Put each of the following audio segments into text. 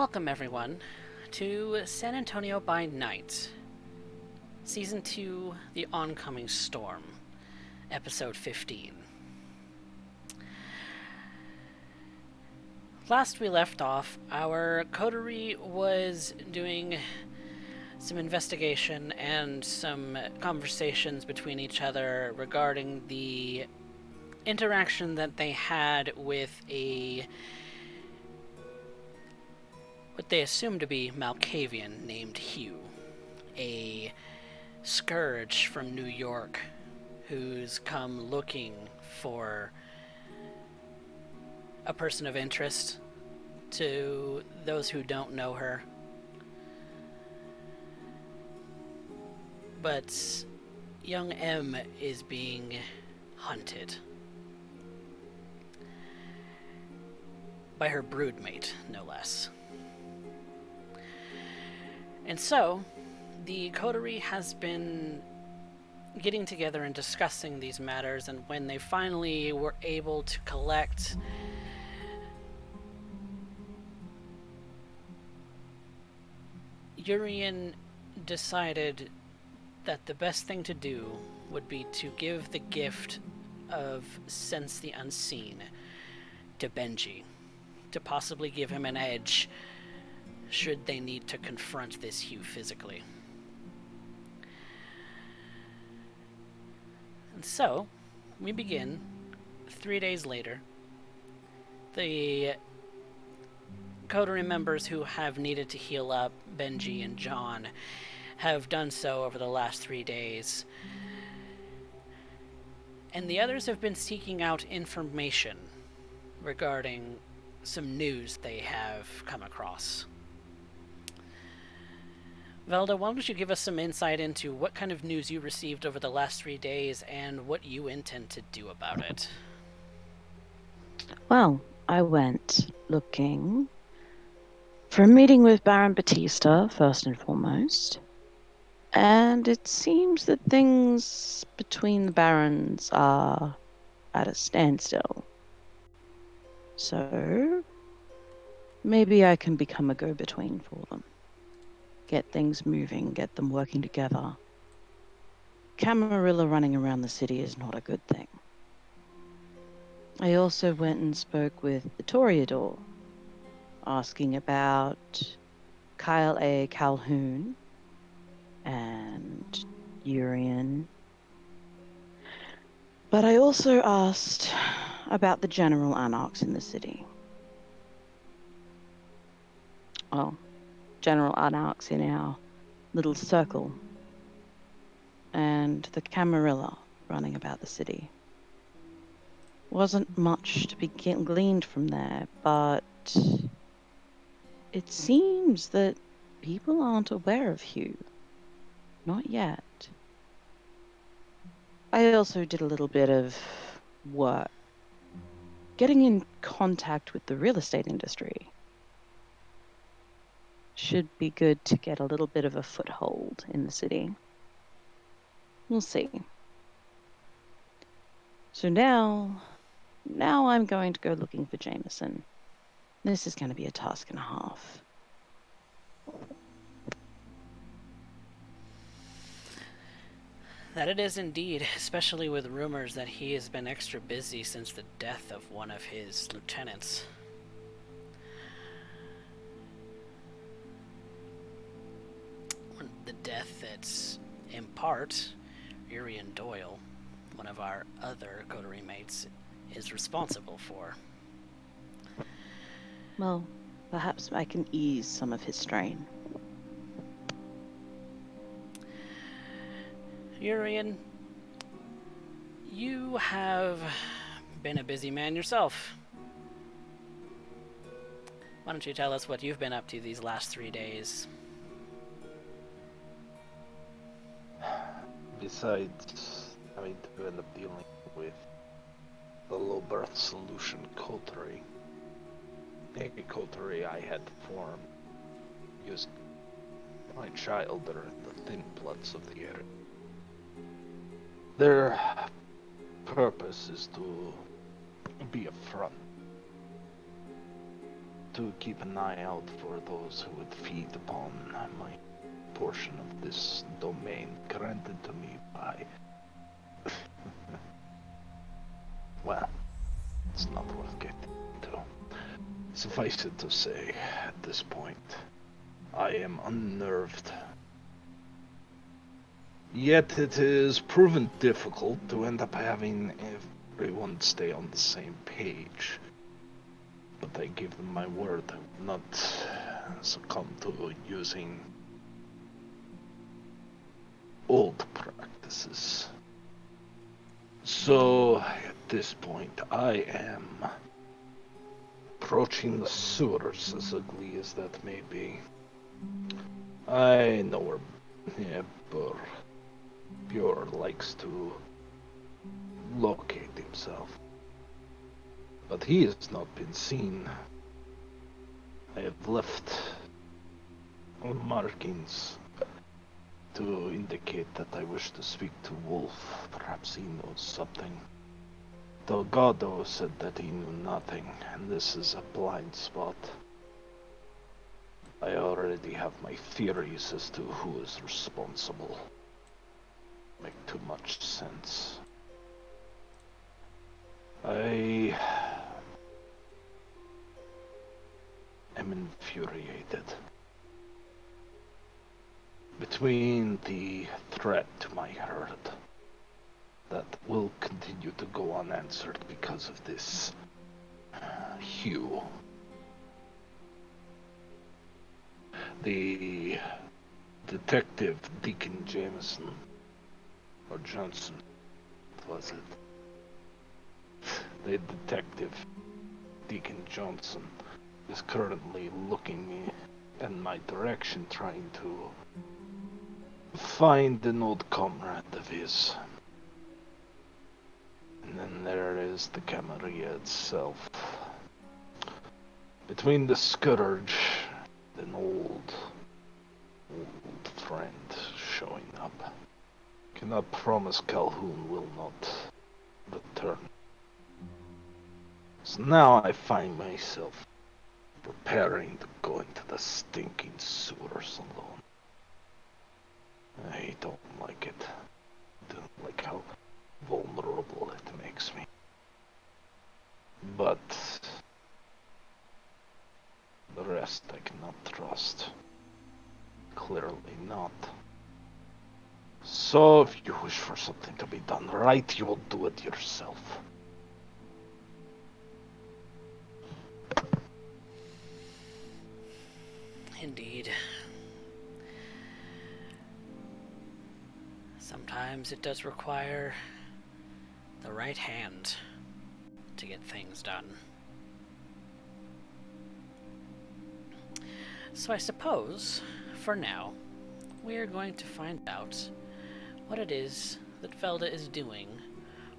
Welcome, everyone, to San Antonio by Night, Season 2, The Oncoming Storm, Episode 15. Last we left off, our coterie was doing some investigation and some conversations between each other regarding the interaction that they had with what they assumed to be Malkavian named Hugh, a scourge from New York who's come looking for a person of interest to those who don't know her. But young M is being hunted by her broodmate, no less. And so, the coterie has been getting together and discussing these matters, and when they finally were able to collect Urien decided that the best thing to do would be to give the gift of Sense the Unseen to Benji, to possibly give him an edge should they need to confront this Hugh physically. And so, we begin 3 days later. The coterie members who have needed to heal up, Benji and John, have done so over the last 3 days. And the others have been seeking out information regarding some news they have come across. Velda, why don't you give us some insight into what kind of news you received over the last 3 days and what you intend to do about it? Well, I went looking for a meeting with Baron Batista, first and foremost. And it seems that things between the barons are at a standstill. So, maybe I can become a go-between for them. Get things moving, get them working together. Camarilla running around the city is not a good thing. I also went and spoke with the Toreador, asking about Kyle A. Calhoun and Urien. But I also asked about the general anarchs in the city. Well, general anarchs in our little circle. And the Camarilla running about the city. Wasn't much to be gleaned from there, but it seems that people aren't aware of Hugh. Not yet. I also did a little bit of work getting in contact with the real estate industry. Should be good to get a little bit of a foothold in the city. We'll see. So now I'm going to go looking for Jameson. This is going to be a task and a half. That it is indeed, especially with rumors that he has been extra busy since the death of one of his lieutenants. The death that's, in part, Urien Doyle, one of our other coterie mates, is responsible for. Well, perhaps I can ease some of his strain. Urien, you have been a busy man yourself. Why don't you tell us what you've been up to these last 3 days? Besides having to end up dealing with the low birth solution coterie, a coterie I had formed using my child that are in the thin bloods of the area. Their purpose is to be a front to keep an eye out for those who would feed upon my portion of this domain granted to me by... well, it's not worth getting into. Suffice it to say, at this point, I am unnerved. Yet it is proven difficult to end up having everyone stay on the same page. But I give them my word I will not succumb to using old practices. So, at this point, I am approaching the sewers, as ugly as that may be. I know where Björn likes to locate himself, but he has not been seen. I have left markings to indicate that I wish to speak to Wolf. Perhaps he knows something. Delgado said that he knew nothing, and this is a blind spot. I already have my theories as to who is responsible. Make too much sense. I am infuriated. Between the threat to my herd that will continue to go unanswered because of this Hugh. The detective Deacon Jameson, or Johnson, was it? The detective Deacon Johnson is currently looking in my direction, trying to find an old comrade of his. And then there is the Camarilla itself. Between the Scourge and an old friend showing up. Cannot promise Calhoun will not return. So now I find myself preparing to go into the stinking sewers alone. I don't like it. I don't like how vulnerable it makes me. But the rest I cannot trust. Clearly not. So if you wish for something to be done right, you will do it yourself. Indeed. Sometimes it does require the right hand to get things done. So I suppose, for now, we are going to find out what it is that Velda is doing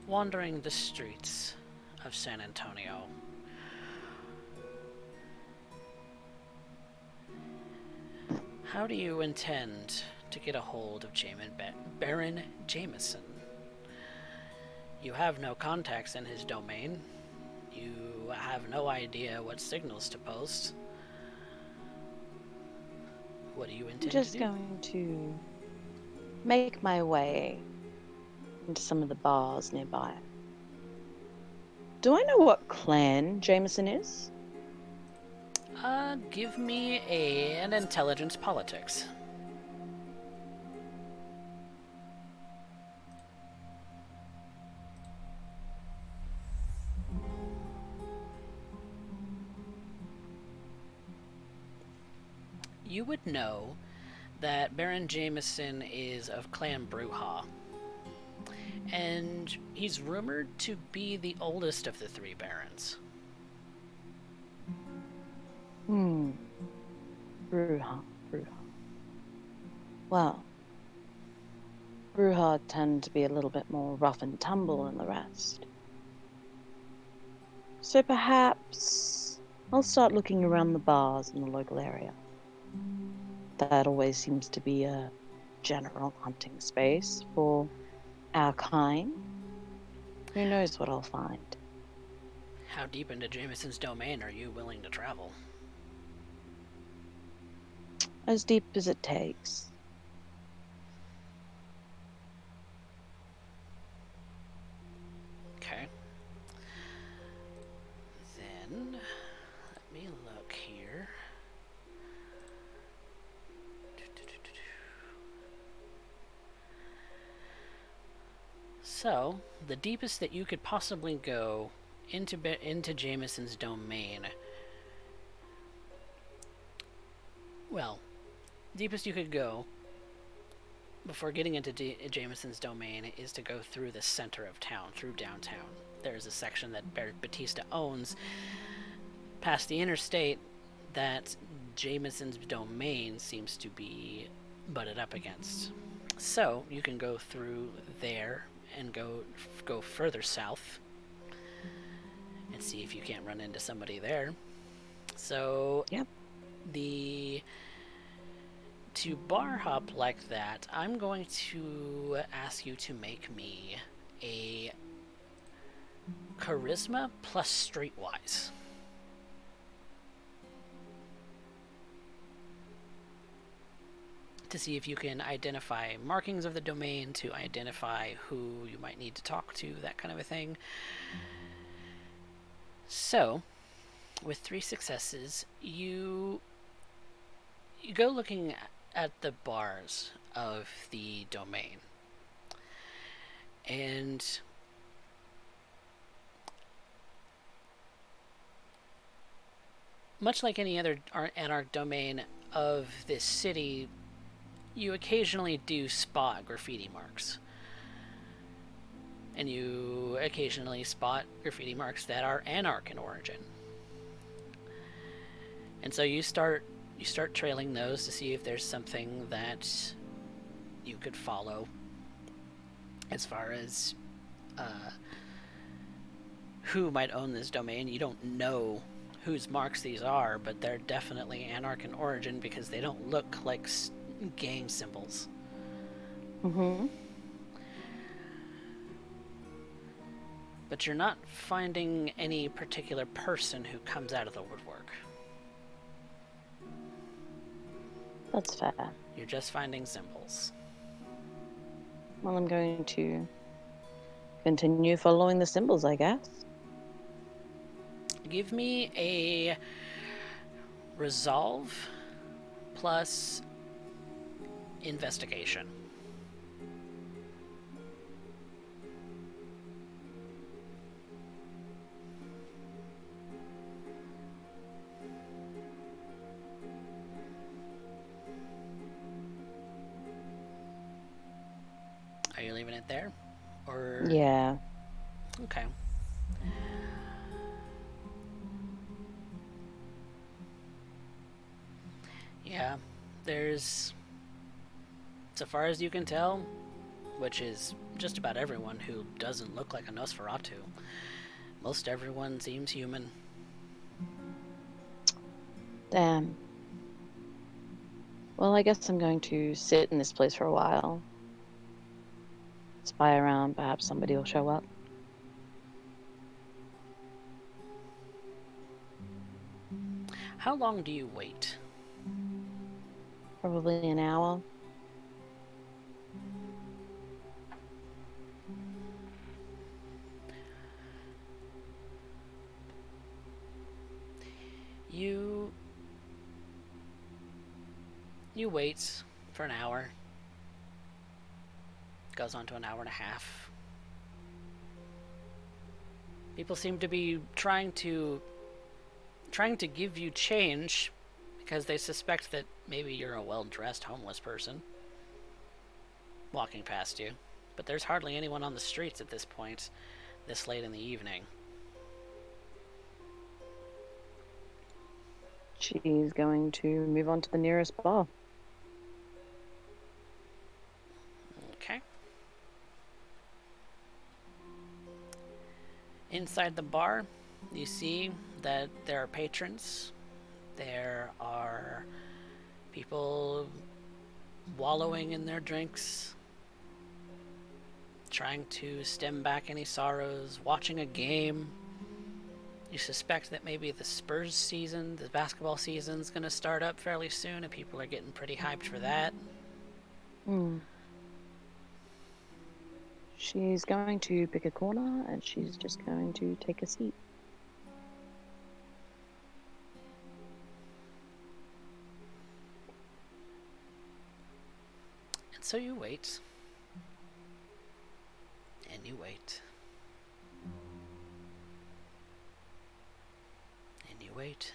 wandering the streets of San Antonio. How do you intend to get a hold of Baron Jameson? You have no contacts in his domain. You have no idea what signals to post. What do you intend to do? I'm just going to make my way into some of the bars nearby. Do I know what clan Jameson is? Give me an intelligence politics. You would know that Baron Jameson is of Clan Bruja, and he's rumored to be the oldest of the three barons. Bruja. Well, Bruja tend to be a little bit more rough and tumble than the rest. So perhaps I'll start looking around the bars in the local area. That always seems to be a general hunting space for our kind. Who knows what I'll find? How deep into Jameson's domain are you willing to travel? as deep as it takes. Okay. Then, let me look here. So, the deepest that you could possibly go into Jameson's domain. Well, deepest you could go before getting into Jameson's domain is to go through the center of town, through downtown. There's a section that Batista owns past the interstate that Jameson's domain seems to be butted up against. So you can go through there and go further south and see if you can't run into somebody there. So Yep. To bar hop like that, I'm going to ask you to make me a charisma plus streetwise. To see if you can identify markings of the domain, to identify who you might need to talk to, that kind of a thing. So, with 3 successes, you go looking at the bars of the domain. And much like any other anarch domain of this city, you occasionally do spot graffiti marks. And you occasionally spot graffiti marks that are anarch in origin. And so you start trailing those to see if there's something that you could follow as far as who might own this domain. You don't know whose marks these are, but they're definitely anarch in origin because they don't look like gang symbols. Mm-hmm. But you're not finding any particular person who comes out of the woodwork. That's fair. You're just finding symbols. Well, I'm going to continue following the symbols, I guess. Give me a resolve plus investigation. Are you leaving it there? Or Yeah. okay. Yeah, there's, so far as you can tell, which is just about everyone who doesn't look like a Nosferatu, most everyone seems human. Damn. Well, I guess I'm going to sit in this place for a while. Spy around, perhaps somebody will show up. How long do you wait? Probably an hour. You wait for an hour. Goes on to an hour and a half. People seem to be trying to give you change because they suspect that maybe you're a well-dressed homeless person walking past you. But there's hardly anyone on the streets at this point, this late in the evening. She's going to move on to the nearest bar. Okay. Inside the bar, you see that there are patrons. There are people wallowing in their drinks, trying to stem back any sorrows, watching a game, You suspect that maybe the Spurs season, the basketball season's going to start up fairly soon, and people are getting pretty hyped for that. She's going to pick a corner and she's just going to take a seat. And so you wait. And you wait. And you wait.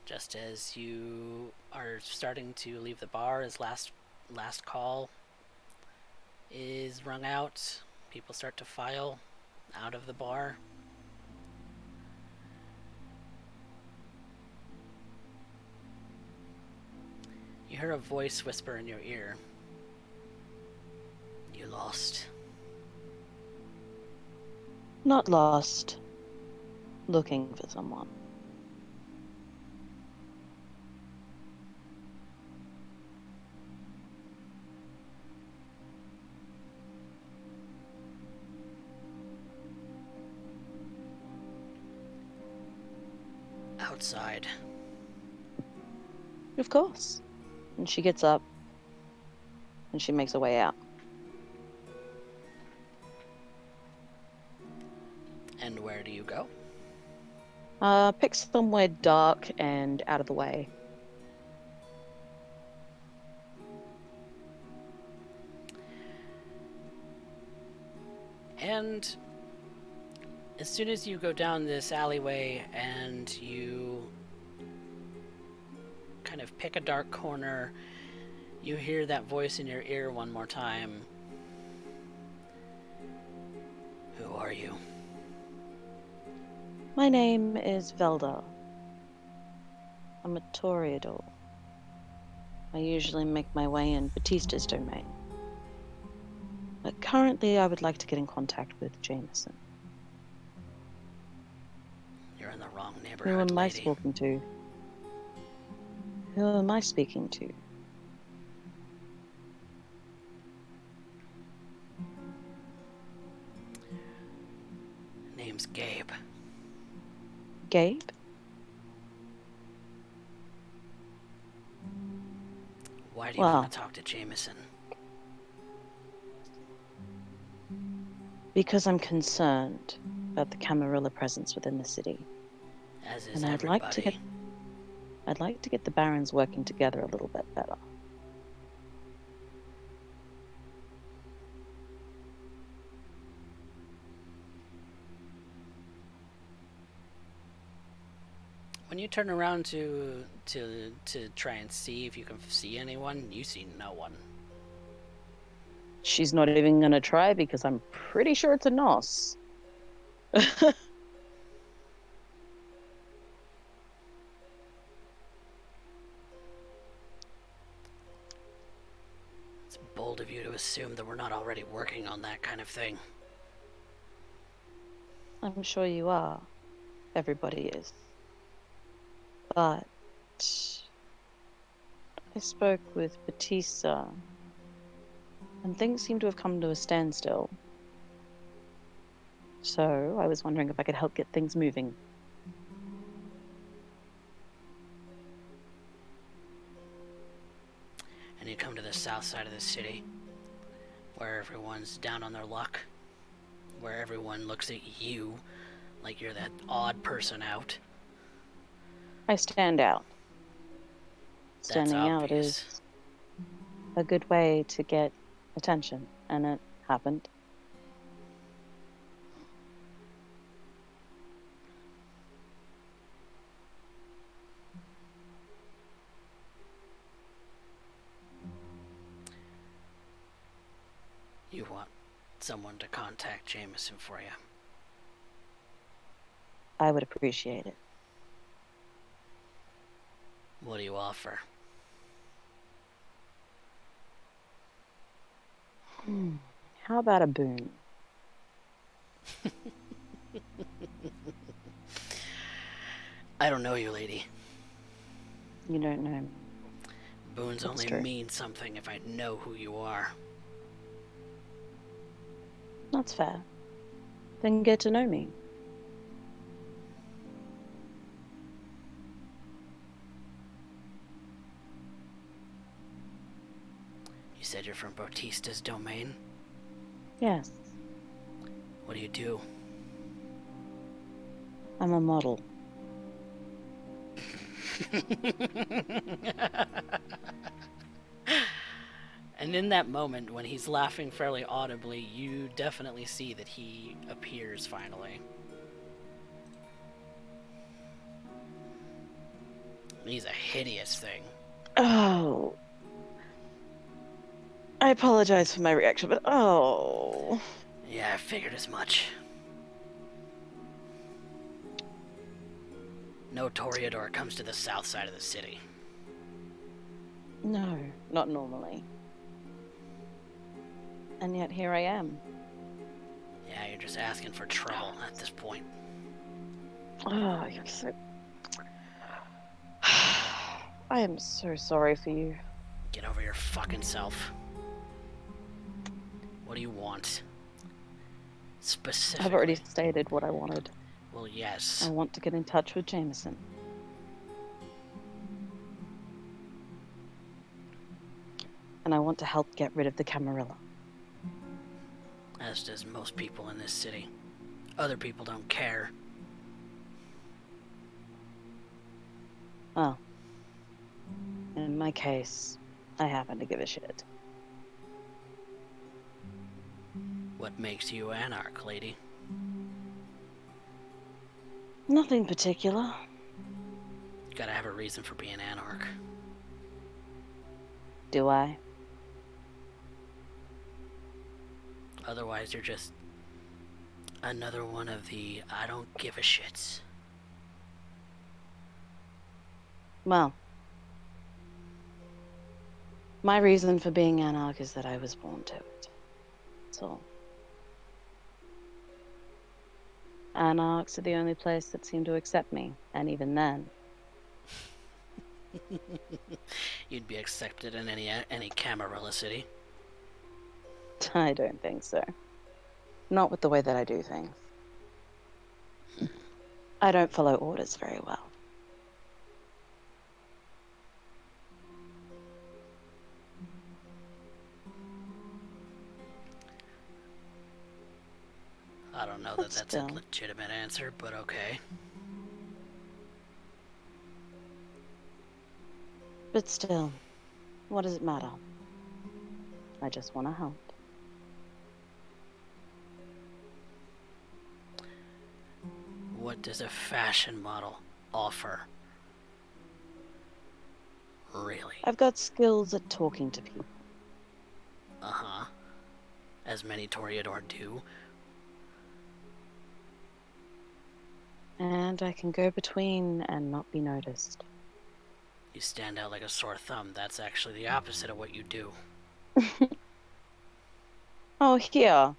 Just as you are starting to leave the bar, as last call is rung out, people start to file out of the bar. You hear a voice whisper in your ear. You lost. Not lost. Looking for someone. Outside. Of course. And she gets up and she makes her way out. And where do you go? Pick somewhere dark and out of the way. And as soon as you go down this alleyway and you kind of pick a dark corner, you hear that voice in your ear one more time. Who are you? My name is Velda. I'm a Toreador. I usually make my way in Batista's domain. But currently I would like to get in contact with Jameson. You're in the wrong Who neighborhood, am I lady. talking to? Who am I speaking to? Name's Gabe. Gabe? Why do you Well, want to talk to Jameson? because I'm concerned about the Camarilla presence within the city. As is And I'd everybody. like to get the Barons working together a little bit better. When you turn around to try and see if you can see anyone, you see no one. She's not even going to try because I'm pretty sure it's a nos. It's bold of you to assume that we're not already working on that kind of thing. I'm sure you are. Everybody is. But I spoke with Batista, and things seem to have come to a standstill. So I was wondering if I could help get things moving. And you come to the south side of the city, where everyone's down on their luck, where everyone looks at you like you're that odd person out. I stand out. That's Standing out obvious. is a good way to get attention, and it happened. You want someone to contact Jameson for you. I would appreciate it. What do you offer? How about a boon? I don't know you, lady. You don't know me. Boons That's only true. mean something if I know who you are. That's fair. Then get to know me. You said you're from Bautista's domain? Yes, What do you do? I'm a model. And in that moment, when he's laughing fairly audibly, you definitely see that he appears finally. He's a hideous thing. Oh. I apologize for my reaction, but oh. Yeah, I figured as much. No Toreador comes to the south side of the city. No, not normally. And yet here I am. Yeah, you're just asking for trouble at this point. Oh, you're so... I am so sorry for you. Get over your fucking self. What do you want? Specifically. I've already stated what I wanted. Well, yes. I want to get in touch with Jameson. And I want to help get rid of the Camarilla. As does most people in this city. Other people don't care. Oh. In my case, I happen to give a shit. What makes you Anarch, lady? Nothing particular. You gotta have a reason for being Anarch. Do I? Otherwise, you're just another one of the I don't give a shits. Well, my reason for being Anarch is that I was born to it. That's all. Anarchs are the only place that seem to accept me, and even then. You'd be accepted in any Camarilla city. I don't think so. Not with the way that I do things. I don't follow orders very well. I don't know that that's a legitimate answer, but okay. But still, what does it matter? I just want to help. What does a fashion model offer? Really? I've got skills at talking to people. Uh-huh. As many Toreador do. And I can go between and not be noticed. You stand out like a sore thumb. That's actually the opposite of what you do. Oh, here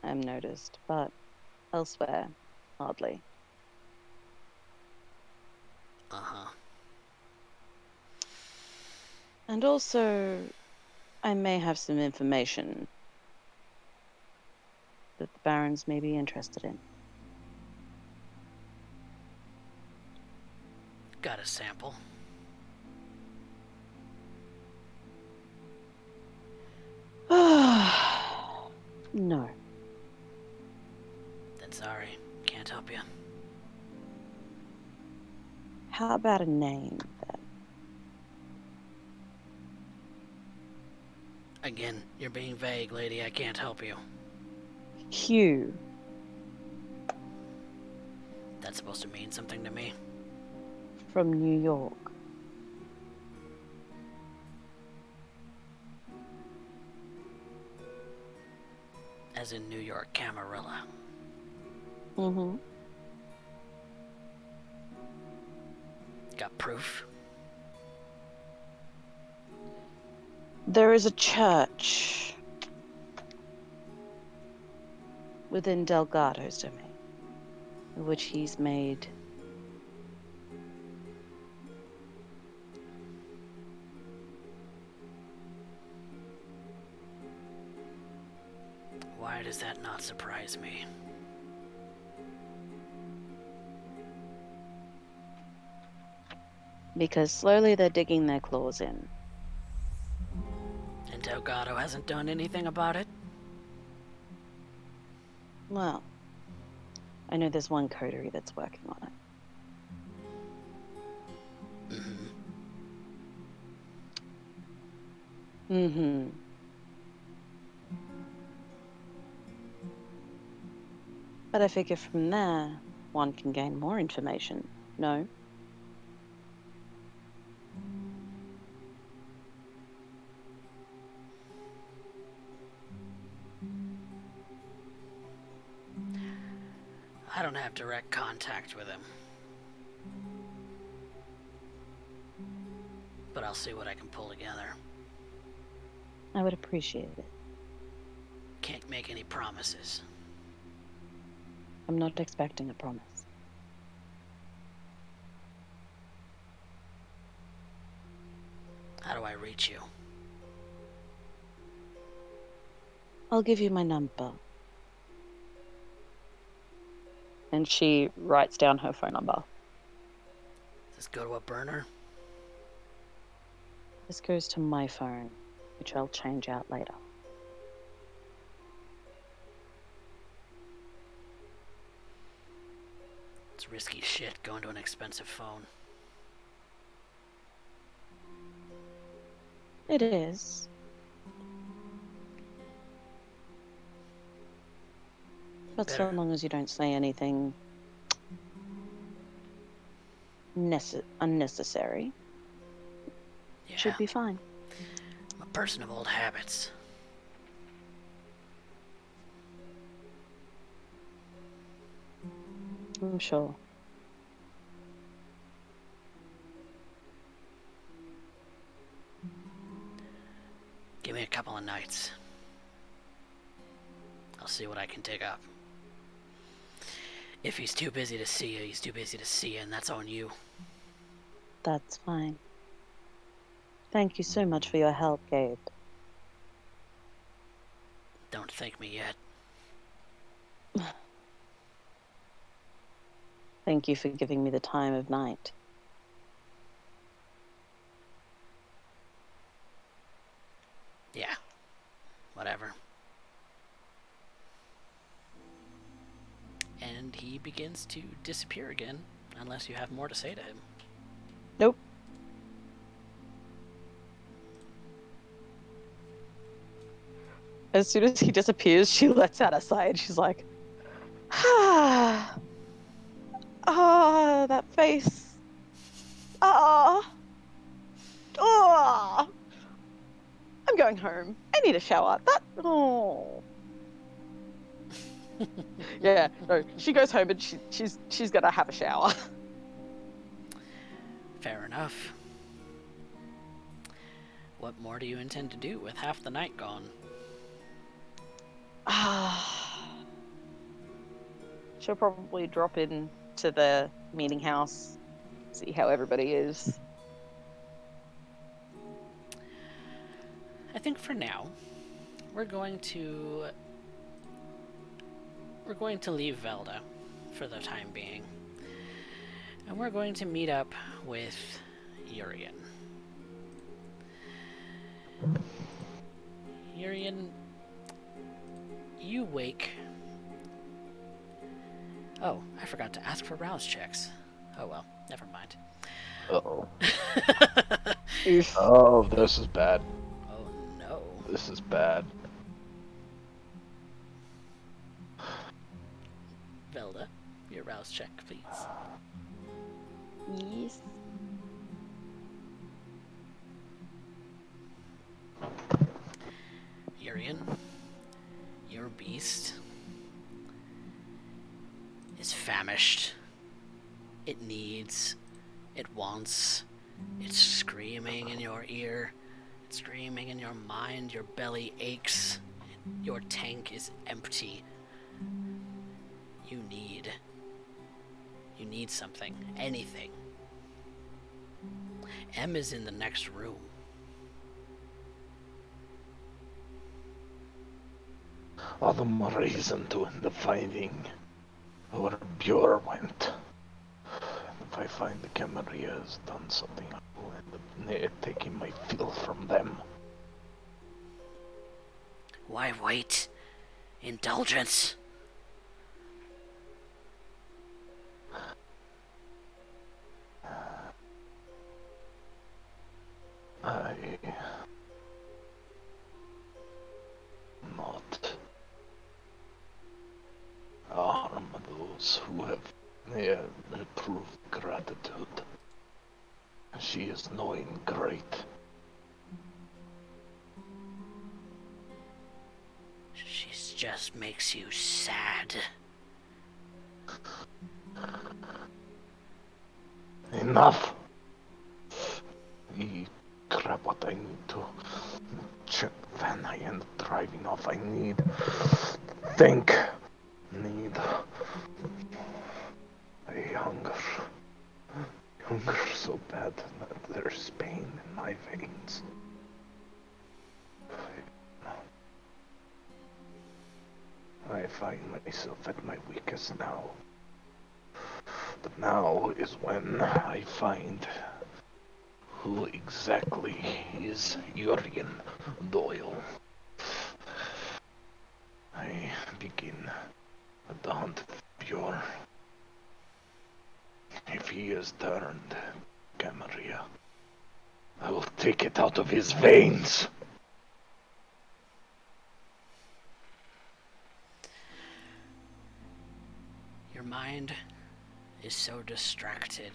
I'm noticed, but elsewhere, hardly. Uh-huh. And also, I may have some information that the Barons may be interested in. Got a sample? No. Then sorry. Can't help you. How about a name, then? Again, you're being vague, lady. I can't help you. Hugh. That's supposed to mean something to me? From New York. As in New York Camarilla. Mm-hmm. Got proof? There is a church within Delgado's domain, which he's made Why Why does that not surprise me? Because slowly they're digging their claws in. And Delgado hasn't done anything about it? Well, I know there's one coterie that's working on it. Mm-hmm. But I figure from there, one can gain more information, no? I don't have direct contact with him. But I'll see what I can pull together. I would appreciate it. Can't make any promises. I'm not expecting a promise. How do I reach you? I'll give you my number. And she writes down her phone number. Does this go to a burner? This goes to my phone, which I'll change out later. It's risky shit going to an expensive phone. It is. But so long as you don't say anything unnecessary, Yeah. should be fine. I'm a person of old habits. I'm sure. Give me a couple of nights. I'll see what I can dig up. If he's too busy to see you, he's too busy to see you, and that's on you. That's fine. Thank you so much for your help, Gabe. Don't thank me yet. Thank you for giving me the time of night. Yeah. Whatever. And he begins to disappear again, unless you have more to say to him. Nope. As soon as he disappears, she lets out a sigh and she's like, ah, that face. Ah, oh, I'm going home. I need a shower. Oh. Yeah, no, she goes home and she's gonna have a shower. Fair enough. What more do you intend to do with half the night gone? She'll probably drop in to the meeting house, see how everybody is. I think for now, we're going to leave Velda for the time being. And we're going to meet up with Urien. Urien, you wake. Oh, I forgot to ask for rouse checks. Oh well, never mind. Uh-oh. Oh, this is bad. Oh no. This is bad. Velda, your rouse check, please. Yes. Urien, your beast is famished. It needs, it wants, it's screaming in your ear, it's screaming in your mind, your belly aches, your tank is empty. You need something, anything. M is in the next room. all the more reason to end up finding where Björn went. If I find the Camarilla has done something, I will end up taking my fill from them. Why wait? Indulgence. I not harm those who have proved gratitude. She is knowing great. She just makes you sad. Enough! Grab what I need to check the van. I end up driving off. I need a hunger so bad that there's pain in my veins. I find myself at my weakest now. But now is when I find who exactly is Urien Doyle. I begin the hunt of Bjorn. If he has turned Camarilla, I will take it out of his veins. Your mind is so distracted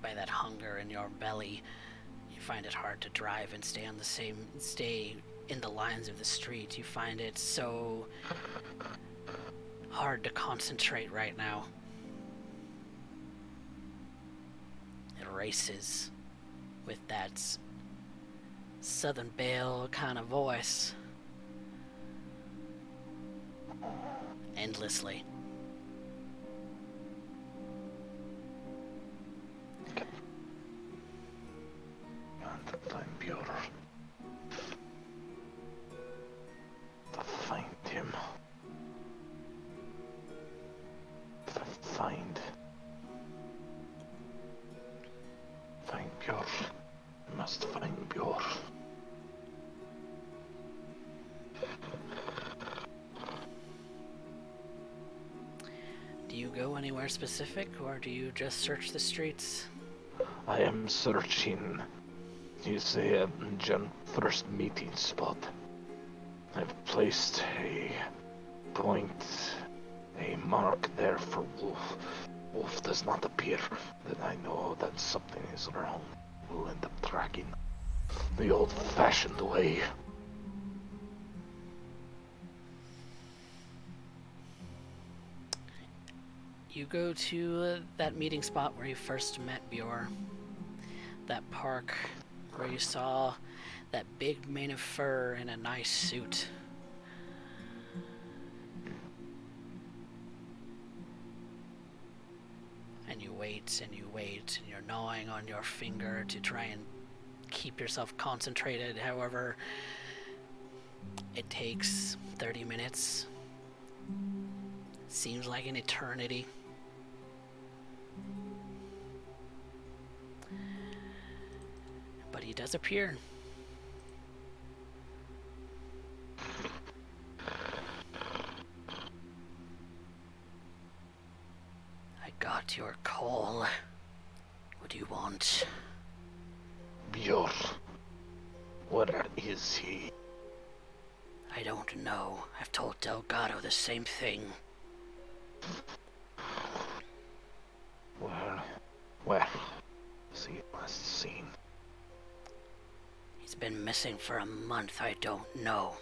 by that hunger in your belly, you find it hard to drive and stay in the lines of the street. You find it so hard to concentrate right now. It races with that Southern Belle kind of voice endlessly. Find Bjorn. To find him. To find Bjorn. I must find Bjorn. Do you go anywhere specific, or do you just search the streets? I am searching. You say a first meeting spot. I've placed a mark there for Wolf. Wolf does not appear. Then I know that something is wrong. We'll end up tracking the old-fashioned way. You go to that meeting spot where you first met Bjorn. That park where you saw that big mane of fur in a nice suit. And you wait and you wait, and you're gnawing on your finger to try and keep yourself concentrated. However, it takes 30 minutes. Seems like an eternity. But he does appear. I got your call. What do you want? Bjorn. Where is he? I don't know. I've told Delgado the same thing. Where is he last seen? He's been missing for a month. I don't know.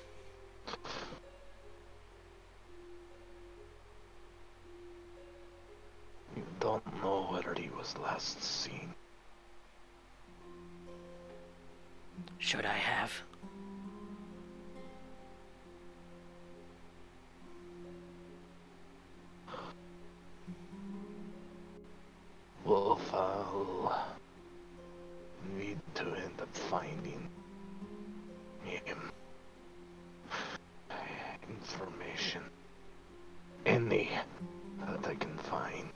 You don't know where he was last seen. Should I have? Wolf, I'll need to end up finding him. Information find.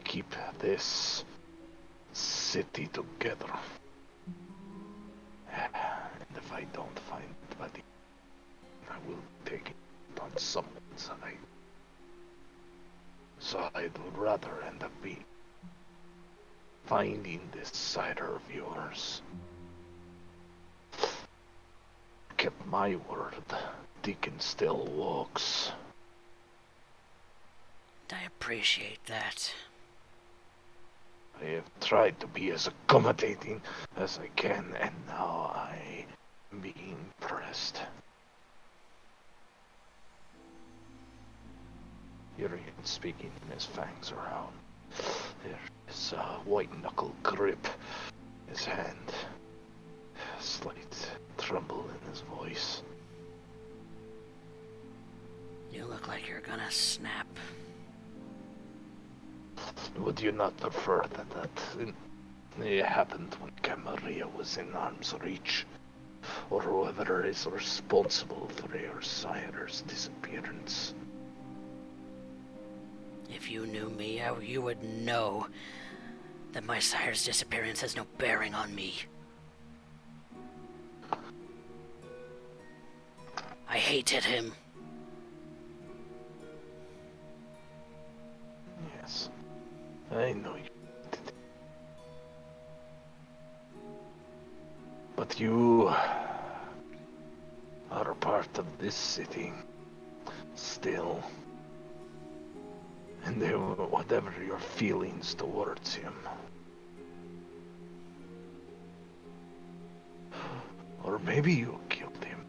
Keep this city together. And if I don't find it by the end, I will take it on someone's side. So I'd rather end up finding this cider of yours. Kept my word. Deacon still walks. I appreciate that. I have tried to be as accommodating as I can, and now I am being pressed. Urien speaking, and his fangs are out. There is a white-knuckle grip in his hand. A slight tremble in his voice. You look like you're gonna snap. Would you not prefer that it happened when Camarilla was in arm's reach? Or whoever is responsible for your sire's disappearance? If you knew me, you would know that my sire's disappearance has no bearing on me. I hated him. Yes, I know you did. But you are a part of this city still. And whatever your feelings towards him, or maybe you killed him,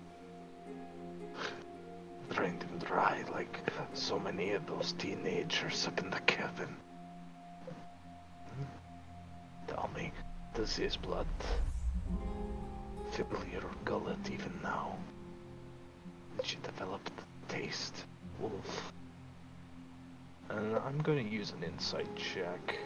drained him dry like so many of those teenagers up in the cabin. Tell me, does his blood fill your gullet even now? Did you develop the taste, wolf? And I'm going to use an insight check.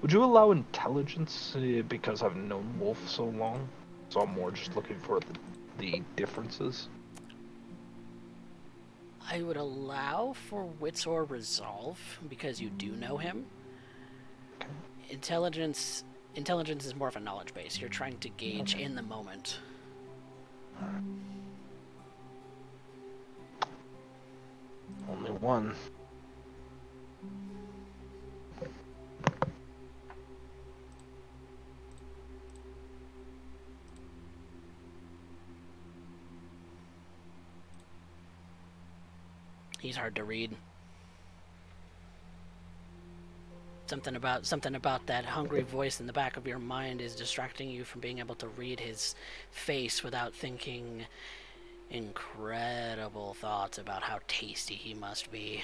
Would you allow intelligence because I've known Wolf so long? So I'm more just looking for the differences. I would allow for wits or resolve because you do know him. Okay. Intelligence is more of a knowledge base. You're trying to gauge in the moment. Only one. He's hard to read. Something about that hungry voice in the back of your mind is distracting you from being able to read his face without thinking incredible thoughts about how tasty he must be.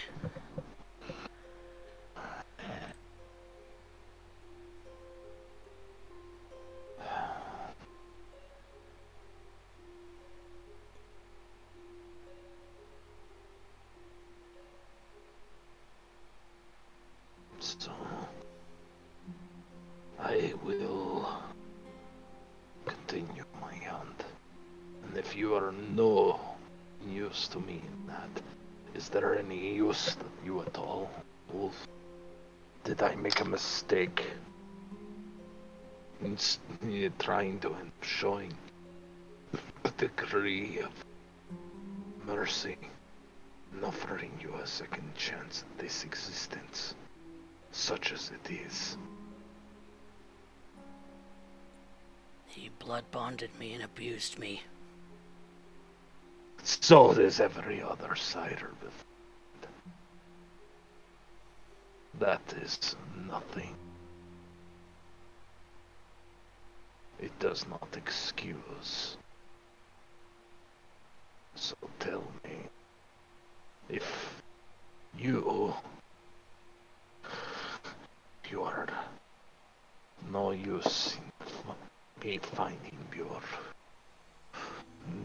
So I will continue my hunt. And if you are no use to me in that, is there any use to you at all, Wolf? Did I make a mistake in trying to showing a degree of mercy and offering you a second chance at this existence, such as it is? He blood bonded me and abused me. So does every other cider before. That is nothing. It does not excuse. So tell me, if you are no use in me finding Björn,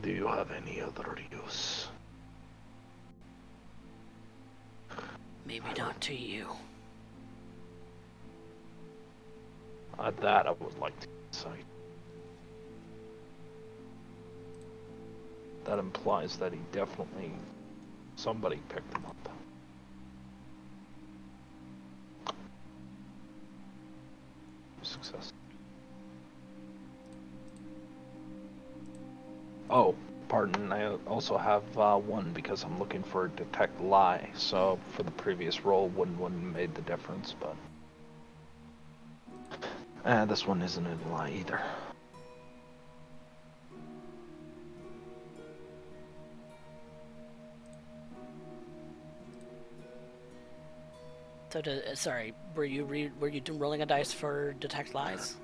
do you have any other use? Maybe not to you. At that I would like to insight. That implies that he definitely Somebody picked them up. Success. Oh, pardon. I also have one because I'm looking for detect lie. So for the previous roll, wouldn't have made the difference, but this one isn't a lie either. So, sorry, were you rolling a dice for detect lies?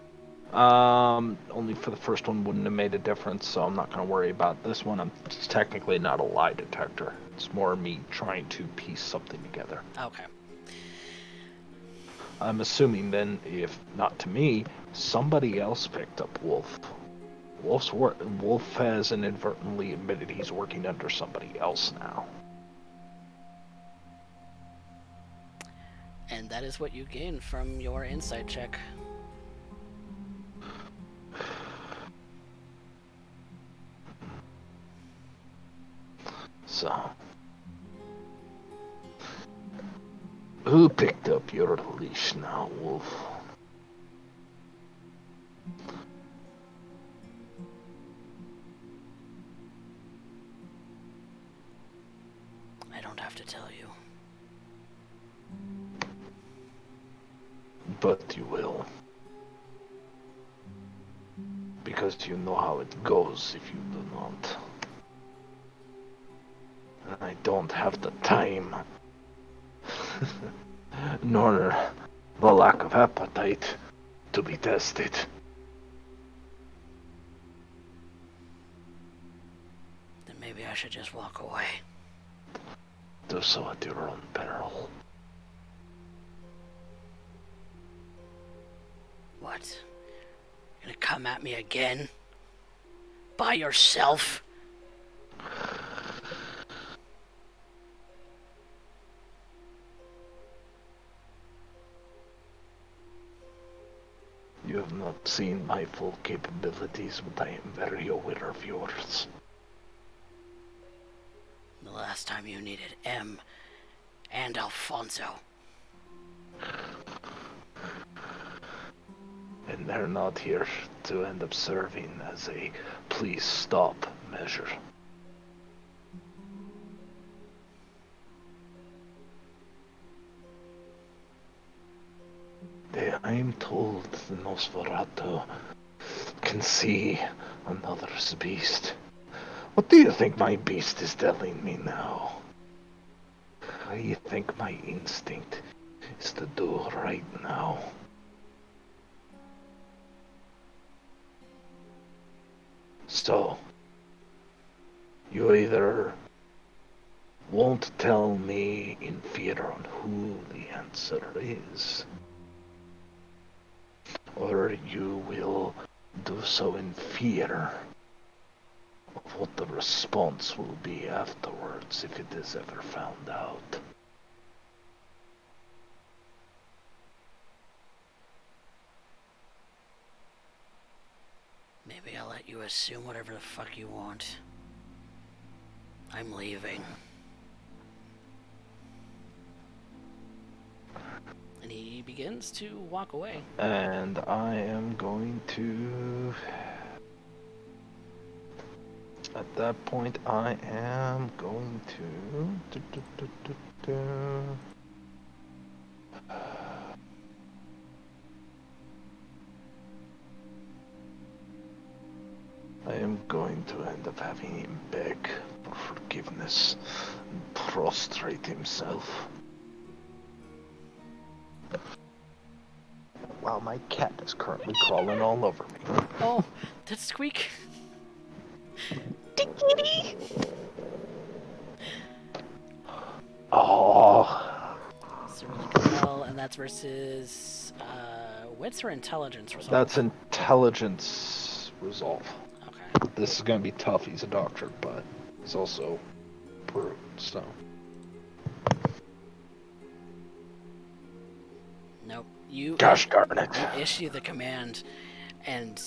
Only for the first one wouldn't have made a difference, so I'm not going to worry about this one. It's technically not a lie detector. It's more me trying to piece something together. Okay. I'm assuming then, if not to me, somebody else picked up Wolf. Wolf has inadvertently admitted he's working under somebody else now. And that is what you gain from your insight check. So, who picked up your leash now, Wolf? I don't have to tell you. But you will. Because you know how it goes if you do not. And I don't have the time. Nor the lack of appetite to be tested. Then maybe I should just walk away. Do so at your own peril. What? You're gonna come at me again? By yourself? You have not seen my full capabilities, but I am very aware of yours. The last time you needed M and Alfonso. And they're not here to end up serving as a please stop measure. I'm told the Nosferatu can see another's beast. What do you think my beast is telling me now? What do you think my instinct is to do right now? So, you either won't tell me in fear on who the answer is, or you will do so in fear of what the response will be afterwards if it is ever found out. Maybe I'll let you assume whatever the fuck you want. I'm leaving. And he begins to walk away. And I am going to... At that point, I am going to... I am going to end up having him beg for forgiveness and prostrate himself. While my cat is currently crawling all over me. Oh, that's Squeak. Kitty! Oh. It's a really good roll, and that's versus wits or intelligence resolve? That's intelligence resolve. Okay. This is gonna be tough. He's a doctor, but he's also brute, so. Nope. You Gosh darn it. You issue the command, and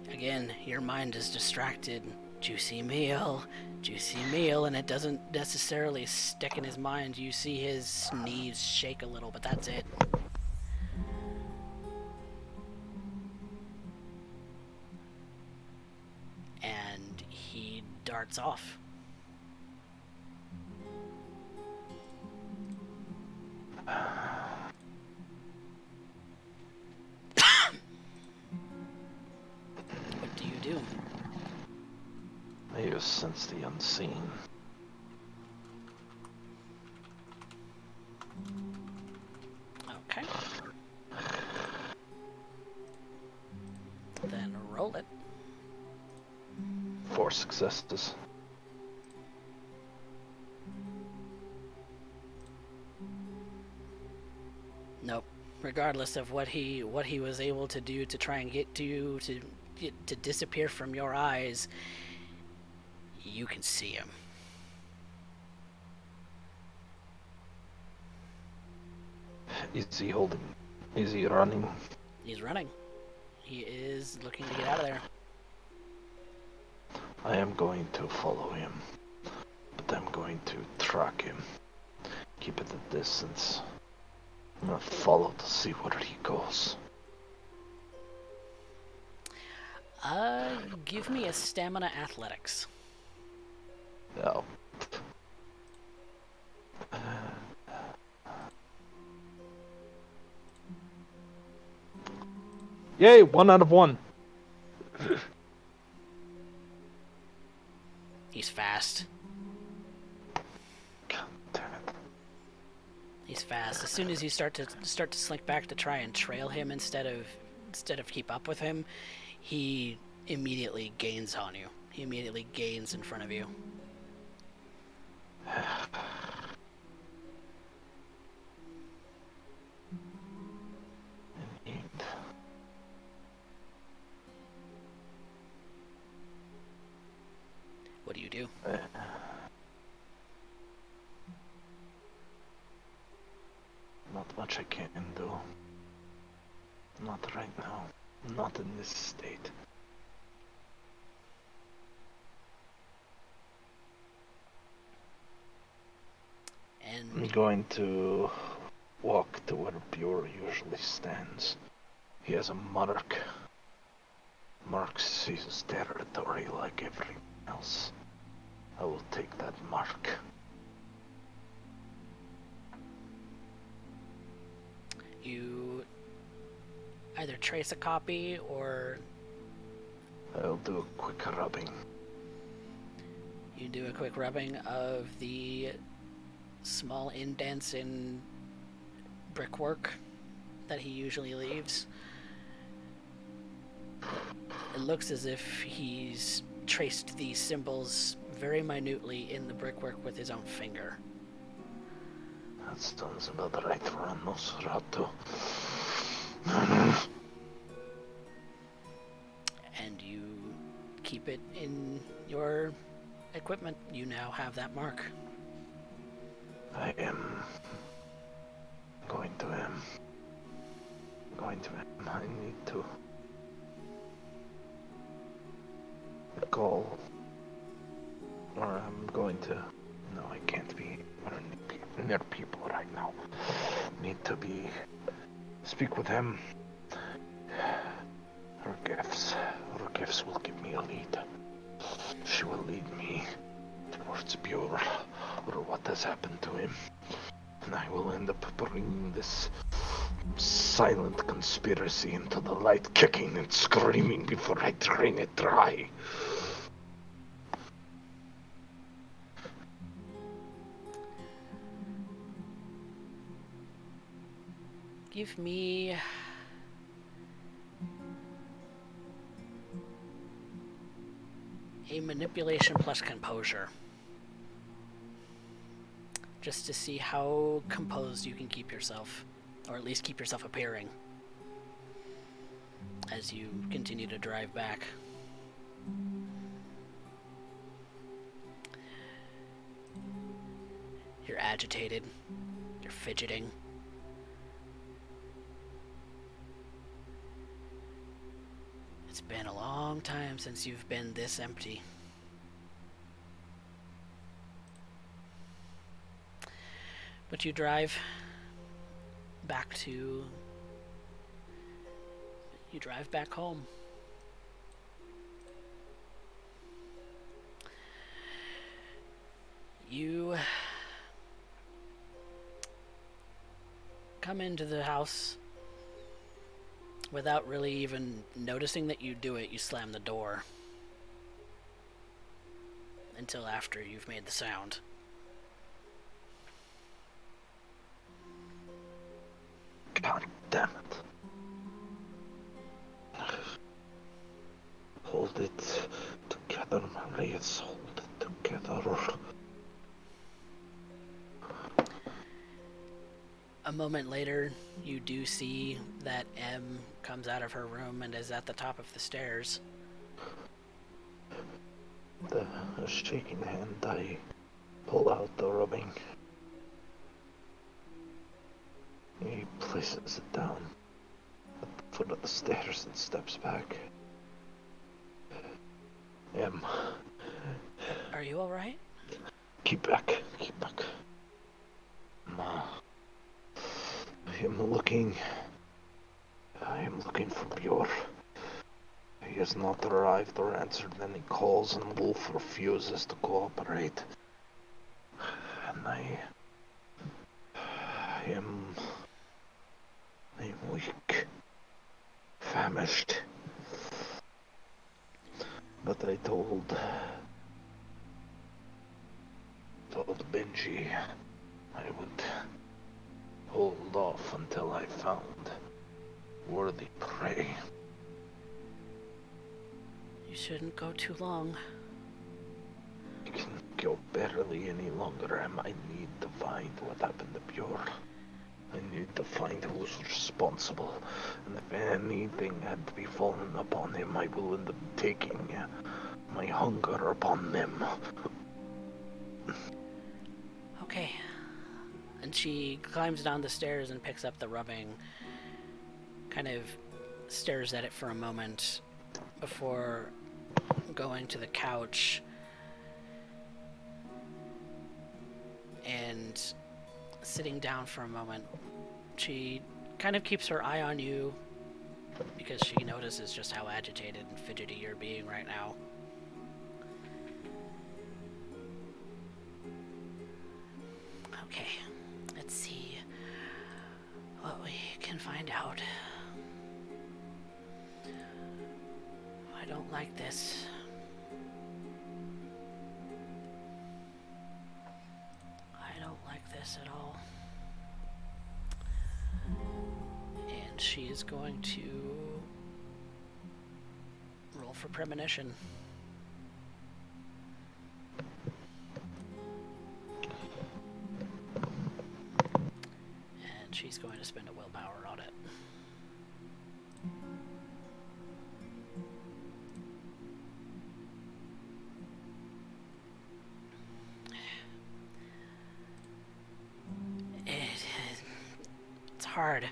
again, your mind is distracted. Juicy meal, juicy meal, and it doesn't necessarily stick in his mind. You see his knees shake a little, but that's it. And he darts off. What do you do? I use sense the unseen. Okay. Then roll it. 4 successes. Nope. Regardless of what he was able to do to try and get to disappear from your eyes, you can see him. Is he holding? Is he running? He's running. He is looking to get out of there. I am going to follow him, but I'm going to track him. Keep it at distance. I'm gonna follow to see where he goes. Give me a stamina athletics. No. Yay! 1 out of 1. He's fast. God damn it! He's fast. As soon as you start to slink back to try and trail him instead of keep up with him, he immediately gains on you. He immediately gains in front of you. Indeed. What do you do? Not much I can do. Not right now. Not in this state. I'm And going to walk to where Bure usually stands. He has a mark. Marks his territory like everything else. I will take that mark. you either trace a copy or I'll do a quick rubbing. you do a quick rubbing of the small indents in brickwork that he usually leaves. It looks as if he's traced these symbols very minutely in the brickwork with his own finger. That sounds about right for a Nosferatu. And you keep it in your equipment. You now have that mark. I am going to I need to call, or I'm going to, no, I can't be near people right now. Need to speak with him. Her gifts will give me a lead. She will lead me towards Bure, or what has happened to him. And I will end up bringing this silent conspiracy into the light, kicking and screaming before I drain it dry. Give me a manipulation plus composure. Just to see how composed you can keep yourself, or at least keep yourself appearing as you continue to drive back. You're agitated, you're fidgeting. It's been a long time since you've been this empty. But you drive back to... You drive back home. You come into the house without really even noticing that you do it. You slam the door until after you've made the sound. God damn it. Hold it together, Marius. Hold it together. A moment later, you do see that M comes out of her room and is at the top of the stairs. The shaking hand, I pull out the rubbing. He places it down at the foot of the stairs and steps back. Are you alright? Keep back, keep back. Ma, I am looking for Björn. He has not arrived or answered any calls, and Wolf refuses to cooperate. And I am weak, famished. But I told Benji I would hold off until I found worthy prey. You shouldn't go too long. I can go barely any longer, and I need to find what happened to Björn. I need to find who's responsible, and if anything had befallen upon him, I will end up taking my hunger upon them. Okay. And she climbs down the stairs and picks up the rubbing, kind of stares at it for a moment before going to the couch and sitting down for a moment. She kind of keeps her eye on you because she notices just how agitated and fidgety you're being right now. Okay, let's see what we can find out. I don't like this. I don't like this at all. And she is going to roll for premonition. And she's going to spend a willpower on it. It's hard.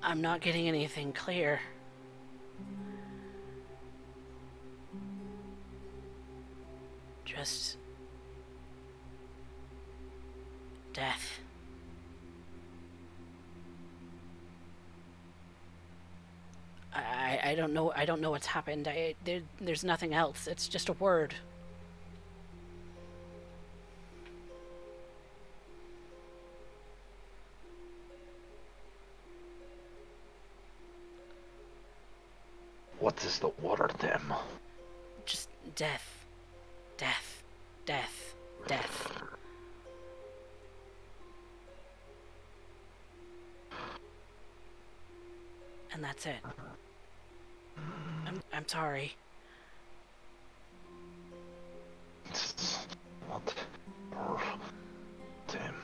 I'm not getting anything clear. Just death. I don't know. I don't know what's happened. There's nothing else. It's just a word. What is the water, them? Just death. Death. Death. Death. And that's it. I'm sorry. It's not for them.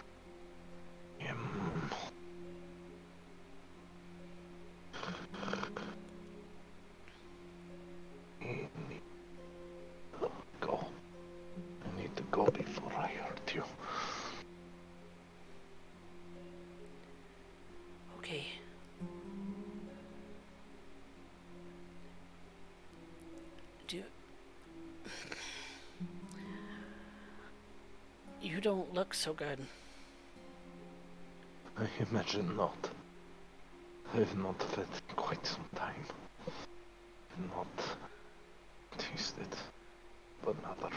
Go. I need to go before I hurt you. Okay. You don't look so good. I imagine not. I've not fed in quite some time. Not tasted, but another.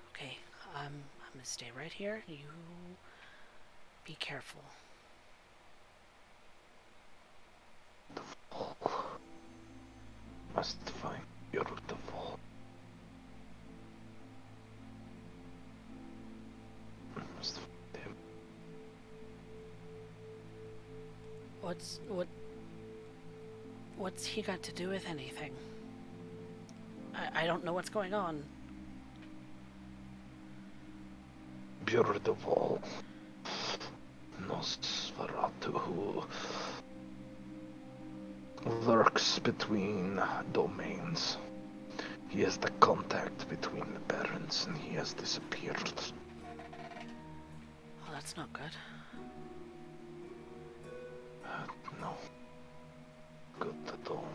Okay, I'm gonna stay right here. You be careful. Must find beautiful. Must find him. What's he got to do with anything? I don't know what's going on. Beautiful. Nosferatu, who lurks between domains. He is the contact between the barons, and he has disappeared. Oh, that's not good. No. Good at all.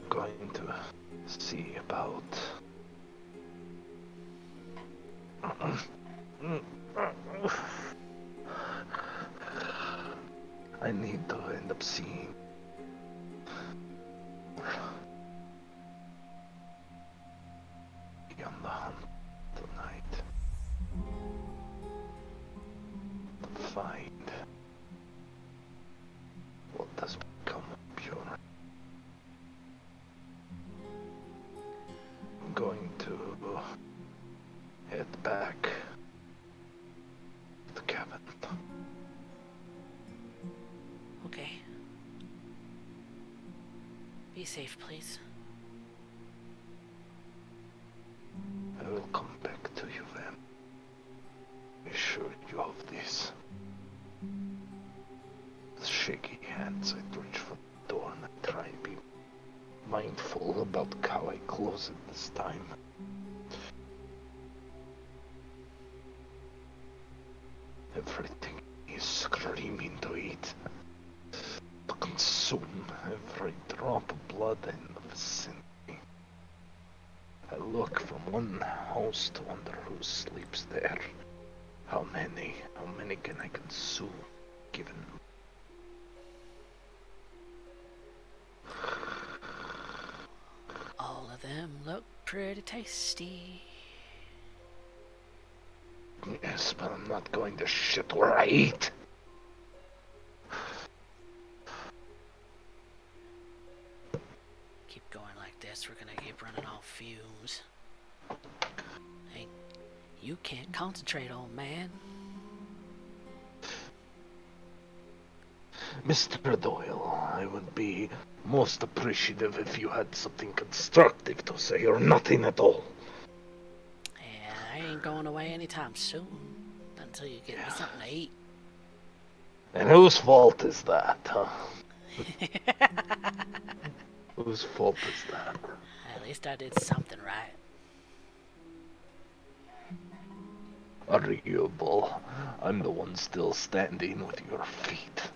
Going to see about I need to end up seeing be on the hunt tonight to find what has become of Pure. I'm going to head back to the cabin. Okay. Be safe, please. I will come back to you then. Be sure you of this. With shaky hands, I reach for the door and I try to be mindful about how I close it this time. Everything is screaming to eat, to consume every drop of blood in the vicinity. I look from one house to wonder who sleeps there. How many can I consume, given... All of them look pretty tasty. Yes, but I'm not going to shit where I eat. Keep going like this, we're gonna keep running off fumes. Hey, you can't concentrate, old man. Mr. Doyle, I would be most appreciative if you had something constructive to say or nothing at all. Yeah, I ain't going away anytime soon. Until you get me something to eat. And whose fault is that, huh? Whose fault is that? At least I did something right. Arguable. I'm the one still standing with your feet.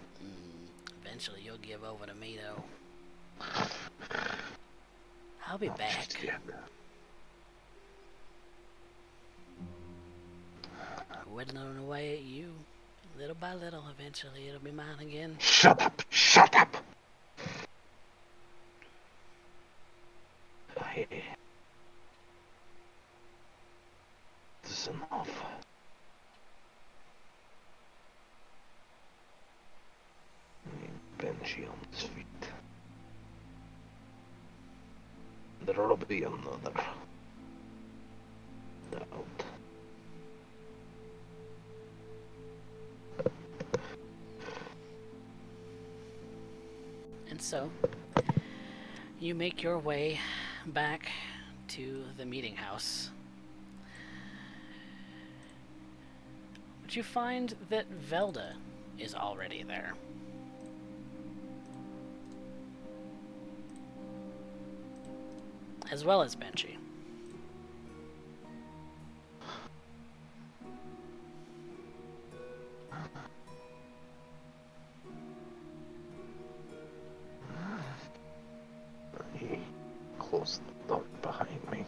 Eventually you'll give over to me, though. I'll be back. Yeah. Whittling away at you. Little by little, eventually it'll be mine again. Shut up! Shut up! Hey. This is enough. Benji on his feet. There'll be another doubt. And so, you make your way back to the meeting house. But you find that Velda is already there. As well as Benji. He closed the door behind me.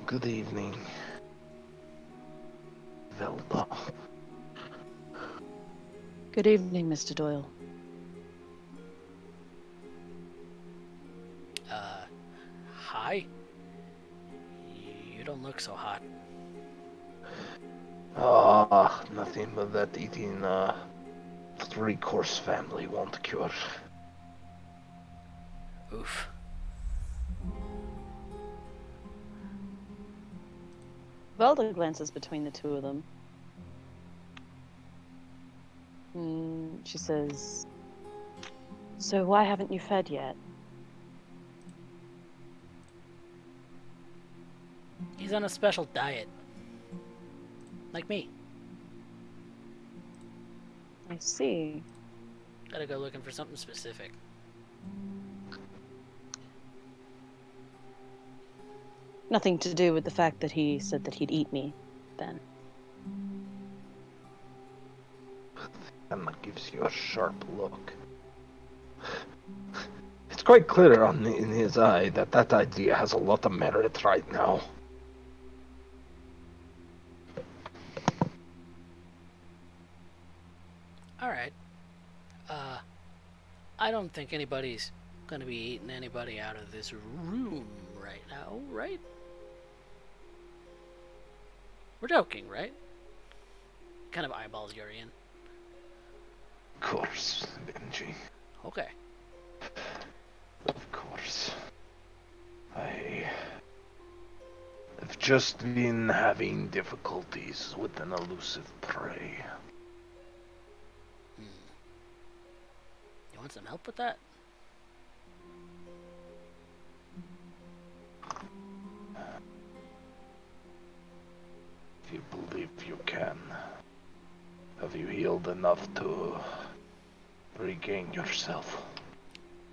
Good evening, Velda. Good evening, Mr. Doyle. Hi? You don't look so hot. Nothing but that eating three-course family won't cure. Oof. Velda glances between the two of them. She says, "So why haven't you fed yet?" He's on a special diet. Like me. I see. Gotta go looking for something specific. Nothing to do with the fact that he said that he'd eat me, then. Emma gives you a sharp look. It's quite clear in his eye that that idea has a lot of merit right now. Alright. I don't think anybody's gonna be eating anybody out of this room right now, right? We're joking, right? Kind of eyeballs Urien. Of course, Benji. Okay. Of course. I have just been having difficulties with an elusive prey. You want some help with that? If you believe you can. Have you healed enough to regain yourself?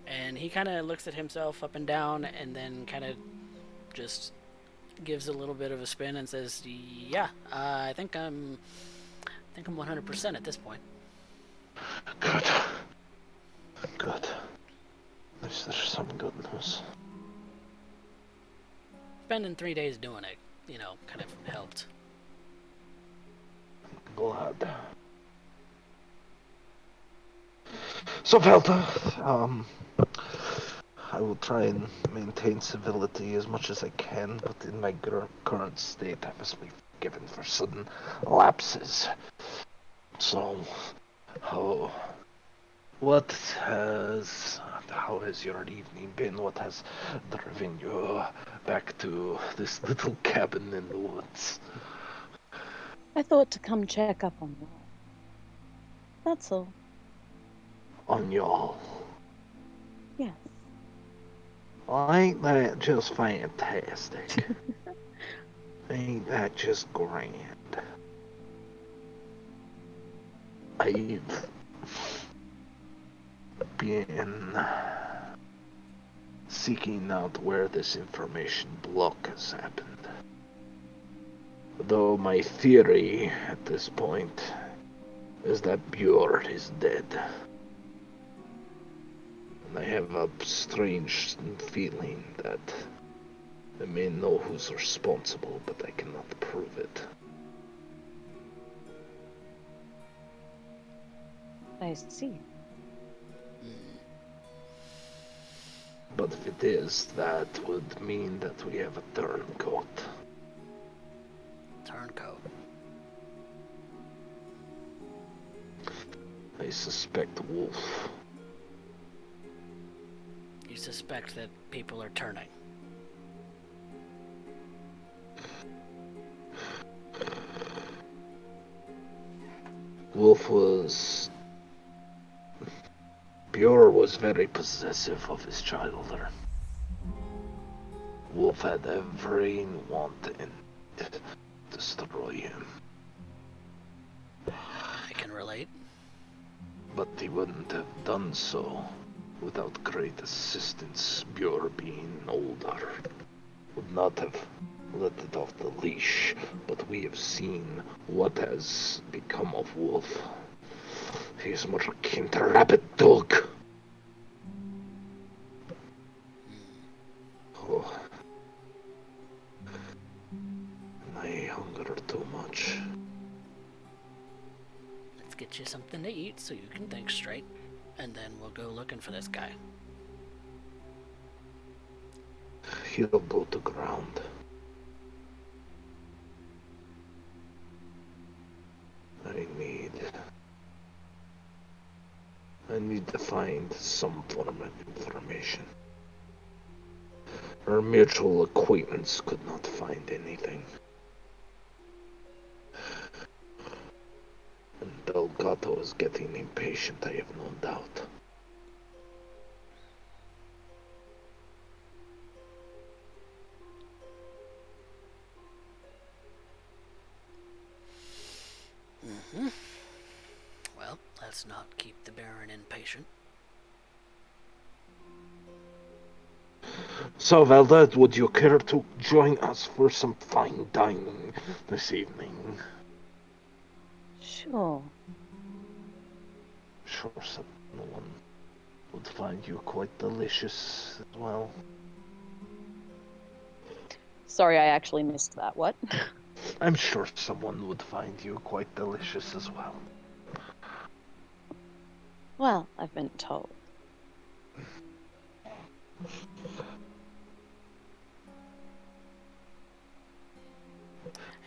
And he kind of looks at himself up and down and then kind of just gives a little bit of a spin and says, yeah, I think I'm 100% at this point. Good. Good. At least there's some good news. Spending 3 days doing it, kind of helped. Glad. So, Velda, I will try and maintain civility as much as I can, but in my current state, I must be forgiven for sudden lapses. So, how has your evening been? What has driven you back to this little cabin in the woods? I thought to come check up on you. That's all. On y'all. Yes. Ain't that just fantastic? Ain't that just grand? I've been seeking out where this information block has happened. Though my theory at this point is that Björn is dead. And I have a strange feeling that I may know who's responsible, but I cannot prove it. I see. But if it is, that would mean that we have a turncoat. Turncoat. I suspect Wolf. You suspect that people are turning. Wolf was... Björn was very possessive of his child. Wolf had every want in it. Destroy him. I can relate. But he wouldn't have done so without great assistance. Björ being older would not have let it off the leash, but we have seen what has become of Wolf. He is more akin to a rabid dog. Oh. I hunger too much. Let's get you something to eat so you can think straight, and then we'll go looking for this guy. He'll go to ground. I need to find some form of information. Our mutual acquaintance could not find anything. And Delgado is getting impatient, I have no doubt. Well, let's not keep the Baron impatient. So, Velda, would you care to join us for some fine dining this evening? Sure. Sure, someone would find you quite delicious as well. Sorry, I actually missed that. What? I'm sure someone would find you quite delicious as well. Well, I've been told.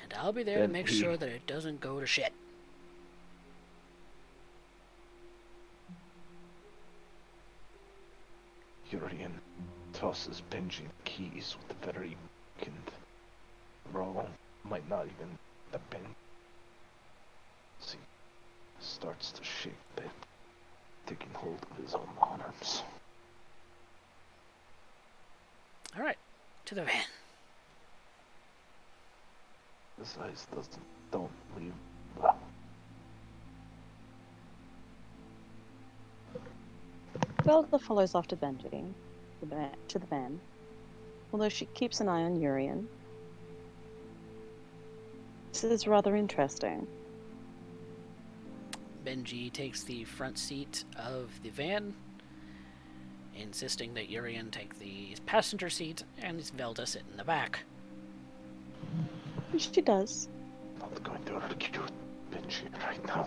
And I'll be there to make sure that it doesn't go to shit. Urien tosses Benji the keys with a very weakened roll. Might not even have been. See, starts to shake a bit, taking hold of his own arms. Alright, to the van. His eyes don't leave. Well, Velda follows after Benji to the van, although she keeps an eye on Urien. This is rather interesting. Benji takes the front seat of the van, insisting that Urien take the passenger seat and Velda sit in the back. She does. not going to argue with Benji right now.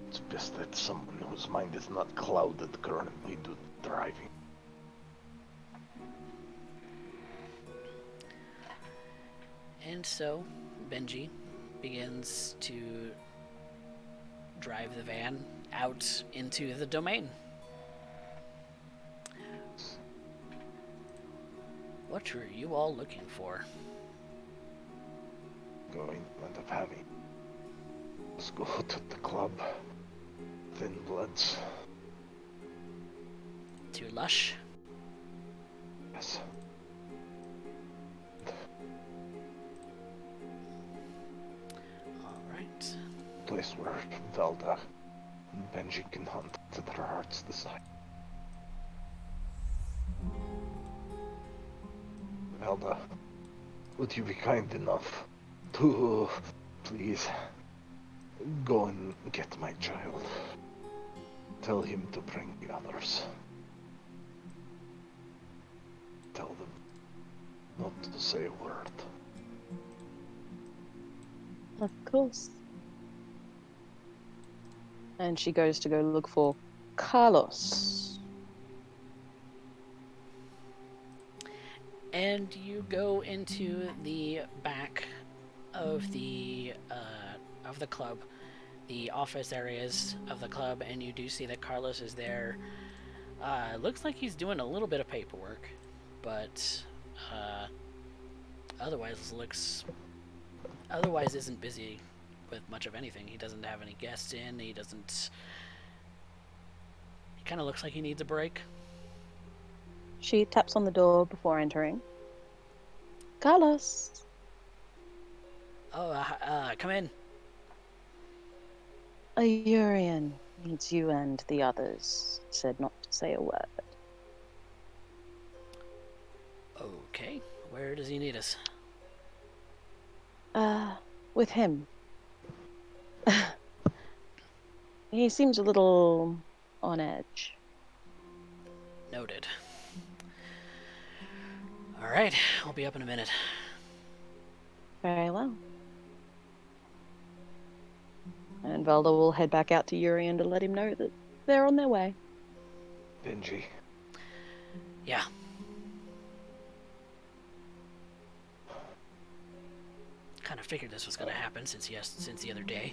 It's best that someone whose mind is not clouded currently do the driving. And so, Benji begins to drive the van out into the domain. What are you all looking for? Going to end up having. Let's go to the club. Thin Bloods. To Lush? Yes. Alright. Place where Velda and Benji can hunt to their heart's desire. Velda, would you be kind enough to please go and get my child? Tell him to bring the others. Tell them not to say a word. Of course. And she goes to go look for Carlos. And you go into the back of the club, the office areas of the club, and you do see that Carlos is there. Looks like he's doing a little bit of paperwork, but otherwise isn't busy with much of anything. He doesn't have any guests in. He kind of looks like he needs a break. She taps on the door before entering. Carlos. Oh, come in. Urien needs you and the others. Said not to say a word. Okay, where does he need us? With him. He seems a little on edge. Noted. Alright, I'll be up in a minute. Very well. And Velda will head back out to Urien to let him know that they're on their way. Benji. Yeah. Kind of figured this was going to happen since the other day.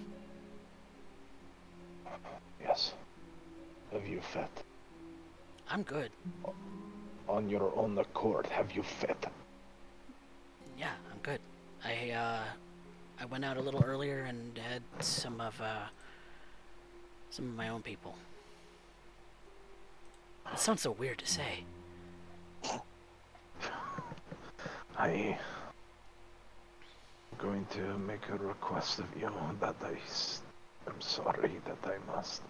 Yes. Have you fed? I'm good. On your own accord, have you fed? Yeah, I'm good. I went out a little earlier and had some of my own people. It sounds so weird to say. I'm going to make a request of you that I'm sorry that I must.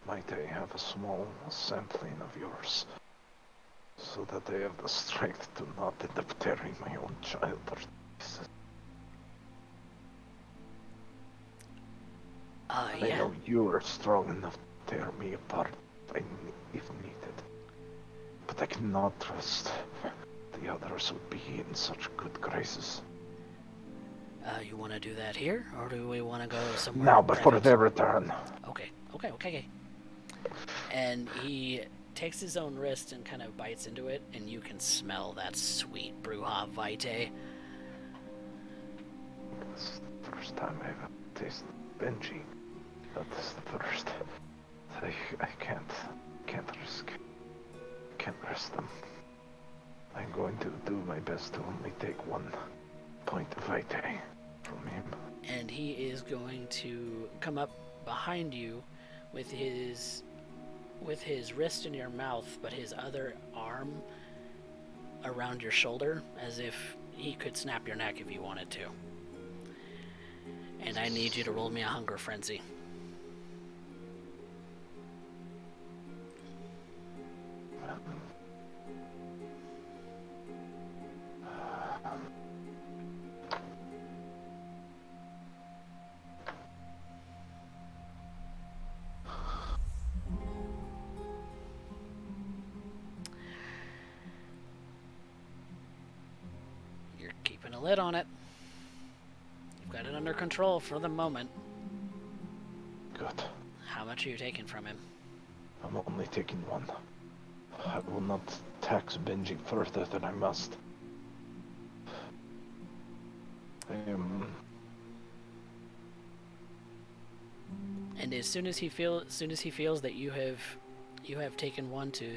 Might I have a small sampling of yours, so that I have the strength to not end up tearing my own child to pieces? I Yeah. know you are strong enough to tear me apart if needed, but I cannot trust the others would be in such good graces. You want to do that here, or do we want to go somewhere? Now, before they return. Okay. And he takes his own wrist and kind of bites into it, and you can smell that sweet Bruja Vitae. It's the first time I've ever tasted Benji. That is the first. I can't risk them. I'm going to do my best to only take 1 point of Vitae from him. And he is going to come up behind you with his wrist in your mouth, but his other arm around your shoulder, as if he could snap your neck if he wanted to. And I need you to roll me a hunger frenzy. You're keeping a lid on it. You've got it under control for the moment. Good. How much are you taking from him? I'm only taking 1. I will not tax Benji further than I must. And as soon as he feels that you have taken one to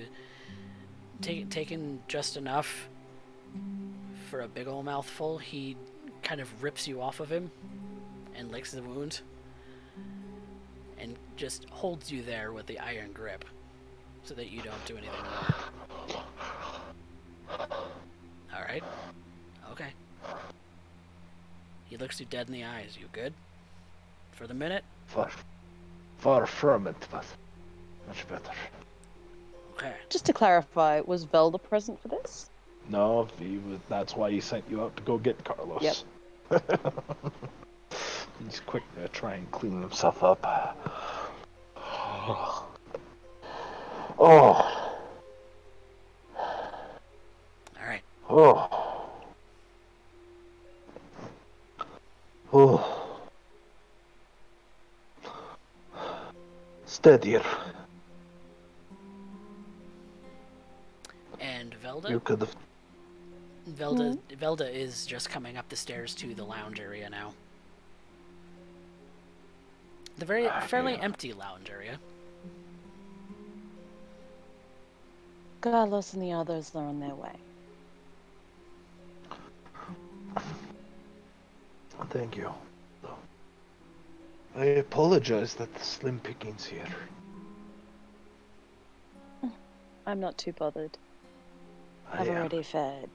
taken just enough for a big ol' mouthful, he kind of rips you off of him and licks the wound and just holds you there with the iron grip so that you don't do anything more. Alright. Okay. He looks you dead in the eyes. You good? For the minute? Far from it, but much better. Okay. Just to clarify, was Velda present for this? No, that's why he sent you out to go get Carlos. Yep. He's quick to try and clean himself up. Oh. Alright. Oh. Oh. Steadier. And Velda? You could have. Velda is just coming up the stairs to the lounge area now. The fairly empty lounge area. Carlos and the others are on their way. Thank you. I apologize that the slim pickings here. I'm not too bothered. I I've am. already fed.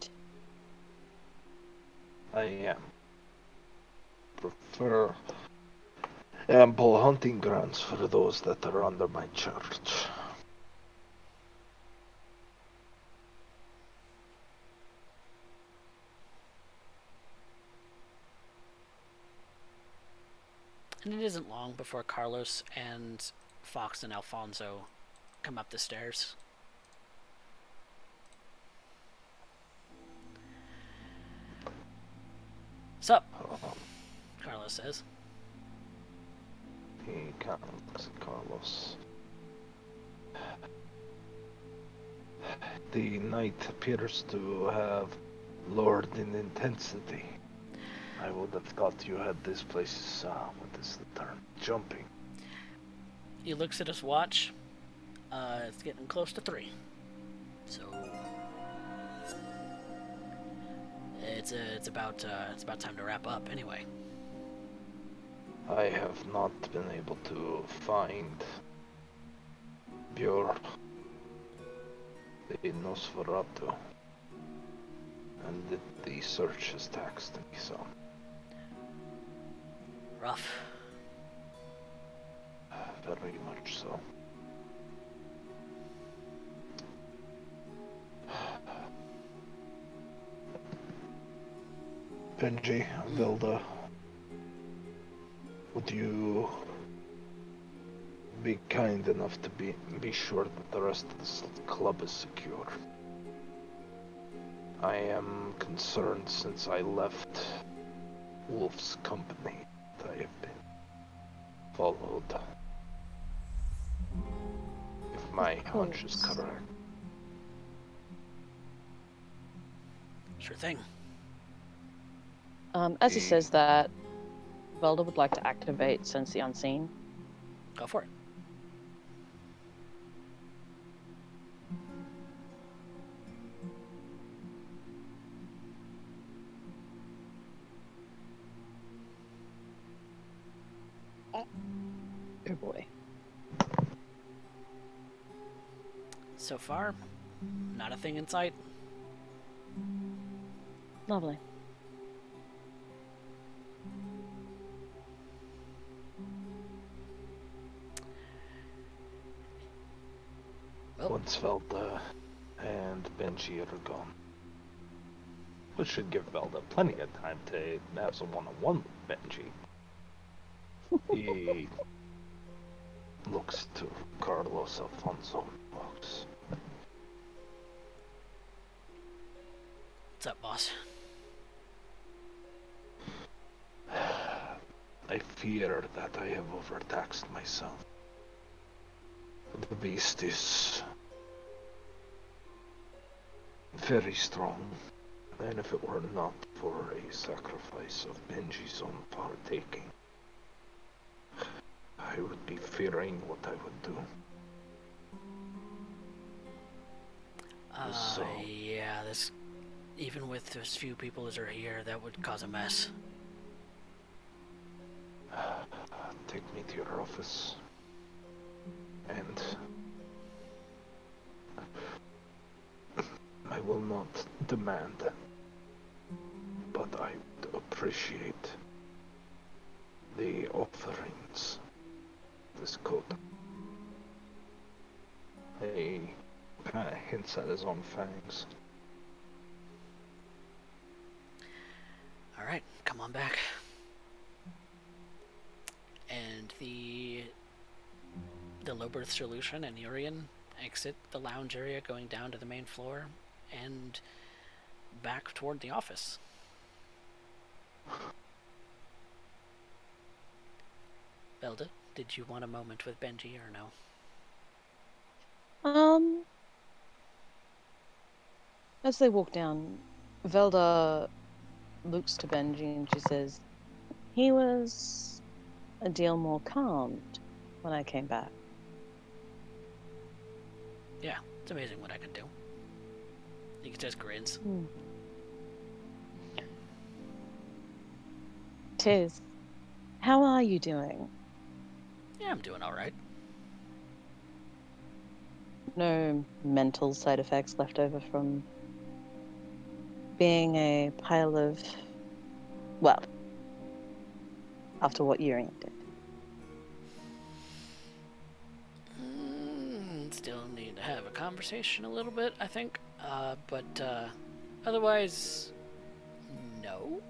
I am. Prefer ample hunting grounds for those that are under my charge. And it isn't long before Carlos and Fox and Alfonso come up the stairs. Sup? Carlos says. He comes, Carlos. The night appears to have lowered in intensity. I would have thought you had this place, what is the term? Jumping. He looks at his watch. It's getting close to 3. So it's about time to wrap up anyway. I have not been able to find Björn, the Nosferatu, and the search has taxed me some. Rough. Very much so. Benji, Velda, would you be kind enough to be sure that the rest of this club is secure? I am concerned since I left Wolf's company that I have been followed. If my hunch is correct. Sure thing. As he says that, Velda would like to activate Sense the Unseen. Go for it. Oh boy. So far, not a thing in sight. Lovely. Well, Once Velda and Benji are gone, which should give Velda plenty of time to have some one-on-one with Benji. He looks to Carlos, Alfonso, and Fox. what's up, boss? I fear that I have overtaxed myself. The beast is very strong, and if it were not for a sacrifice of Benji's own partaking, I would be fearing what I would do. So, Yeah, this, even with as few people as are here, that would cause a mess. take me to your office, and I will not demand, but I would appreciate the offerings. This coat. He kind of hints at his own fangs. All right, come on back. And the low birth solution and Urien exit the lounge area, going down to the main floor and back toward the office. Velda, did you want a moment with Benji or no? As they walk down, Velda looks to Benji and she says, he was a deal more calmed when I came back. Yeah, it's amazing what I can do. He just grins. Tiz, how are you doing? Yeah, I'm doing all right. No mental side effects left over from being a pile of, well, after what Urien did. Still need to have a conversation a little bit, I think. But otherwise, no.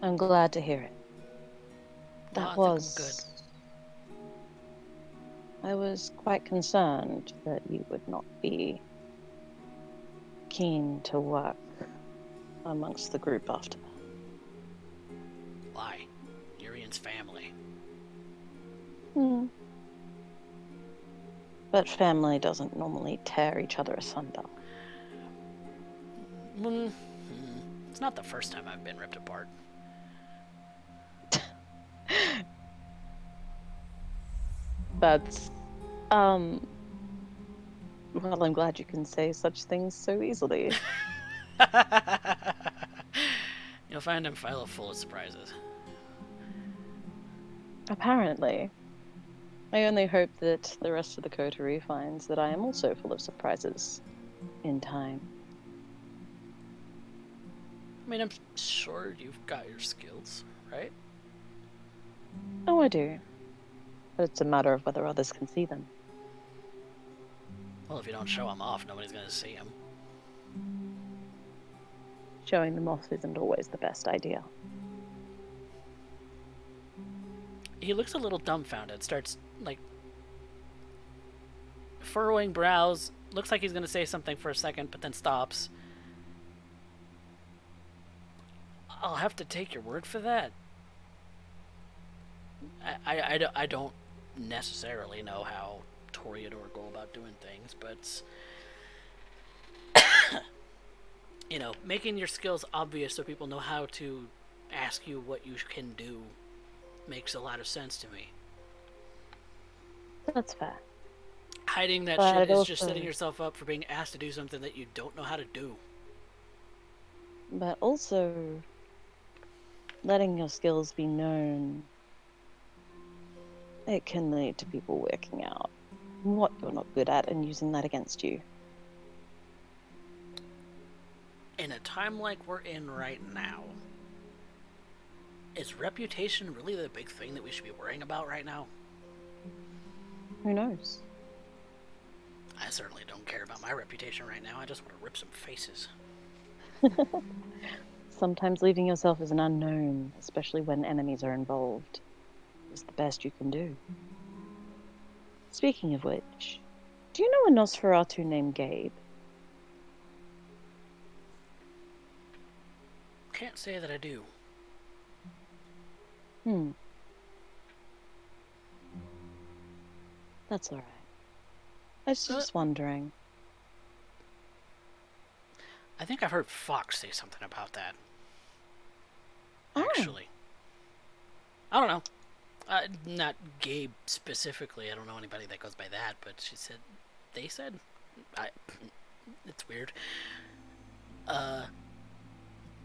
I'm glad to hear it. No, That I think was... I'm good. I was quite concerned that you would not be keen to work amongst the group after that. Why? Urien's family. But family doesn't normally tear each other asunder. It's not the first time I've been ripped apart. That's, well, I'm glad you can say such things so easily. You'll find him full of surprises. Apparently. I only hope that the rest of the coterie finds that I am also full of surprises in time. I mean, I'm sure you've got your skills, right? Oh, I do. But it's a matter of whether others can see them. Well, if you don't show them off, nobody's gonna see them. Showing them off isn't always the best idea. He looks a little dumbfounded, starts, furrowing brows, looks like he's gonna say something for a second, but then stops. I'll have to take your word for that. I don't necessarily know how Toreador go about doing things, but making your skills obvious so people know how to ask you what you can do makes a lot of sense to me. That's fair. Hiding that shit is just setting yourself up for being asked to do something that you don't know how to do. But also, letting your skills be known, it can lead to people working out what you're not good at and using that against you. In a time like we're in right now, is reputation really the big thing that we should be worrying about right now? Who knows? I certainly don't care about my reputation right now. I just want to rip some faces. Sometimes leaving yourself as an unknown, especially when enemies are involved, is the best you can do. Speaking of which, do you know a Nosferatu named Gabe? Can't say that I do. That's alright. I was just wondering. I think I've heard Fox say something about that. Oh. Actually. I don't know. Not Gabe specifically. I don't know anybody that goes by that, but they said. It's weird.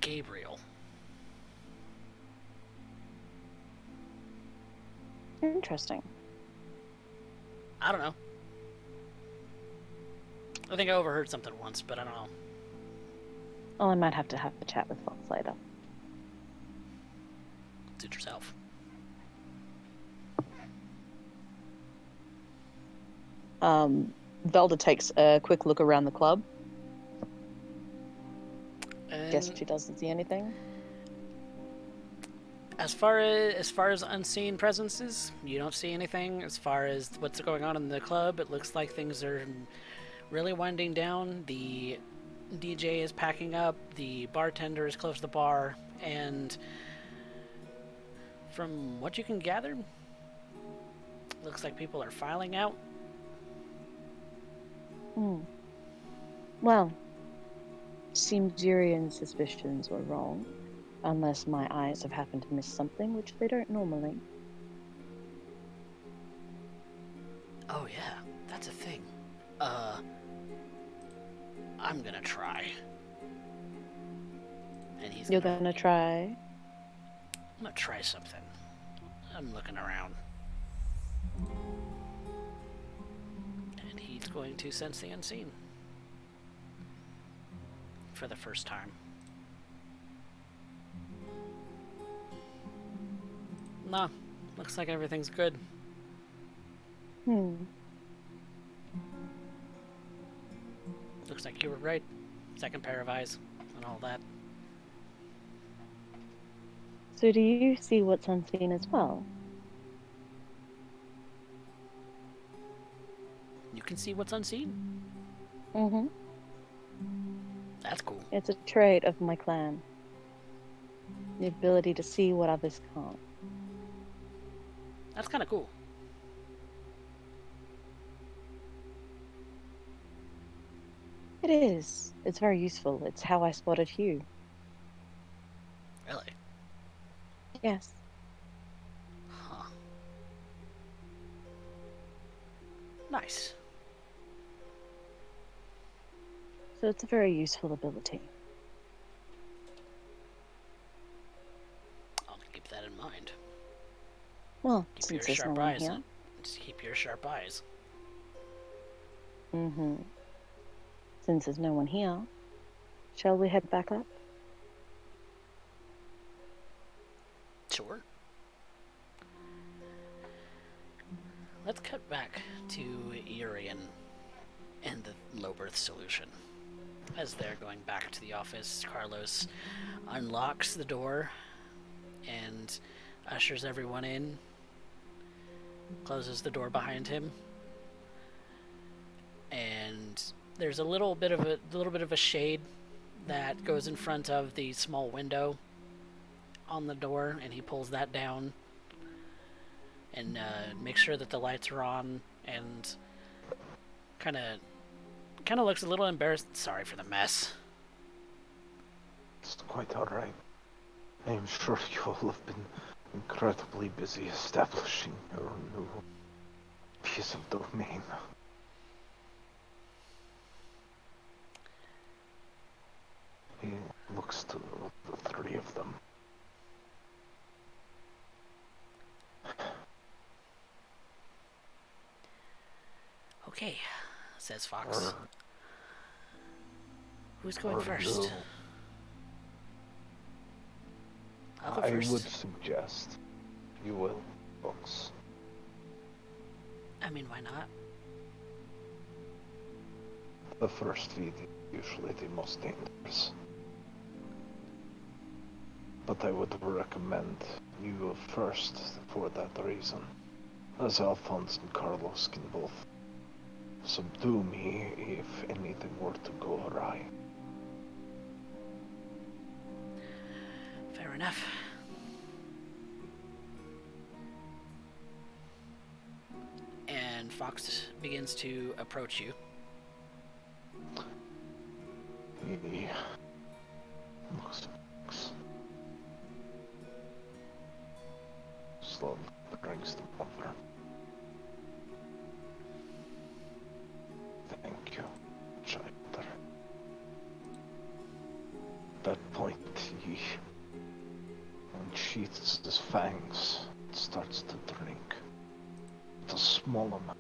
Gabriel. Interesting. I don't know. I think I overheard something once, but I don't know. Well, I might have to have a chat with Fox later. Suit yourself. Velda takes a quick look around the club. Guess she doesn't see anything. As far as unseen presences, you don't see anything. As far as what's going on in the club, it looks like things are really winding down. The DJ is packing up, the bartender is close to the bar, and from what you can gather, looks like people are filing out. Well, seems Urien's suspicions were wrong, unless my eyes have happened to miss something, which they don't normally. Oh yeah, that's a thing. I'm gonna try. And You're gonna try? I'm gonna try something. I'm looking around. And he he's going to sense the unseen. For the first time. Nah, looks like everything's good. Looks like you were right. Second pair of eyes and all that. So do you see what's unseen as well? You can see what's unseen? Mm-hmm. That's cool. It's a trait of my clan. The ability to see what others can't. That's kind of cool. It is. It's very useful. It's how I spotted Hugh. Really? Yes. Huh. Nice. So it's a very useful ability. I'll keep that in mind. Well, Keep since your there's no sharp one eyes. here. Just keep your sharp eyes. Mm-hmm. Since there's no one here, shall we head back up? Sure. Let's cut back to Urien and the low birth solution. As they're going back to the office, Carlos unlocks the door and ushers everyone in, closes the door behind him, and there's a little bit of a shade that goes in front of the small window on the door, and he pulls that down and makes sure that the lights are on, and kind of looks a little embarrassed. Sorry for the mess. It's quite alright. I am sure you all have been incredibly busy establishing your new piece of domain. He looks to the three of them. Okay, says Fox. Who's going first? No. I'll go I first. would suggest you will, Fox. I mean, why not? The first feed is usually the most dangerous. But I would recommend you go first for that reason, as Alphonse and Carlos can both subdue me if anything were to go awry. Fair enough. And Fox begins to approach you. He looks slowly brings them over. Thank you, child. At that point, he unsheaths his fangs and starts to drink. It's a small amount.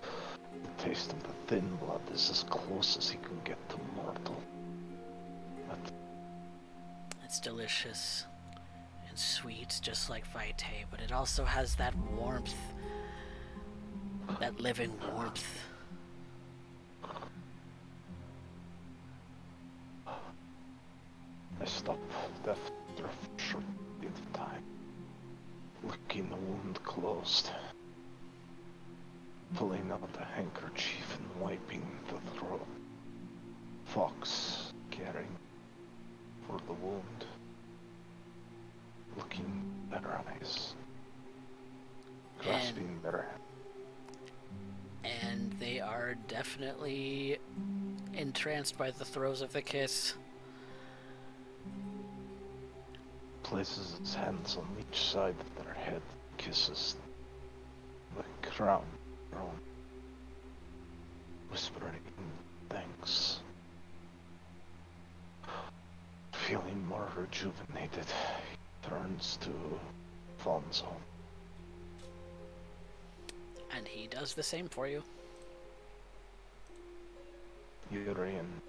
The taste of the thin blood is as close as he can get to mortal. But It's delicious and sweet, just like Vitae, but it also has that warmth, that living warmth. I stop after a short bit of time, licking the wound closed, pulling out the handkerchief and wiping the throat. Fox caring for the wound, looking at her eyes, grasping their hand. And they are definitely entranced by the throes of the kiss. Places its hands on each side of their head, kisses the crown, whispering thanks. Feeling more rejuvenated, he turns to Fonzo. And he does the same for you. Urien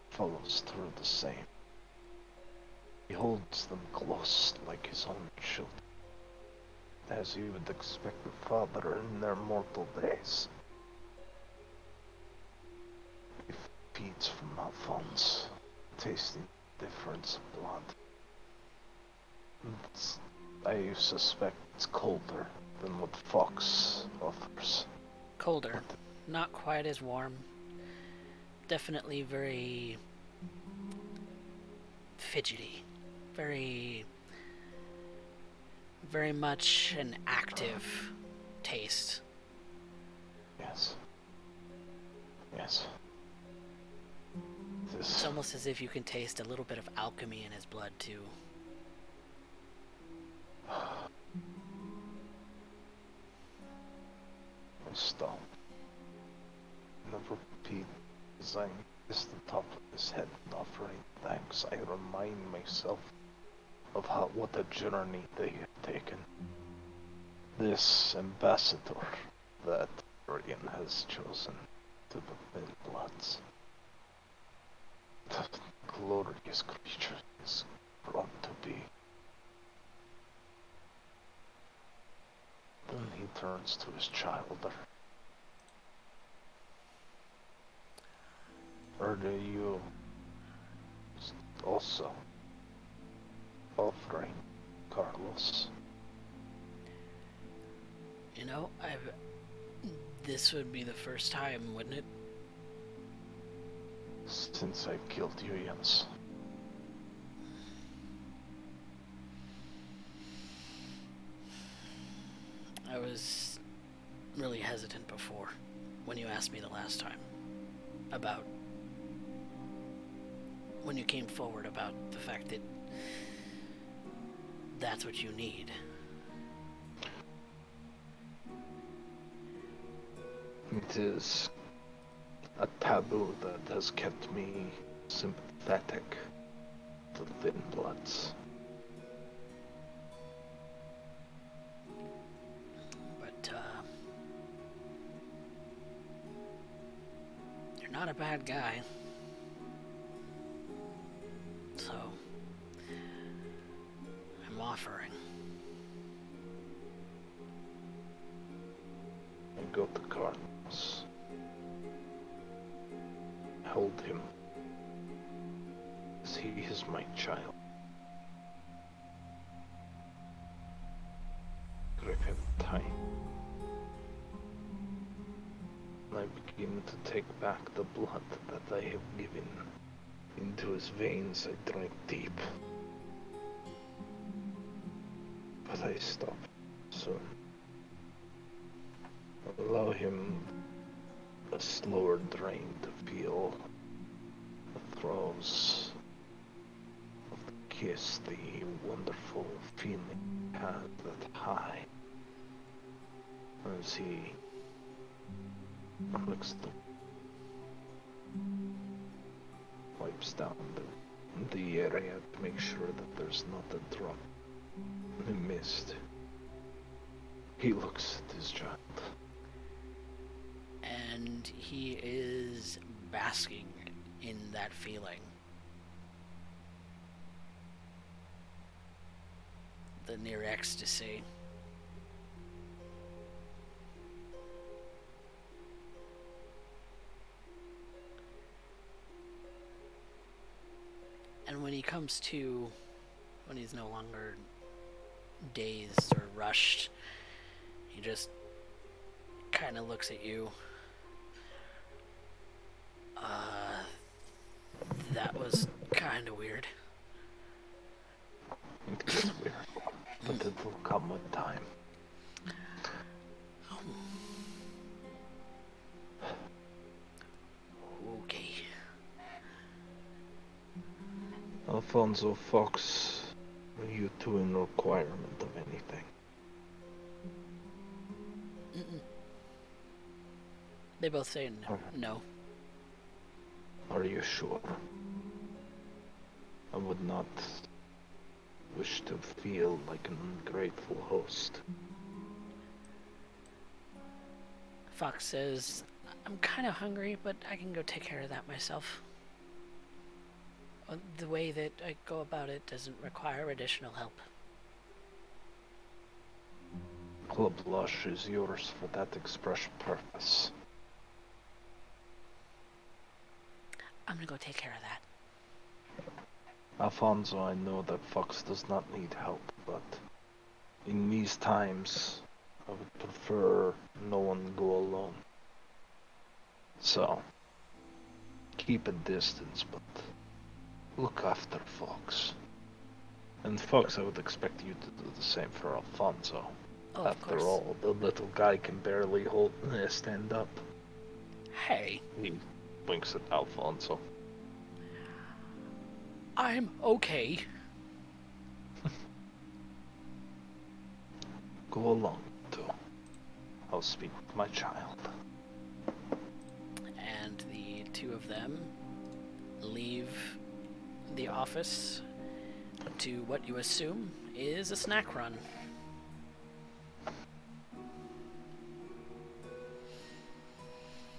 follows through the same. He holds them close like his own children, as you would expect a father in their mortal days. He feeds from Alphonse, tasting the difference of blood. I suspect it's colder than what Fox offers. Colder. Not quite as warm. Definitely very fidgety. Very much an active taste. Yes. Yes. It's almost as if you can taste a little bit of alchemy in his blood, too. I stop. Never repeat as I kiss the top of his head, offering thanks. I remind myself of what a journey they have taken. This ambassador that Urien has chosen to the Thin Bloods. The glorious creature is brought to be. Then he turns to his child. Or do you also offering Carlos? You know, this would be the first time, wouldn't it? Since I killed you, yes. I was really hesitant before, when you asked me the last time, about when you came forward about the fact that that's what you need. It is a taboo that has kept me sympathetic to Thin Bloods. But, you're not a bad guy. So, I'm offering. I go to Carlos. Hold him, as he is my child. Grip him tight. And I begin to take back the blood that I have given. Into his veins I drink deep. But I stop soon. Allow him a slower drain to feel the throes of the kiss, the wonderful feeling he had that high as he clicks wipes down the area to make sure that there's not a drop he missed. He looks at his child. And he is basking in that feeling. The near ecstasy. And when he comes to, when he's no longer dazed or rushed, he just kind of looks at you. That was kind of weird. It's weird, but it will come with time. Okay. Alfonso Fox, are you two in requirement of anything? Mm-mm. They both say no. Are you sure? I would not wish to feel like an ungrateful host. Fox says, I'm kind of hungry, but I can go take care of that myself. The way that I go about it doesn't require additional help. Club Lush is yours for that express purpose. I'm gonna go take care of that. Alfonso, I know that Fox does not need help, but in these times, I would prefer no one go alone. So, keep a distance, but look after Fox. And Fox, I would expect you to do the same for Alfonso. Oh, of After course. all, the little guy can barely stand up. Hey, He winks at Alfonso. I'm okay. Go along, too. I'll speak with my child. And the two of them leave the office to what you assume is a snack run.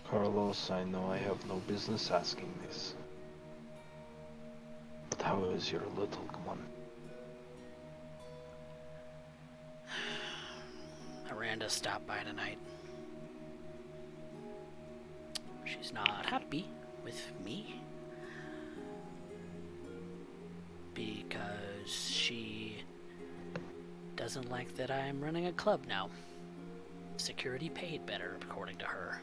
Carlos, I know I have no business asking this. But how is your little one? Miranda stopped by tonight. She's not happy with me because she doesn't like that I'm running a club now. Security paid better, according to her.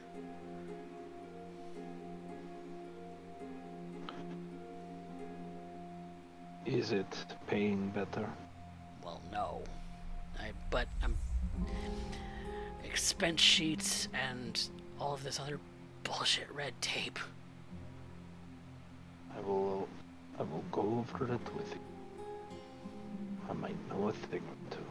Is it paying better? Well, no. But expense sheets and all of this other bullshit red tape. I will go over it with you. I might know a thing or two.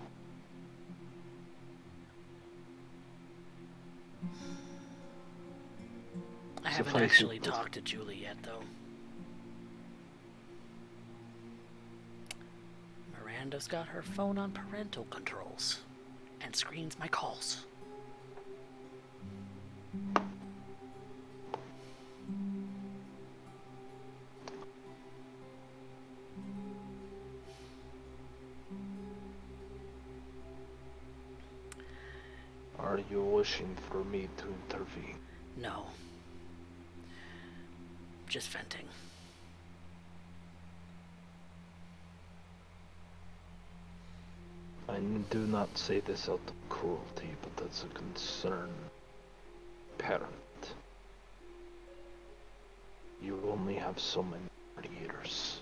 I haven't Suffice it actually to- talked to Julie yet, though. Miranda's got her phone on parental controls and screens my calls. Are you wishing for me to intervene? No. Just venting. I do not say this out of cruelty, but as a concerned parent. You only have so many years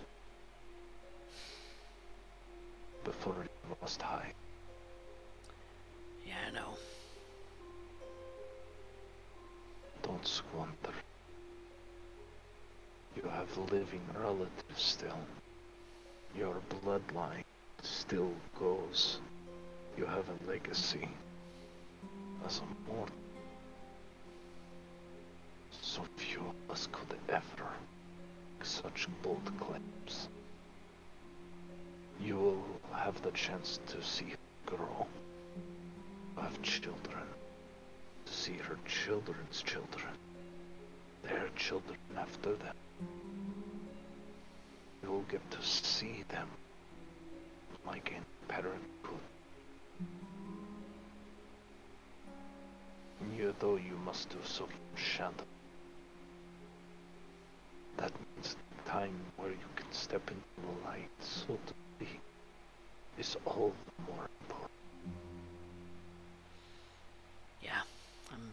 before you must hide. Yeah, I know. Don't squander. You have living relatives still. Your bloodline still goes. You have a legacy as a mortal. So few of us could ever make such bold claims. You will have the chance to see her grow, have children, to see her children's children, their children after them. You will get to see them like a parent could. Though you must do so from shadow. That means the time where you can step into the light, so to speak, is all the more important. Yeah, I'm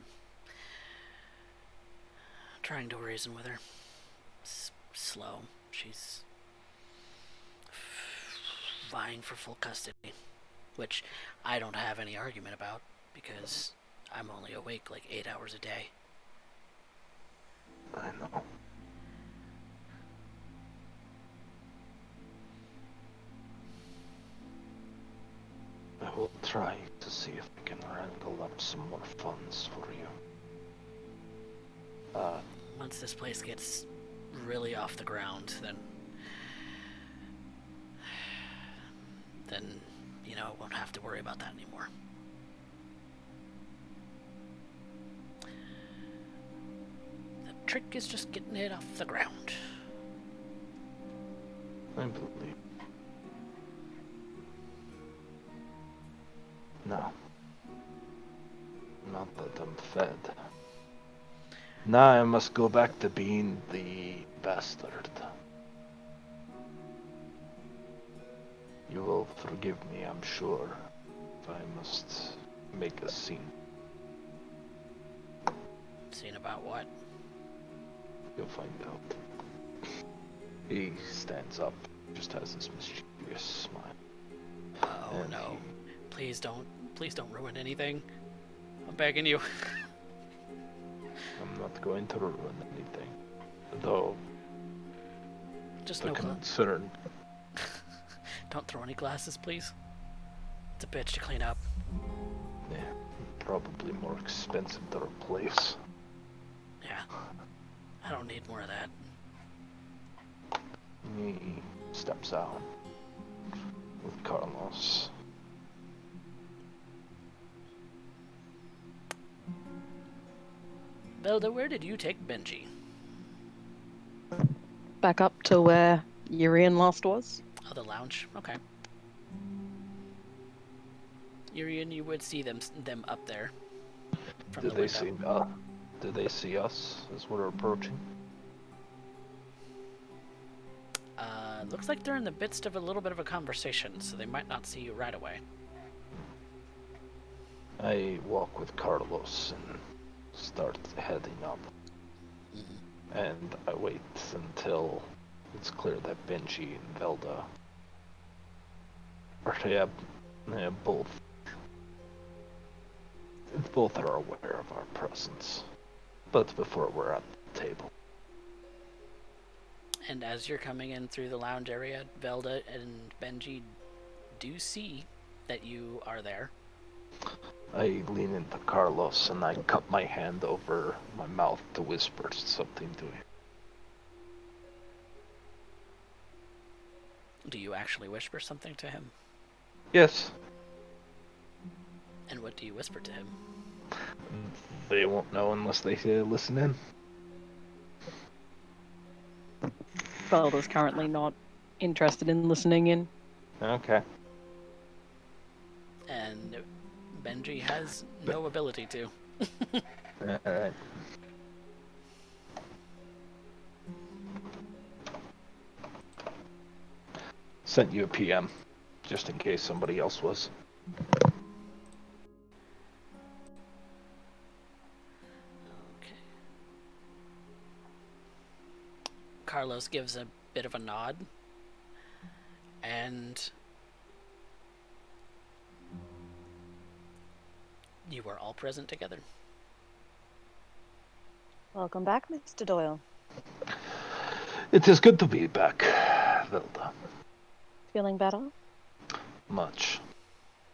trying to reason with her. Slow. She's vying for full custody, which I don't have any argument about because I'm only awake like 8 hours a day. I know. I will try to see if I can wrangle up some more funds for you. Once this place gets really off the ground, then you know, I won't have to worry about that anymore. trick is just getting it off the ground. I believe. No. Not that I'm fed. Now I must go back to being the bastard. You will forgive me, I'm sure, if I must make a scene. Scene about what? You'll find out. He stands up, just has this mischievous smile. Oh And no. Please don't ruin anything. I'm begging you. I'm not going to ruin anything. Though, Just the no concern. Don't throw any glasses, please. It's a bitch to clean up. Yeah, probably more expensive to replace. Yeah. I don't need more of that. He steps out with Carlos. Velda, where did you take Benji? Back up to where Urien last was. Oh, the lounge. Okay. Urien, you would see them up there from Did the they window. Did they see us as we're approaching? Looks like they're in the midst of a little bit of a conversation, so they might not see you right away. I walk with Carlos and start heading up. And I wait until it's clear that Benji and Velda are both are aware of our presence. But before we're at the table. And as you're coming in through the lounge area, Velda and Benji do see that you are there. I lean into Carlos and I cup my hand over my mouth to whisper something to him. Do you actually whisper something to him? Yes. And what do you whisper to him? They won't know unless they listen in. Velda's currently not interested in listening in. Okay. And Benji has no ability to. Alright. Sent you a PM, just in case somebody else was. Okay. Carlos gives a bit of a nod, and you are all present together. Welcome back, Mr. Doyle. It is good to be back, Velda. Feeling better? Much.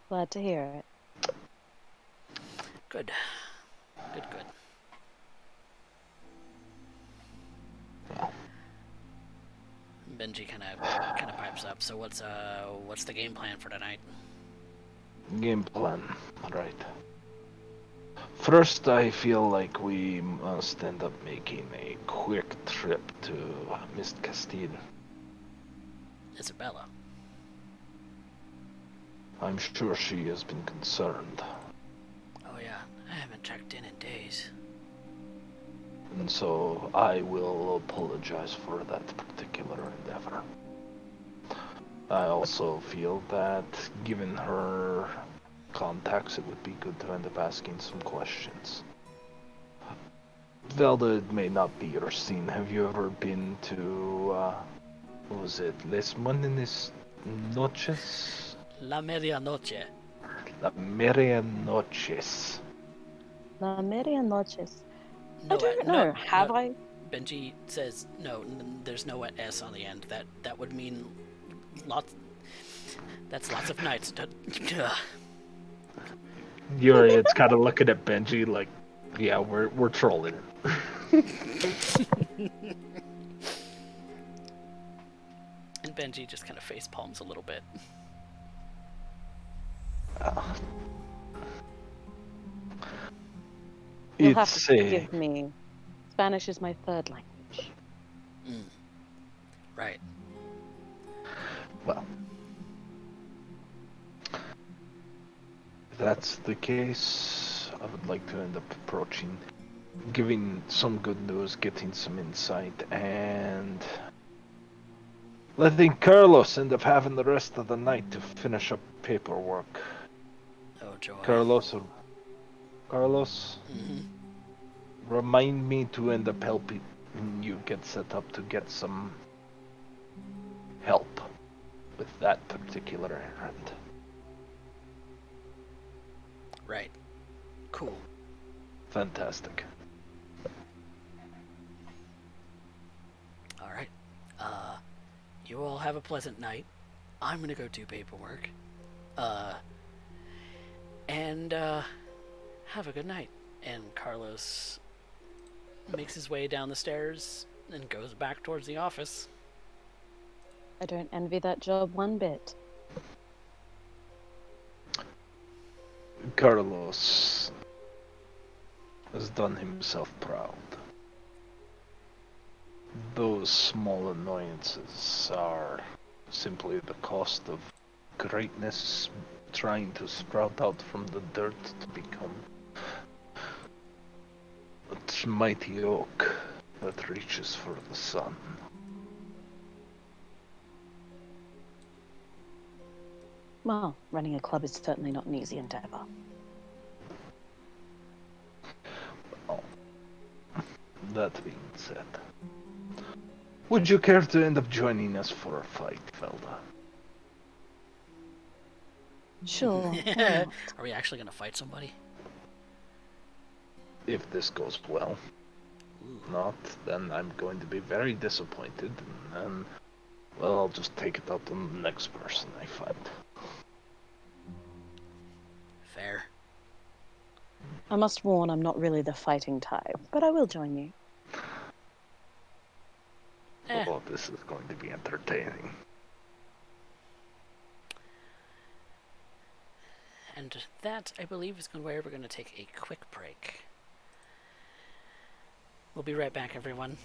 Glad to hear it. Good. Good. Benji kind of pipes up. So what's the game plan for tonight? Game plan, right. First, I feel like we must end up making a quick trip to Miss Castile. Isabella. I'm sure she has been concerned. Oh yeah, I haven't checked in days. And so I will apologize for that particular endeavor. I also feel that given her contacts, it would be good to end up asking some questions. Velda, it may not be your scene. Have you ever been to, what was it, Les Monenes Noches? La medianoche. La Medianoches. La medianoches. No, I don't know. Have I? Benji says no. There's no S on the end. That would mean lots. That's lots of nights. Urien's kind of looking at Benji like, yeah, we're trolling. And Benji just kind of face palms a little bit. You'll have to forgive me Spanish is my third language. Right. Well, if that's the case, I would like to end up approaching, giving some good news, getting some insight, and letting Carlos end up having the rest of the night to finish up paperwork. Oh, joy. Carlos, Mm-hmm. remind me to end up helping you get set up to get some help with that particular errand. Right. Cool. Fantastic. All right. You all have a pleasant night. I'm gonna go do paperwork. And have a good night. And Carlos makes his way down the stairs and goes back towards the office. I don't envy that job one bit. Carlos has done himself proud. Those small annoyances are simply the cost of greatness trying to sprout out from the dirt to become a mighty oak that reaches for the sun. Well, running a club is certainly not an easy endeavor. Oh. That being said, would you care to end up joining us for a fight, Velda? Sure, why not? Are we actually gonna fight somebody? If this goes well. Ooh. Not, then I'm going to be very disappointed, and then, well, I'll just take it out on the next person I find. Fair. I must warn, I'm not really the fighting type, but I will join you. Oh, this is going to be entertaining. And that, I believe, is where we're going to take a quick break. We'll be right back, everyone.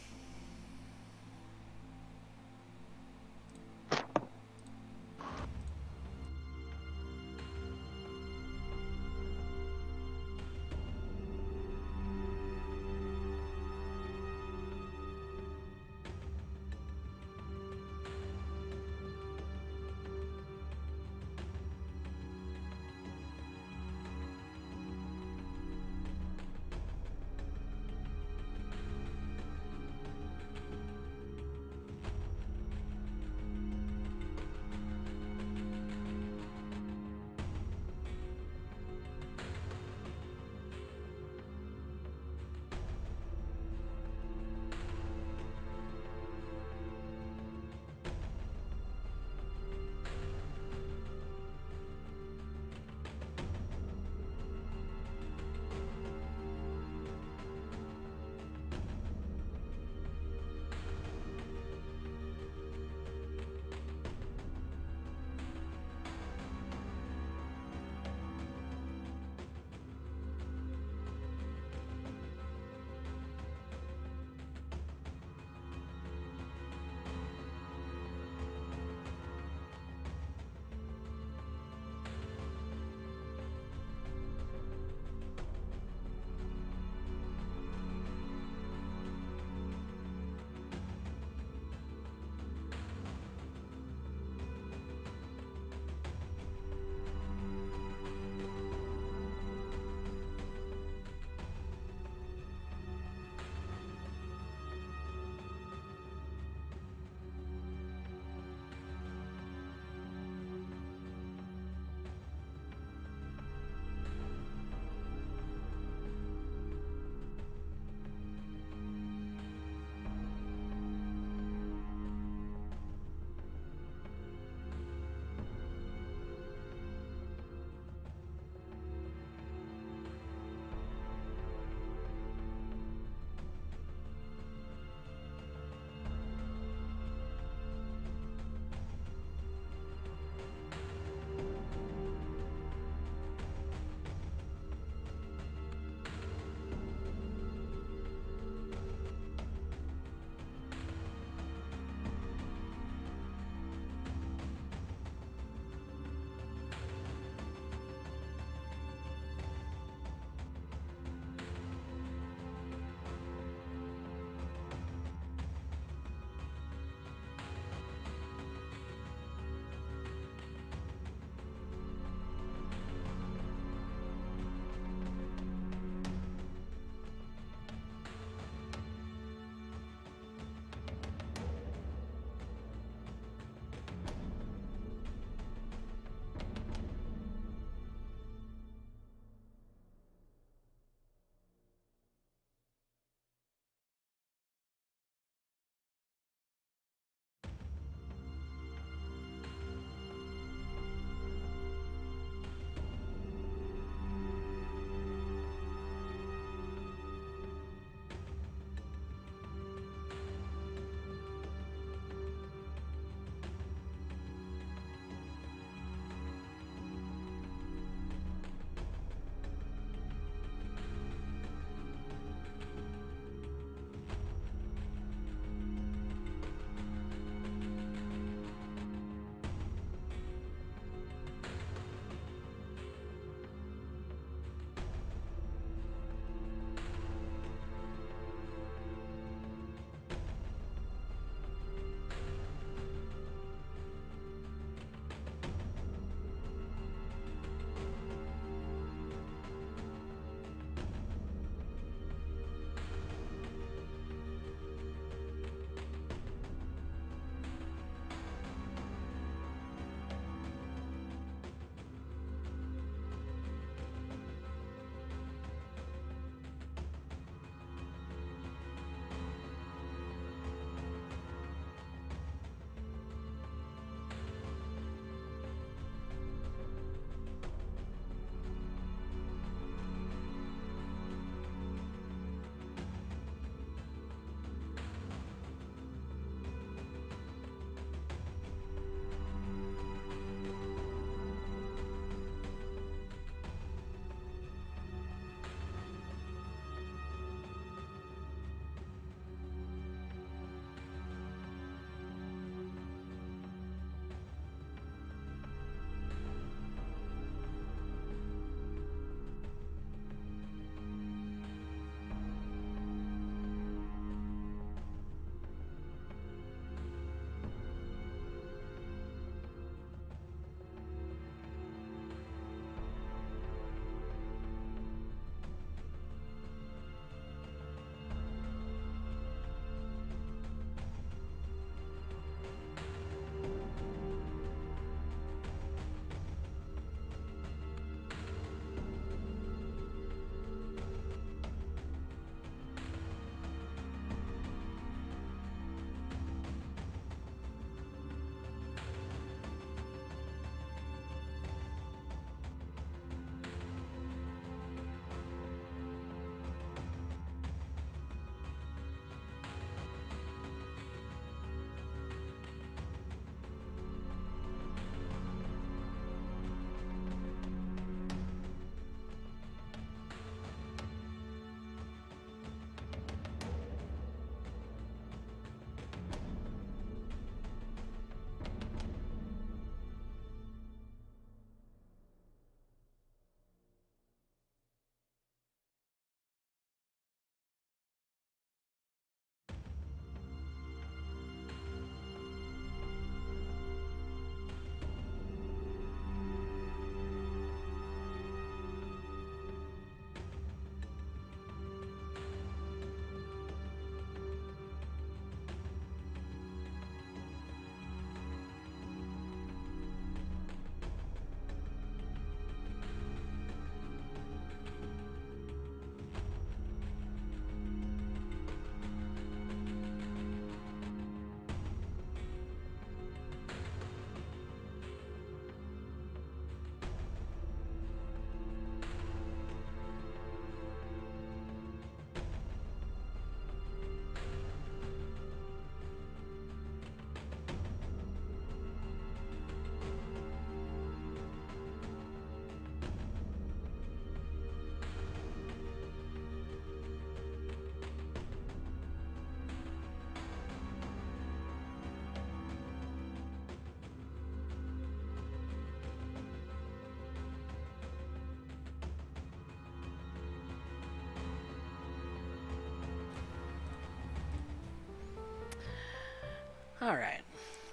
Alright.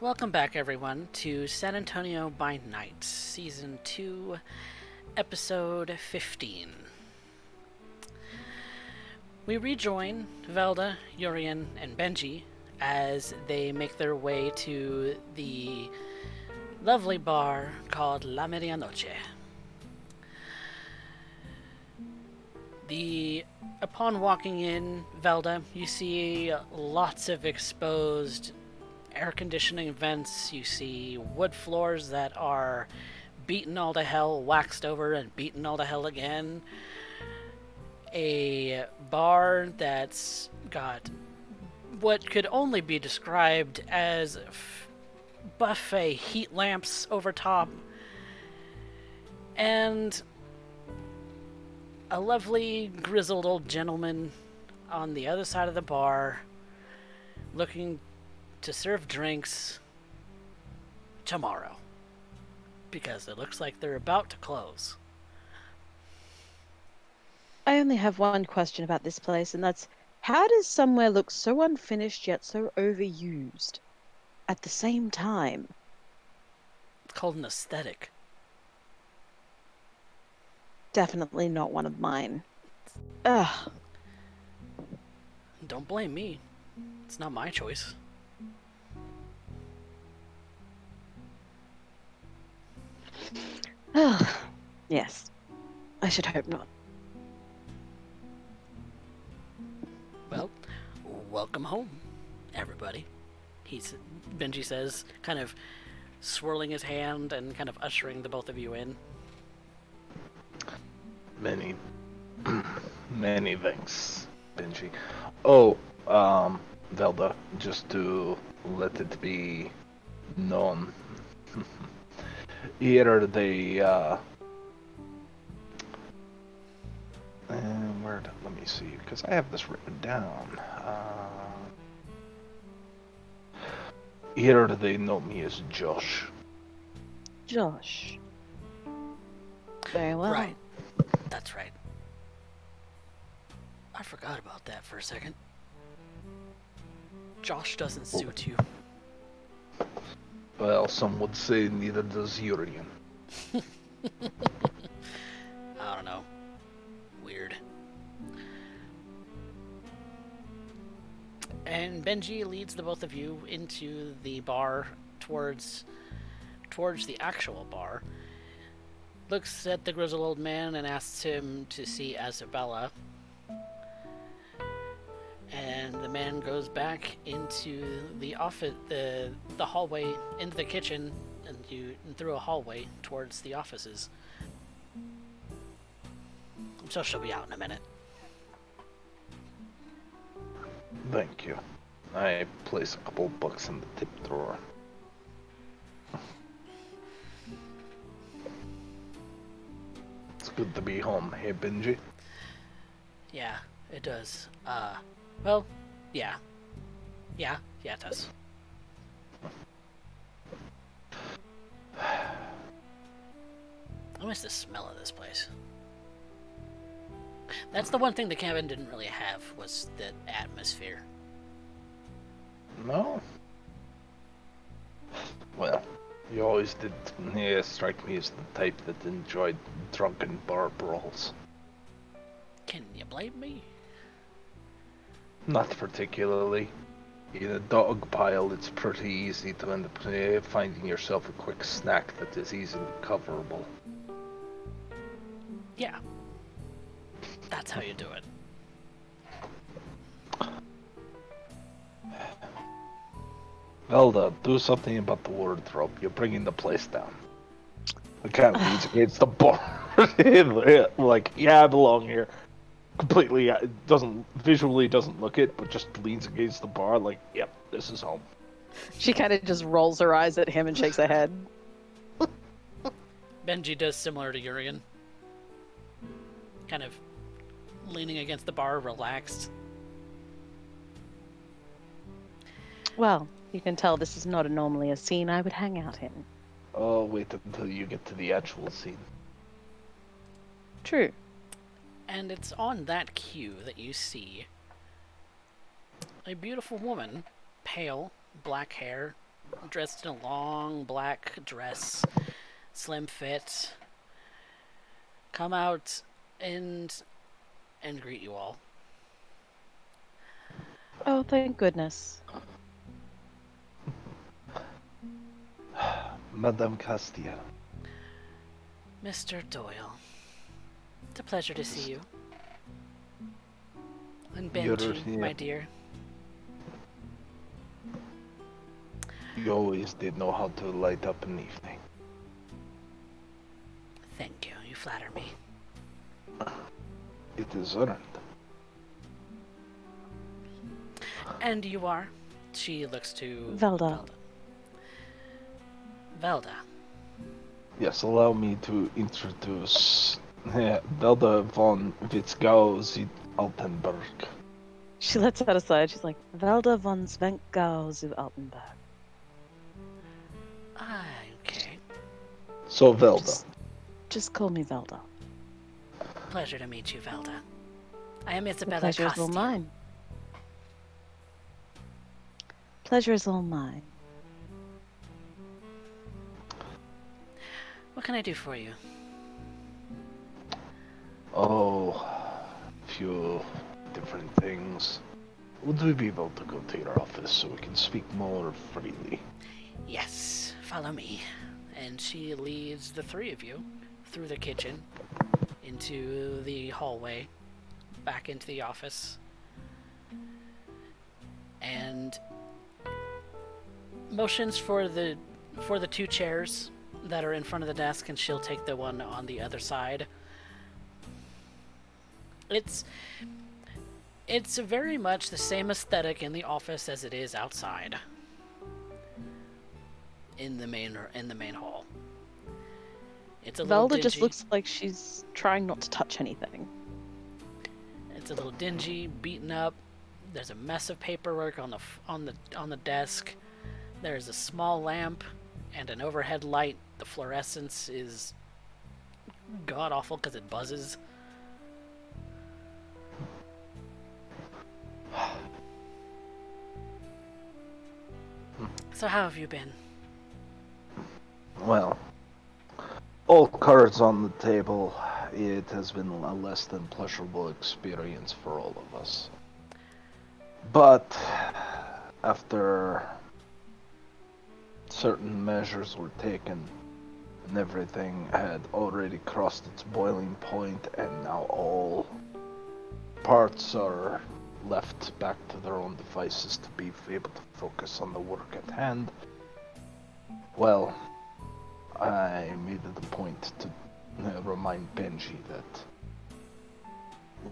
Welcome back, everyone, to San Antonio by Night, Season 2, Episode 15. We rejoin Velda, Urien, and Benji as they make their way to the lovely bar called La Medianoche. Upon walking in, Velda, you see lots of exposed air conditioning vents. You see wood floors that are beaten all to hell, waxed over, and beaten all to hell again. A bar that's got what could only be described as buffet heat lamps over top, and a lovely grizzled old gentleman on the other side of the bar looking to serve drinks tomorrow, because it looks like they're about to close. I only have one question about this place, and that's how does somewhere look so unfinished yet so overused at the same time? It's called an aesthetic. Definitely not one of mine. Ugh. Don't blame me. It's not my choice. Yes. I should hope not. Well, welcome home, everybody. Benji says, kind of swirling his hand and kind of ushering the both of you in. Many, many thanks, Benji. Oh, Velda, just to let it be known. Here are the, let me see, because I have this written down. Here they know me as Josh. Josh. Very well. Right. That's right. I forgot about that for a second. Josh doesn't suit you. Well, some would say neither does Urien. I don't know. Weird. And Benji leads the both of you into the bar towards the actual bar. Looks at the grizzled old man and asks him to see Isabella. And the man goes back into the office, the hallway, into the kitchen, and through a hallway towards the offices. So she'll be out in a minute. Thank you. I place a couple bucks in the tip drawer. It's good to be home, hey Benji? Yeah, it does. Well, yeah. Yeah, it does. I miss the smell of this place. That's the one thing the cabin didn't really have, was the atmosphere. No? Well, you always did strike me as the type that enjoyed drunken bar brawls. Can you blame me? Not particularly. In a dog pile, it's pretty easy to end up finding yourself a quick snack that is easily coverable. Yeah. That's how you do it. Velda, do something about the wardrobe. You're bringing the place down. The cat leans against the bar. Like, yeah, I belong here. Completely, doesn't look it, but just leans against the bar like, yep, this is home. She kind of just rolls her eyes at him and shakes her head. Benji does similar to Urien. Kind of leaning against the bar, relaxed. Well, you can tell this is not normally a scene I would hang out in. Oh, wait until you get to the actual scene. True. And it's on that cue that you see a beautiful woman, pale, black hair, dressed in a long black dress, slim fit, come out and greet you all. Oh, thank goodness. Madame Castilla. Mr. Doyle, it's a pleasure to see you. And Benji, You're- my dear. You always did know how to light up an evening. Thank you. You flatter me. It is earned. And you are? She looks to Velda. Velda. Yes, allow me to introduce Velda von Witzgau Altenberg. She lets that aside. She's like, Velda von Svenkgau zu Altenberg. Ah, okay. So Velda. Just call me Velda. Pleasure to meet you, Velda. I am The Isabella pleasure is all Castile. mine. Pleasure is all mine. What can I do for you? Oh, few different things. Would we be able to go to your office so we can speak more freely? Yes, follow me. And she leads the three of you through the kitchen, into the hallway, back into the office. And motions for the two chairs that are in front of the desk, and she'll take the one on the other side. It's very much the same aesthetic in the office as it is outside in the main hall. It's a little Velda just dingy. looks like she's trying not to touch anything. It's a little dingy, beaten up. There's a mess of paperwork on the desk. There's a small lamp and an overhead light. The fluorescence is god awful because it buzzes. So how have you been? Well, all cards on the table. It has been a less than pleasurable experience for all of us. But after certain measures were taken and everything had already crossed its boiling point, and now all parts are left back to their own devices to be able to focus on the work at hand, well, I made it a point to remind Benji that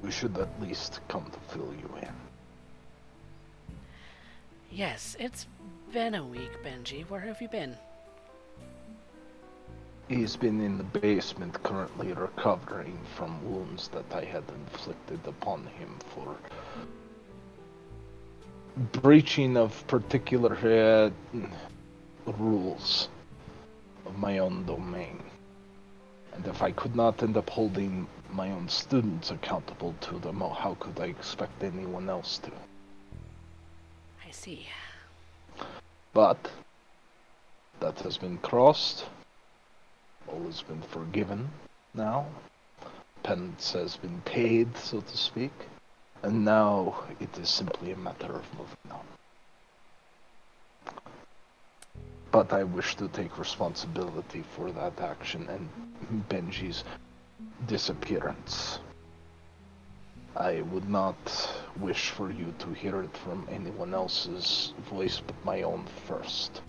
we should at least come to fill you in. Yes, it's been a week, Benji. Where have you been? He's been in the basement currently recovering from wounds that I had inflicted upon him for breaching of particular rules of my own domain. And if I could not end up holding my own students accountable to them, how could I expect anyone else to? I see. But that has been crossed. All has been forgiven now. Penance has been paid, so to speak. And now it is simply a matter of moving on. But I wish to take responsibility for that action and Benji's disappearance. I would not wish for you to hear it from anyone else's voice but my own first,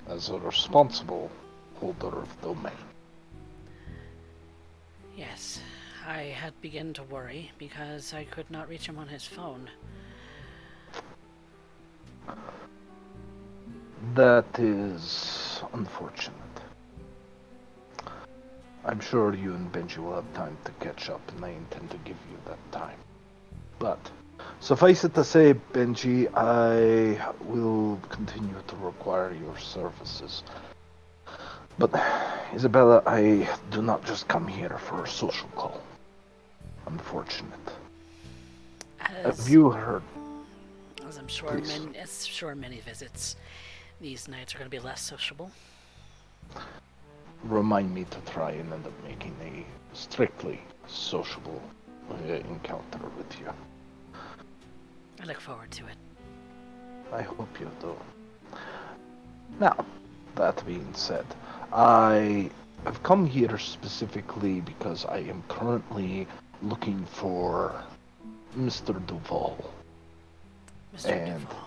as a responsible holder of domain. Yes, I had begun to worry because I could not reach him on his phone. That is unfortunate. I'm sure you and Benji will have time to catch up, and I intend to give you that time. But suffice it to say, Benji, I will continue to require your services. But Isabella, I do not just come here for a social call. Unfortunate. Have you heard? As I'm sure many visits these nights are going to be less sociable. Remind me to try and end up making a strictly sociable encounter with you. I look forward to it. I hope you do. Now, that being said, I have come here specifically because I am currently looking for Mr. Duval. Mr. And Duval.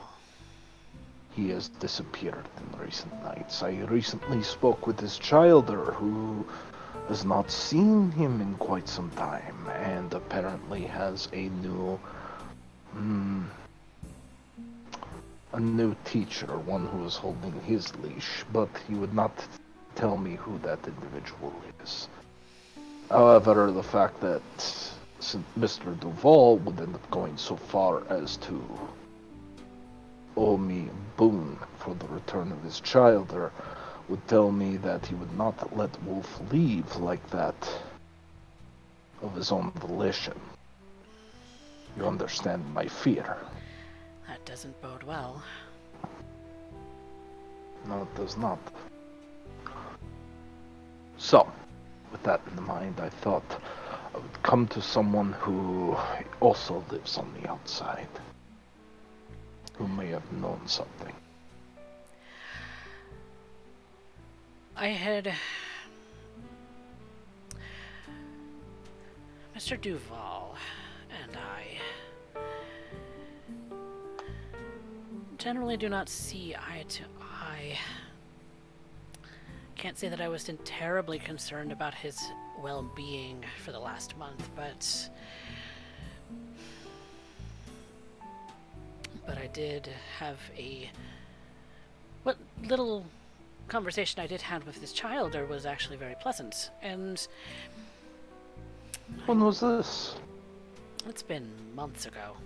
he has disappeared in recent nights. I recently spoke with his childer who has not seen him in quite some time and apparently has a new teacher, one who is holding his leash, but he would not tell me who that individual is. However, the fact that Mr. Duval would end up going so far as to owe me a boon for the return of his childer would tell me that he would not let Wolf leave like that of his own volition. You understand my fear? That doesn't bode well. No, it does not. So, with that in mind, I thought I would come to someone who also lives on the outside, who may have known something. I had... Mr. Duval and I generally do not see eye to eye. Can't say that I was terribly concerned about his well-being for the last month, but I did have what little conversation I did have with his childer was actually very pleasant, and When was this? it's been months ago.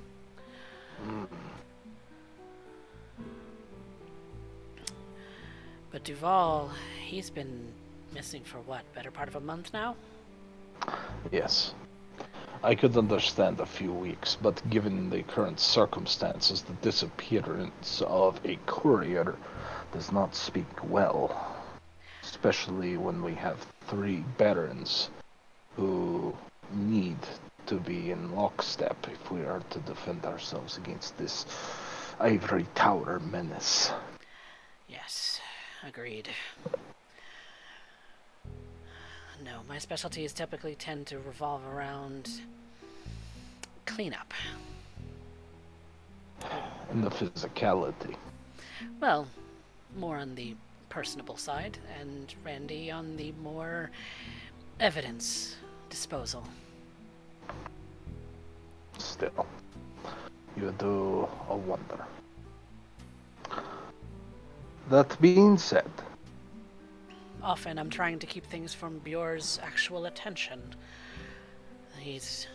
But Duval, he's been missing for what, better part of a month now? Yes. I could understand a few weeks, but given the current circumstances, the disappearance of a courier does not speak well. Especially when we have 3 barons who need to be in lockstep if we are to defend ourselves against this ivory tower menace. Yes, agreed. No, my specialties typically tend to revolve around cleanup. And the physicality. Well, more on the personable side, and Randy on the more evidence disposal. Still, you do a wonder. That being said, Often I'm trying to keep things from Bjor's actual attention. He's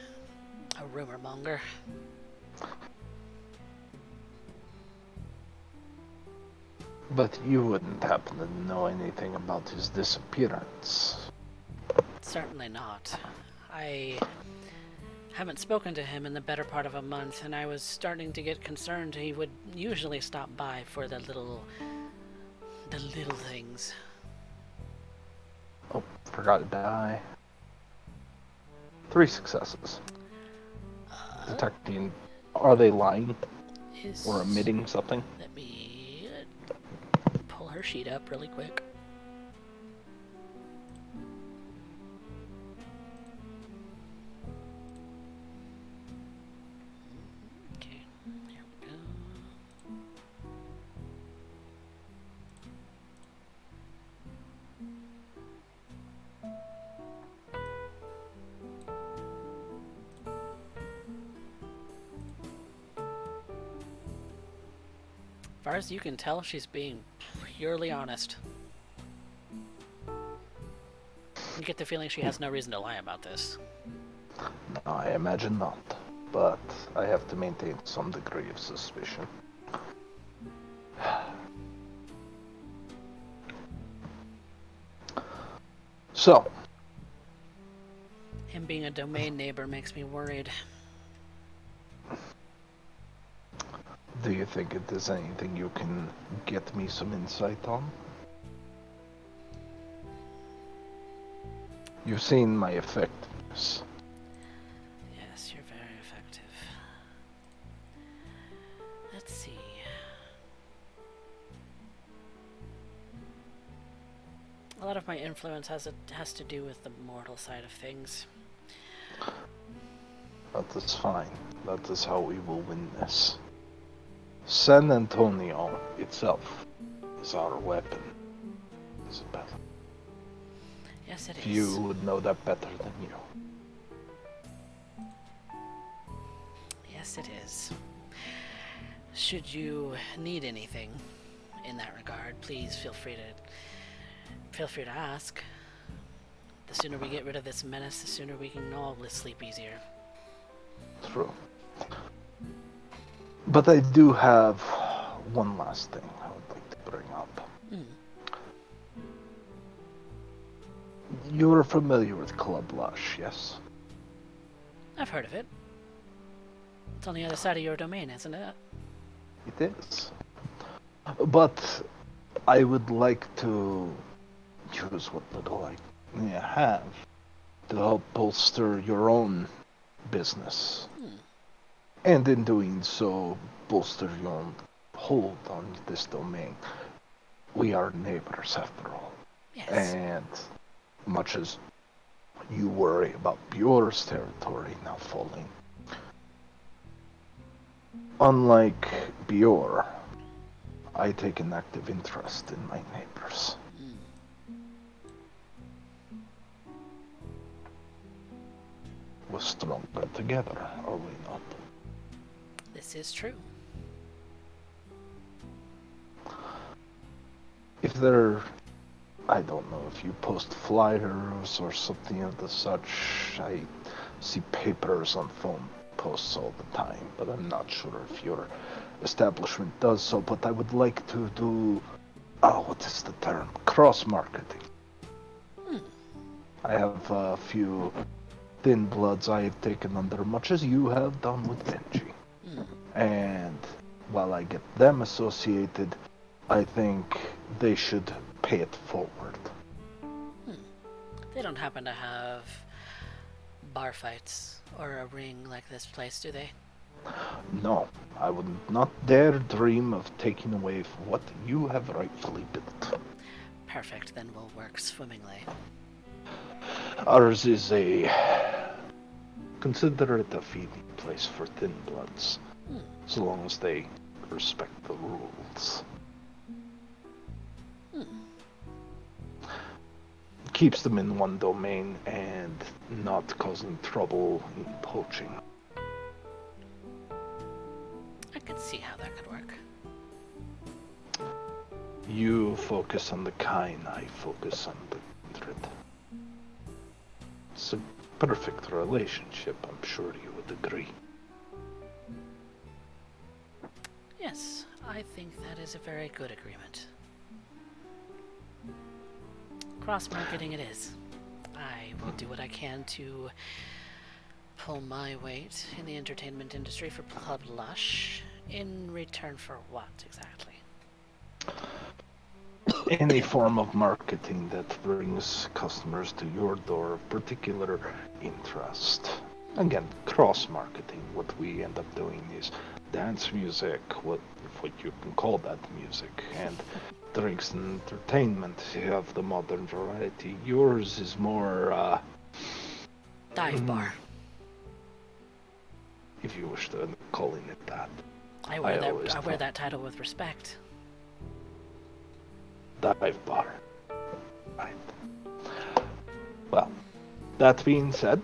a rumor monger. but you wouldn't happen to know anything about his disappearance. Certainly not. I haven't spoken to him in the better part of a month, and I was starting to get concerned. He would usually stop by for the little things. Oh, forgot to die. 3 successes. Detecting. Are they lying? Or emitting something? Let me pull her sheet up really quick. Okay, here we go. As far as you can tell, she's being purely honest. You get the feeling she has no reason to lie about this. No, I imagine not. But I have to maintain some degree of suspicion. So, Him being a domain neighbor makes me worried. Do you think it is anything you can get me some insight on? You've seen my effectiveness. Yes, you're very effective. Let's see. A lot of my influence has to do with the mortal side of things. That is fine. That is how we will win this. San Antonio itself is our weapon, Isabella. Yes, it is. You would know that better than you. Yes, it is. Should you need anything in that regard, please feel free to ask. The sooner we get rid of this menace, the sooner we can all sleep easier. True. But I do have one last thing I would like to bring up. You're familiar with Club Lush, yes? I've heard of it. It's on the other side of your domain, isn't it? It is. But I would like to use what little I have to help bolster your own business. And in doing so, bolster your own hold on this domain. We are neighbors after all. Yes. And much as you worry about Bjor's territory now falling, unlike Bjor, I take an active interest in my neighbors. We're stronger together, are we not? This is true. If there, I don't know if you post flyers or something of the such, I see papers on phone posts all the time, but I'm not sure if your establishment does so, but I would like to do, what is the term? Cross-marketing. I have a few thin bloods I have taken under, much as you have done with Benji. And while I get them associated, I think they should pay it forward. They don't happen to have bar fights or a ring like this place, do they? No, I would not dare dream of taking away what you have rightfully built. Perfect, then we'll work swimmingly. Ours is consider it a feeding place for thin bloods, as long as they respect the rules. Keeps them in one domain and not causing trouble in poaching. I could see how that could work. You focus on the kind, I focus on the kindred. It's a perfect relationship, I'm sure you would agree. Yes, I think that is a very good agreement. Cross-marketing it is. I will do what I can to pull my weight in the entertainment industry for Club Lush. In return for what, exactly? Any form of marketing that brings customers to your door of particular interest. Again, cross-marketing. What we end up doing is dance music, what you can call that music, and drinks and entertainment. You have the modern variety. Yours is more, Dive bar. if you wish to end up calling it that. I always wear thought- that title with respect. Dive bar. Right. Well, that being said,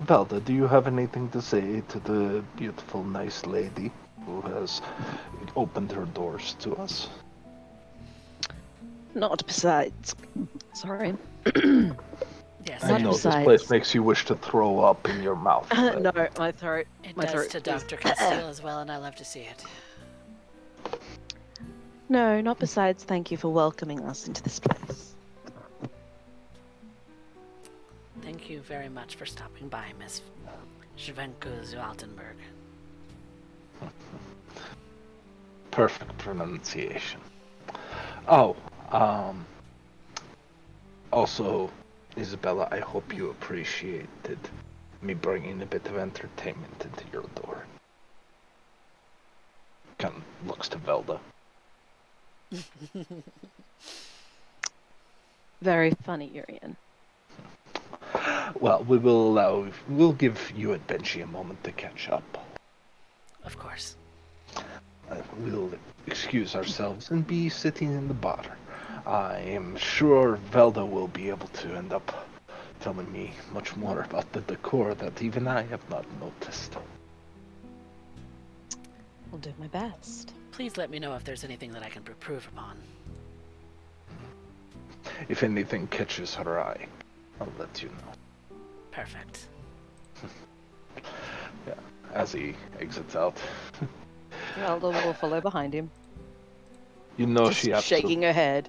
Velda, do you have anything to say to the beautiful, nice lady who has opened her doors to us? Not besides. Sorry. Yes, I Not know this besides. place makes you wish to throw up in your mouth. but No, my throat. it My does throat to is- Dr. Castile as well, and I love to see it. No, not besides. Thank you for welcoming us into this place. Thank you very much for stopping by, Miss Schwenke Altenberg. Perfect pronunciation. Oh, also, Isabella, I hope you appreciated me bringing a bit of entertainment into your door. Kind of looks to Velda. Very funny, Urien. Well, we'll give you and Benji a moment to catch up. Of course. We'll excuse ourselves and be sitting in the bar. I am sure Velda will be able to end up telling me much more about the decor that even I have not noticed. I'll do my best. Please let me know if there's anything that I can improve upon. If anything catches her eye, I'll let you know. Perfect. Yeah, as he exits out. Velda will follow behind him, You know just shaking her head.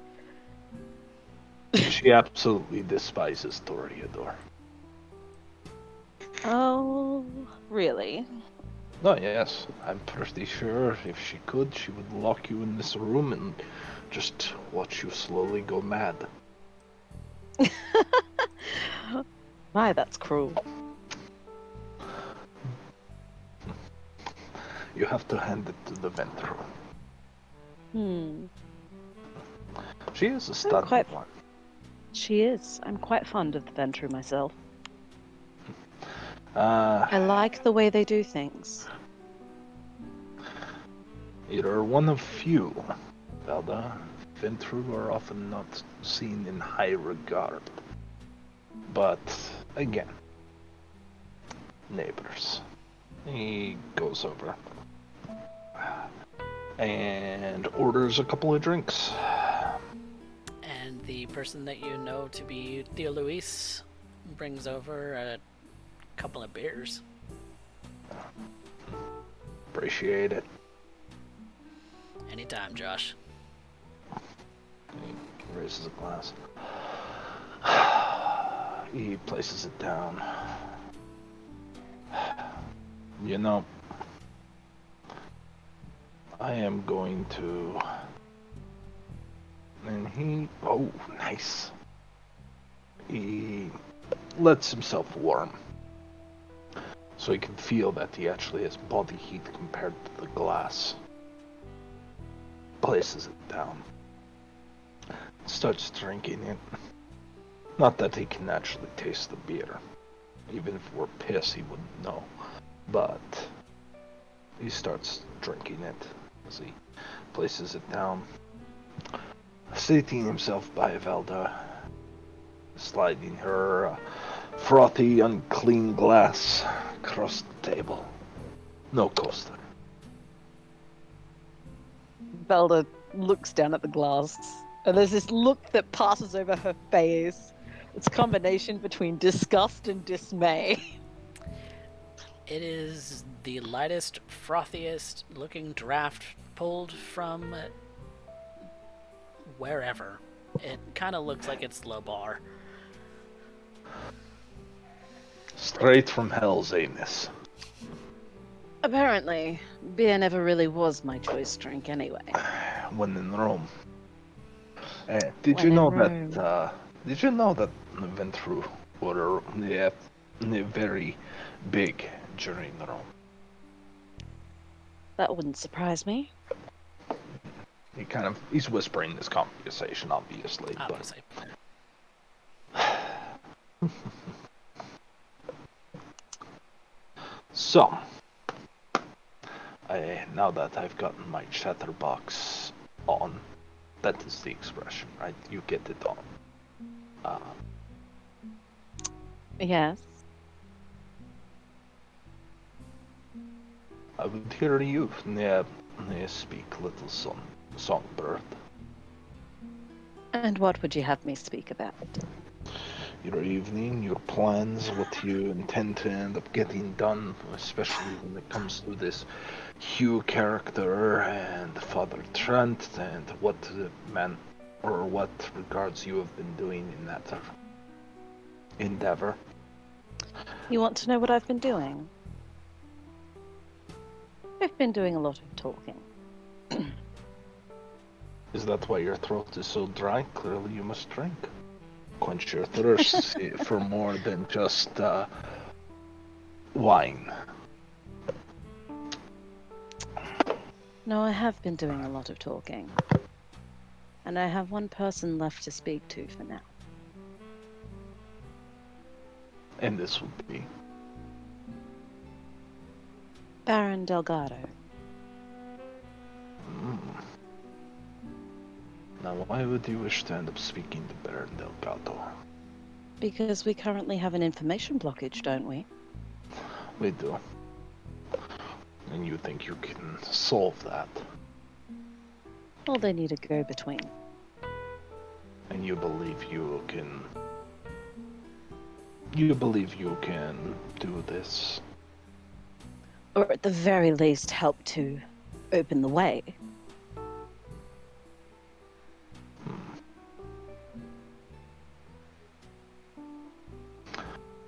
she absolutely despises Toreador. Oh, really? Oh yes, I'm pretty sure if she could, she would lock you in this room and just watch you slowly go mad. My, that's cruel. You have to hand it to the Ventru. She is a stunning quite- one. She is. I'm quite fond of the Ventru myself. I I like the way they do things. You're one of few, Velda. Ventru are often not seen in high regard. But, again, neighbors. He goes over and orders a couple of drinks. And the person that you know to be Theo Luis brings over a couple of beers. Appreciate it. Anytime, Josh. He raises a glass. He places it down. You know, I am going to... And he... Oh, nice. He lets himself warm. So he can feel that he actually has body heat compared to the glass. Places it down. Starts drinking it. Not that he can actually taste the beer. Even if we're pissed, he wouldn't know. But he starts drinking it as he places it down. Seating himself by Velda. Sliding her frothy, unclean glass across the table. No coaster. Velda looks down at the glass, and there's this look that passes over her face. It's a combination between disgust and dismay. It is the lightest, frothiest looking draft pulled from wherever. It kind of looks like it's low bar. Straight from hell's anus. Apparently, beer never really was my choice drink anyway. When in Rome. Did When you in know Rome. that? Did you know that Ventru were very big during Rome? That wouldn't surprise me. He's whispering this conversation, obviously. Obviously. So, now that I've gotten my chatterbox on, that is the expression, right? You get it on. Yes. I would hear you speak, little songbird. And what would you have me speak about? Your evening, your plans, what you intend to end up getting done, especially when it comes to this Hugh character and Father Trent, and what regards you have been doing in that endeavor. You want to know what I've been doing? I've been doing a lot of talking. Is that why your throat is so dry? Clearly you must drink. Quench your thirst for more than just wine. No, I have been doing a lot of talking. And I have one person left to speak to for now. And this would be... Baron Delgado. Now, why would you wish to end up speaking to Baron Delgado? Because we currently have an information blockage, don't we? We do. And you think you can solve that? Well, they need a go-between. And you believe you can... You believe you can do this? Or at the very least help to open the way.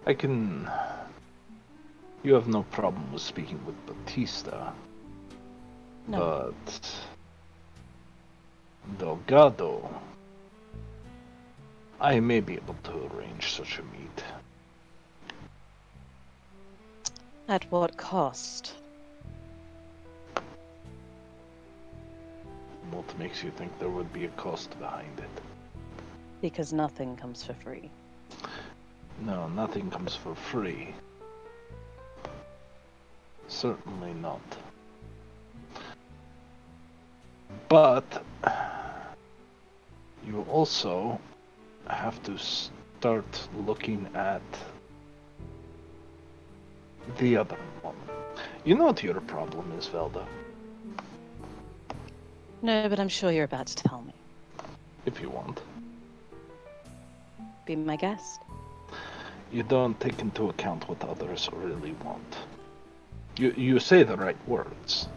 I can... You have no problem with speaking with Batista. No. But... Delgado... I may be able to arrange such a meet. At what cost? What makes you think there would be a cost behind it? Because nothing comes for free. No, nothing comes for free. Certainly not. But you also have to start looking at the other one. You know what your problem is, Velda? No, but I'm sure you're about to tell me. If you want. Be my guest. You don't take into account what others really want. You say the right words.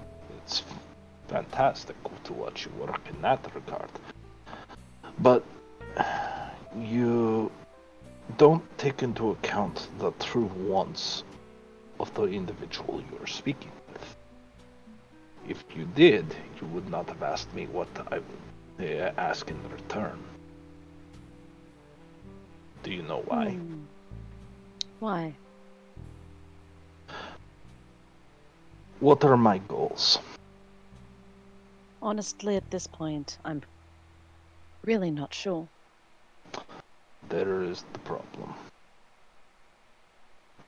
It's fantastic to watch you work in that regard. But you don't take into account the true wants of the individual you're speaking with. If you did, you would not have asked me what I would ask in return. Do you know why? Why? What are my goals? Honestly, at this point, I'm really not sure. There is the problem.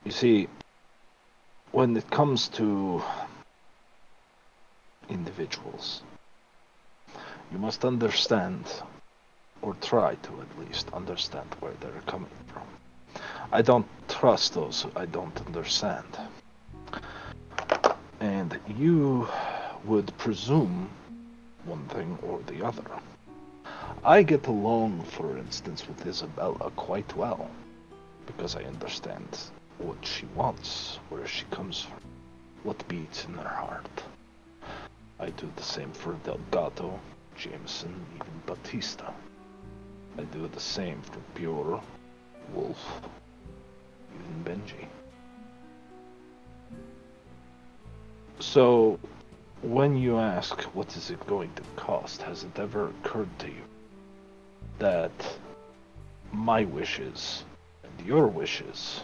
You see, when it comes to individuals, you must understand, or try to at least understand where they're coming from. I don't trust those I don't understand. And you would presume one thing or the other. I get along, for instance, with Isabella quite well, because I understand what she wants, where she comes from, what beats in her heart. I do the same for Delgado, Jameson, even Batista. I do the same for Pure, Wolf, even Benji. So, when you ask what is it going to cost, has it ever occurred to you that my wishes and your wishes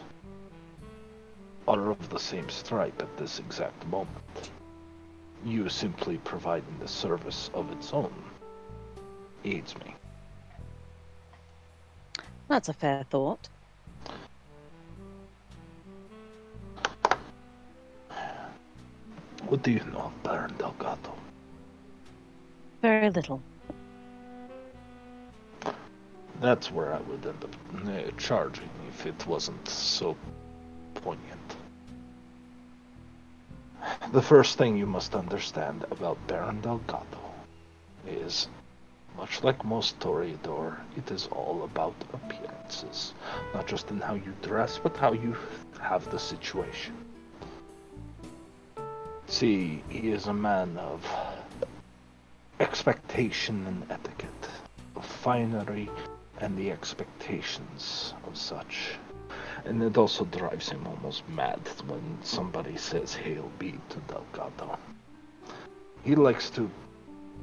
are of the same stripe at this exact moment? You simply providing the service of its own aids me. That's a fair thought. What do you know of Baron Delgado? Very little. That's where I would end up charging if it wasn't so poignant. The first thing you must understand about Baron Delgado is, much like most Toreador, it is all about appearances. Not just in how you dress, but how you have the situation. See, he is a man of expectation and etiquette, of finery and the expectations of such. And it also drives him almost mad when somebody says "Hail be" to Delgado. He likes to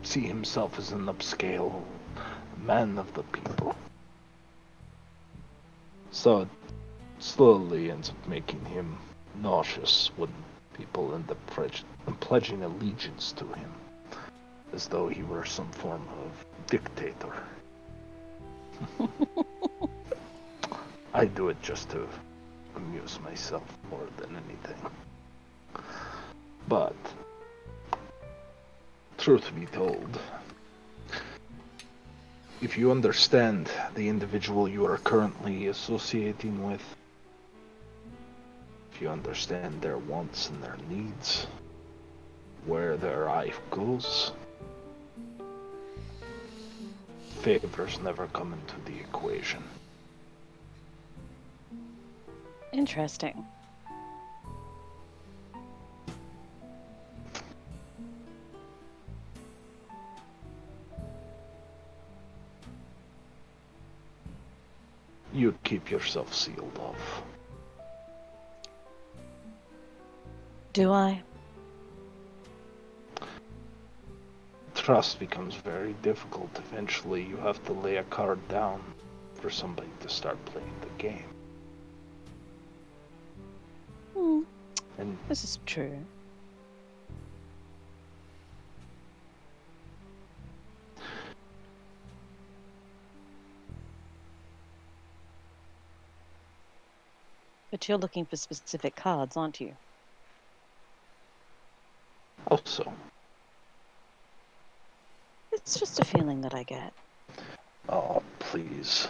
see himself as an upscale man of the people. So it slowly ends up making him nauseous when people end up pledging allegiance to him, as though he were some form of dictator. I do it just to amuse myself more than anything. But, truth be told, if you understand the individual you are currently associating with, if you understand their wants and their needs, where their eye goes, favors never come into the equation. Interesting. You keep yourself sealed off. Do I? Trust becomes very difficult. Eventually, you have to lay a card down for somebody to start playing the game. And This is true. But you're looking for specific cards, aren't you? also, It's just a feeling that I get. oh, please.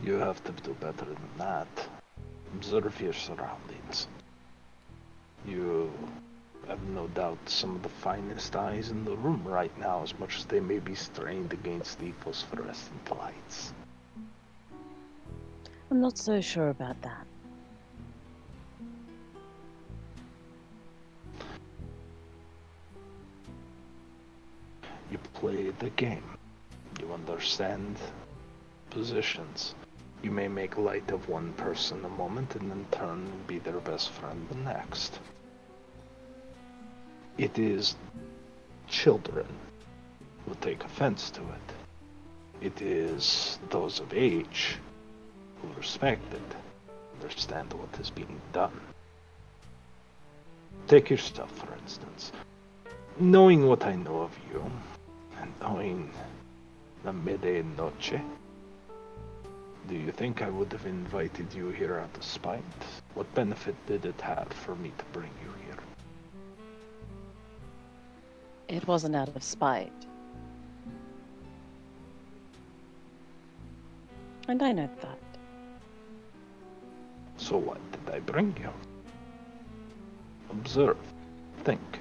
You have to do better than that. Observe your surroundings. You have no doubt some of the finest eyes in the room right now, as much as they may be strained against the phosphorescent lights. I'm not so sure about that. You play the game. You understand positions. You may make light of one person a moment and then turn and be their best friend the next. It is children who take offense to it. It is those of age who respect it, understand what is being done. Take yourself, for instance. Knowing what I know of you, and knowing the medianoche, do you think I would have invited you here out of spite? What benefit did it have for me to bring you here? It wasn't out of spite. And I know that. So what did I bring you? Observe. Think.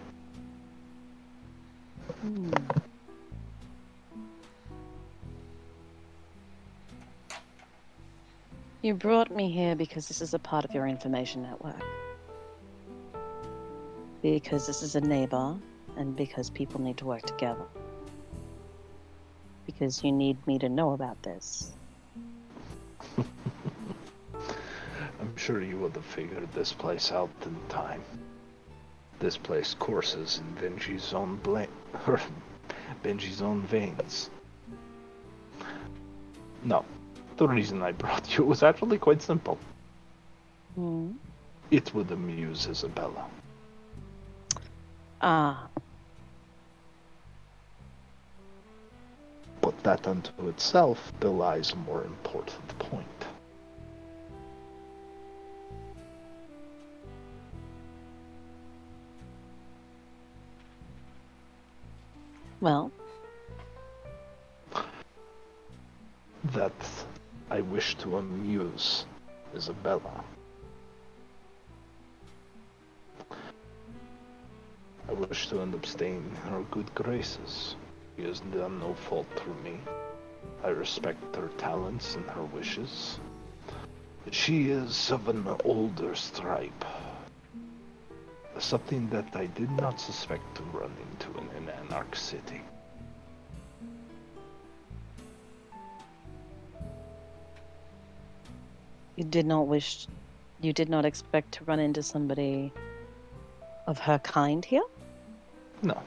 You brought me here because this is a part of your information network. Because this is a neighbor, and because people need to work together. Because you need me to know about this. I'm sure you would have figured this place out in time. This place courses in Benji's own Benji's own veins. No, the reason I brought you was actually quite simple. It would amuse Isabella. Ah. But that unto itself belies a more important point. Well, That I wish to amuse Isabella. I wish to end up staying in her good graces. She has done no fault through me. I respect her talents and her wishes. She is of an older stripe. Something that I did not suspect to run into in an Anarch city. you did not expect to run into somebody of her kind here? No.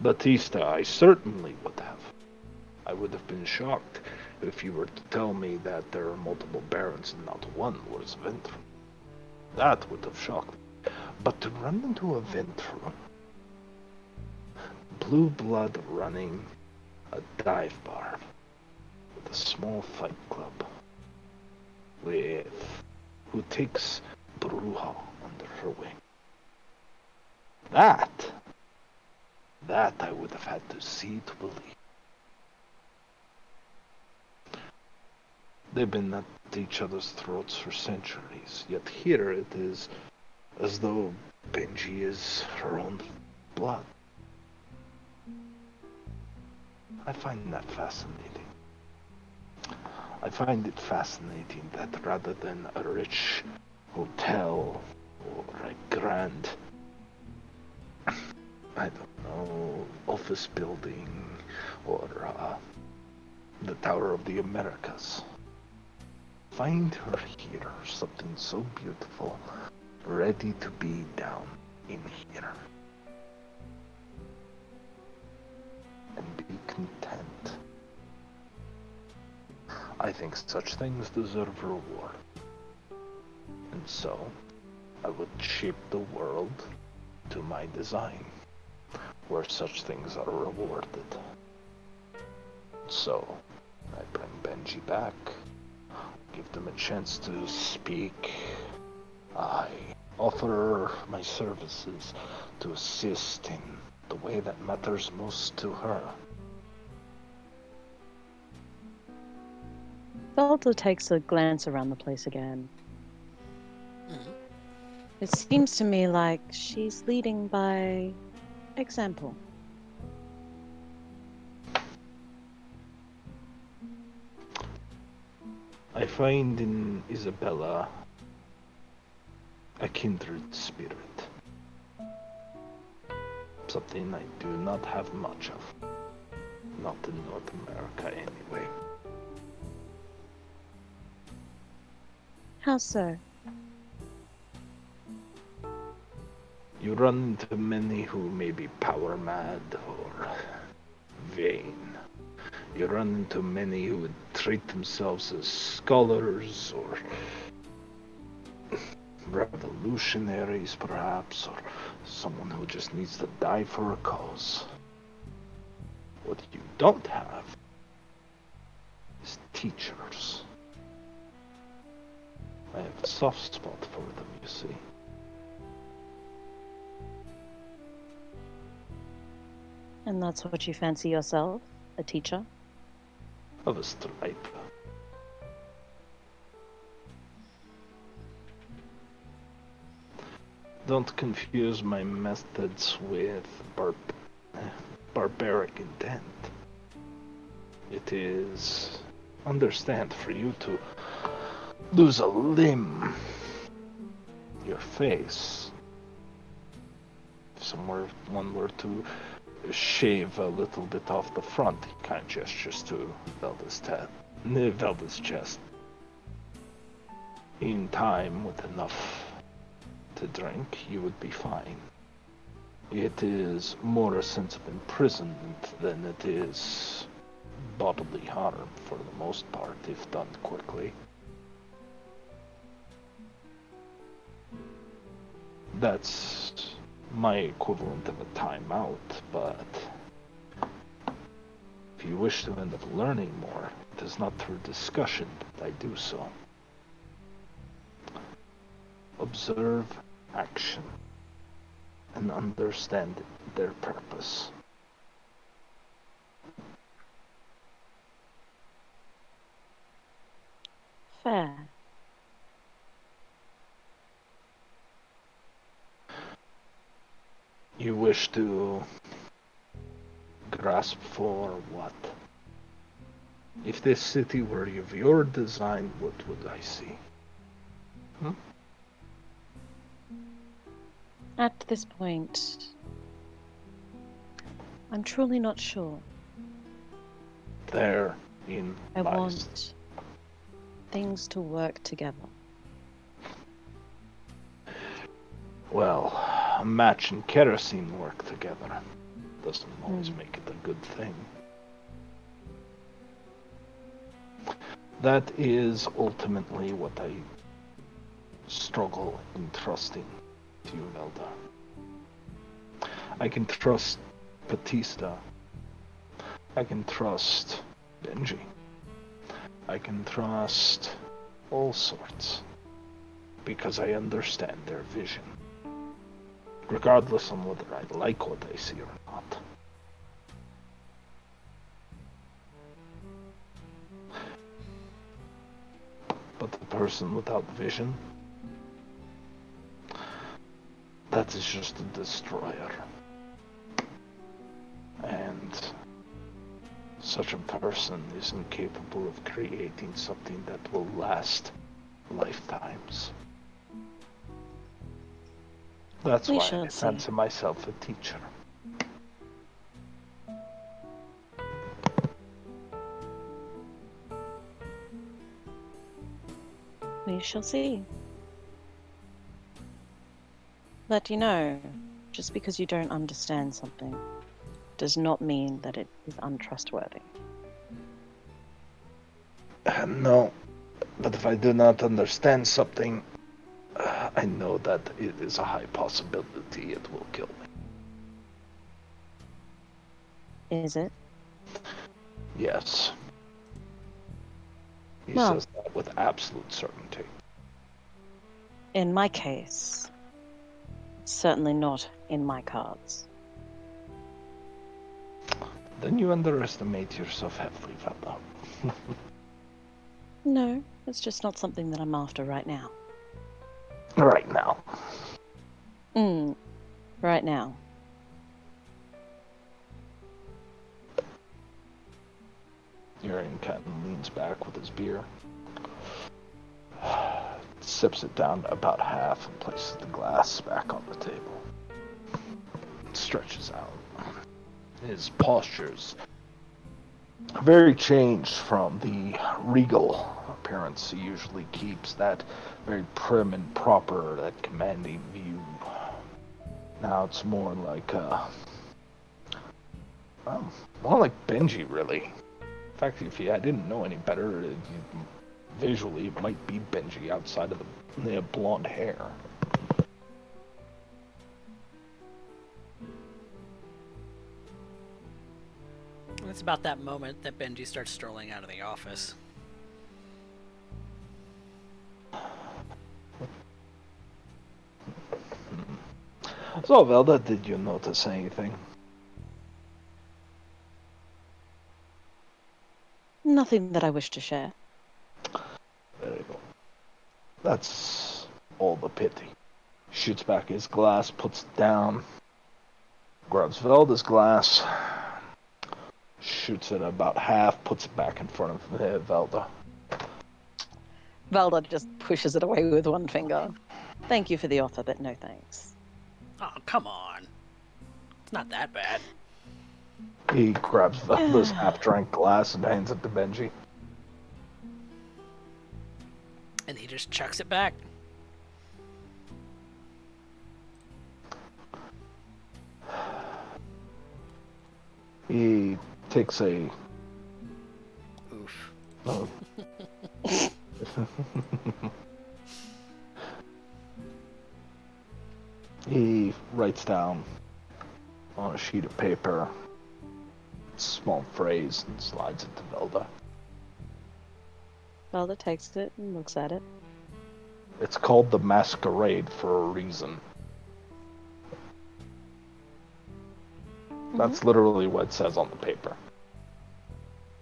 Batista, I certainly would have. I would have been shocked if you were to tell me that there are multiple barons and not one was Ventru. That would have shocked me. But to run into a Ventru, blue blood running a dive bar with a small fight club, who takes Bruja under her wing. That I would have had to see to believe. They've been at each other's throats for centuries, yet here it is as though Benji is her own blood. I find that fascinating. I find it fascinating that rather than a rich hotel or a grand, I don't know, office building or the Tower of the Americas, find her here, something so beautiful, ready to be down in here. And be content. I think such things deserve reward. And so, I would shape the world to my design, where such things are rewarded. So, I bring Benji back, give them a chance to speak. I offer my services to assist in the way that matters most to her. Velda takes a glance around the place again. Mhm. It seems to me like she's leading by example. I find in Isabella a kindred spirit. Something I do not have much of. Not in North America anyway. How so? You run into many who may be power mad or vain. You run into many who would treat themselves as scholars or revolutionaries perhaps, or someone who just needs to die for a cause. What you don't have is teachers. I have a soft spot for them, you see. And that's what you fancy yourself? A teacher? Of a stripe. Don't confuse my methods with barbaric intent. It is, understand, for you to lose a limb, your face. If one were to shave a little bit off the front, he kind of gestures to Velda's chest. In time, with enough to drink, you would be fine. It is more a sense of imprisonment than it is bodily harm, for the most part, if done quickly. That's my equivalent of a timeout, but if you wish to end up learning more, it is not through discussion that I do so. Observe action and understand their purpose. Fair. You wish to grasp for what? If this city were of your design, what would I see? At this point, I'm truly not sure. Therein I lies. want things to work together. Well, a match and kerosene work together. doesn't always make it a good thing. That is ultimately what I struggle in trusting to you, Velda. I can trust Batista. I can trust Benji. I can trust all sorts. Because I understand their vision. Regardless on whether I like what I see or not. But the person without vision, that is just a destroyer. And such a person is incapable of creating something that will last lifetimes. That's why I fancy myself a teacher. We shall see. But you know, just because you don't understand something does not mean that it is untrustworthy. No, but if I do not understand something, I know that it is a high possibility it will kill me. Is it? Yes. He Well, says that with absolute certainty. in my case, it's certainly not in my cards. Then you underestimate yourself heavily, Velda. No, it's just not something that I'm after right now. Right now. Right now. Urien kind of leans back with his beer. Sips it down about half and places the glass back on the table. Stretches out. His posture's very changed from the regal appearance he usually keeps, that very prim and proper, that commanding view. Now it's more like, more like Benji, really. In fact, if I didn't know any better, visually it might be Benji outside of the blonde hair. It's about that moment that Benji starts strolling out of the office. So, Velda, did you notice anything? Nothing that I wish to share. There you go. That's all the pity. Shoots back his glass, puts it down, grabs Velda's glass, shoots it about half, puts it back in front of Velda. Velda just pushes it away with one finger. Thank you for the offer, but no thanks. Oh, come on. It's not that bad. He grabs Velda's half-drank glass and hands it to Benji. And he just chucks it back. He takes a... Oof. Oh. He writes down on a sheet of paper a small phrase and slides it to Velda. Velda takes it and looks at it. It's called the Masquerade for a reason. That's literally what it says on the paper.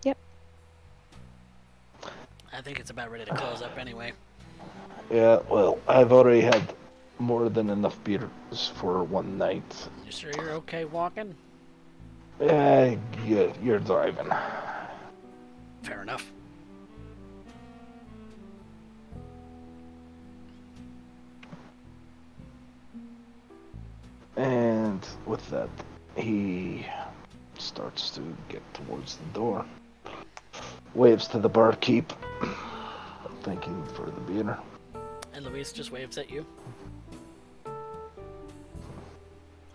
Yep. I think it's about ready to close up anyway. Yeah, well, I've already had more than enough beers for one night. You sure you're okay walking? Yeah, you're driving. Fair enough. And with that, he starts to get towards the door. Waves to the barkeep, thanking for the beer. And Luis just waves at you.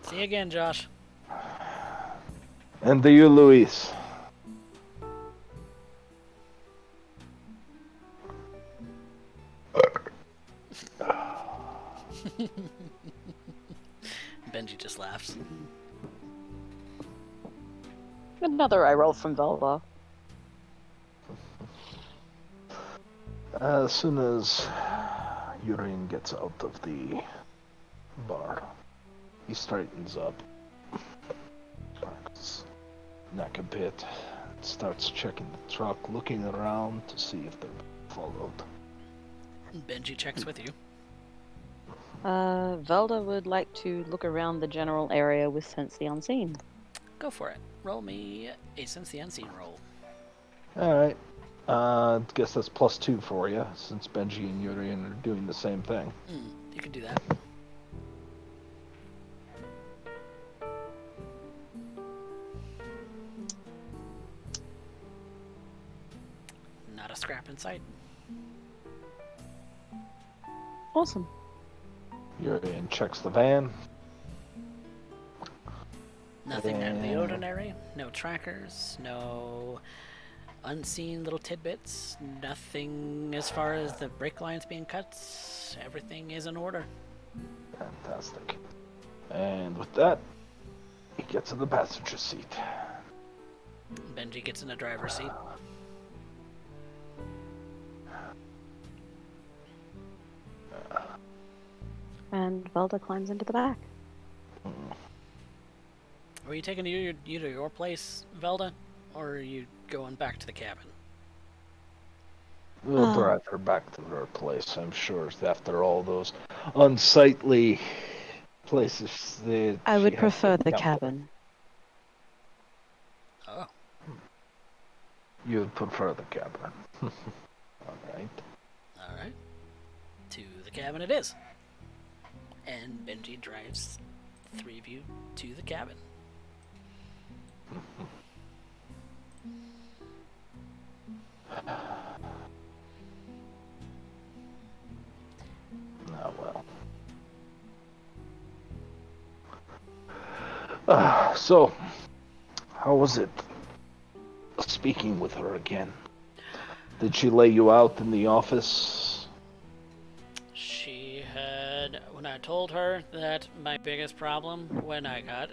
See you again, Josh. And to you, Luis. Benji just laughs. Another eye roll from Velda. As soon as Urien gets out of the bar, he straightens up, cracks his neck a bit, starts checking the truck, looking around to see if they're followed. Benji checks with you. Velda would like to look around the general area with Sense the Unseen. Go for it. Roll me a Sense the Unseen roll. Alright. Guess that's +2 for you, since Benji and Urien are doing the same thing. You can do that. Not a scrap in sight. Awesome. Urien checks the van. Nothing out of the ordinary. No trackers. No unseen little tidbits. Nothing as far as the brake lines being cut. Everything is in order. Fantastic. And with that, he gets in the passenger seat. Benji gets in the driver's seat. And Velda climbs into the back. Are you taking you to your place, Velda? Or are you going back to the cabin? We'll drive her back to her place, I'm sure, after all those unsightly places that I she would has prefer to the encounter. cabin. Oh. You would prefer the cabin. Alright. Alright. To the cabin it is. And Benji drives the three of you to the cabin. Oh well. So, how was it speaking with her again? Did she lay you out in the office? She had, when I told her that my biggest problem when I got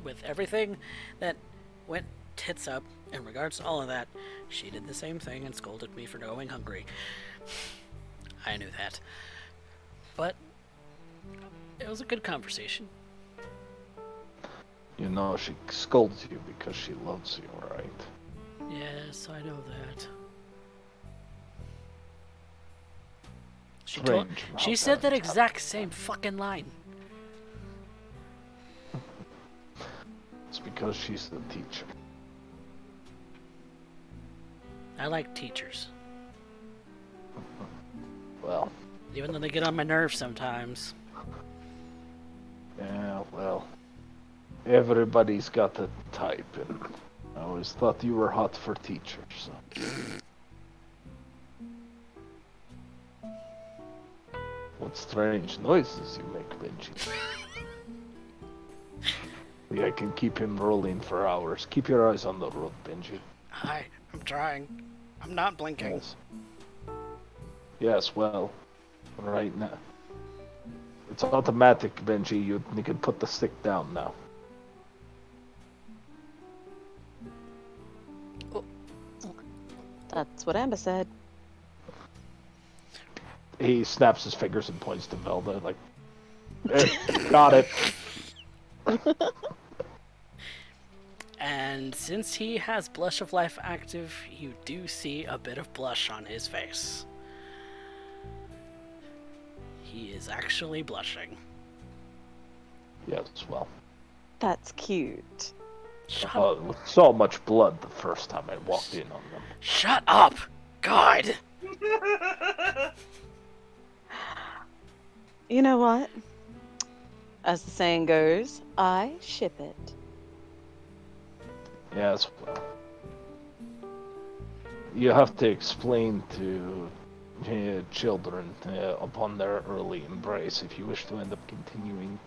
with everything that went tits up in regards to all of that, she did the same thing and scolded me for going hungry. I knew that. But it was a good conversation. You know, she scolds you because she loves you, right? Yes, I know that. She Strange how she said that is. exact same fucking line. It's because she's the teacher. I like teachers. Well, Even though they get on my nerves sometimes. yeah, well, everybody's got a type, and I always thought you were hot for teachers, so. What strange noises you make, Benji. Yeah, I can keep him rolling for hours. Keep your eyes on the road, Benji. I'm trying. I'm not blinking. Yes. Yes, well, right now. It's automatic, Benji. You can put the stick down now. That's what Amber said. He snaps his fingers and points to Velda, like, got it. And since he has Blush of Life active, you do see a bit of blush on his face. He is actually blushing. Yes, well. That's cute. So much blood the first time I walked in on them. Shut up! God! You know what? As the saying goes, I ship it. Yes, well. You have to explain to children upon their early embrace if you wish to end up continuing.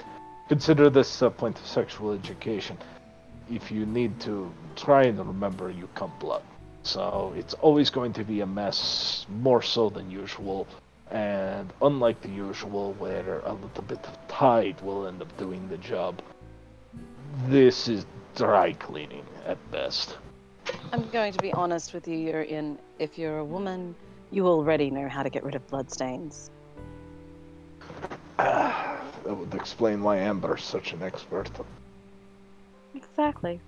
Consider this a point of sexual education. if you need to, try and remember you come blood. So it's always going to be a mess, more so than usual. And unlike the usual, where a little bit of tide will end up doing the job, this is dry cleaning at best. I'm going to be honest with you, Urien. If you're a woman, you already know how to get rid of bloodstains. That would explain why Amber's such an expert. Exactly.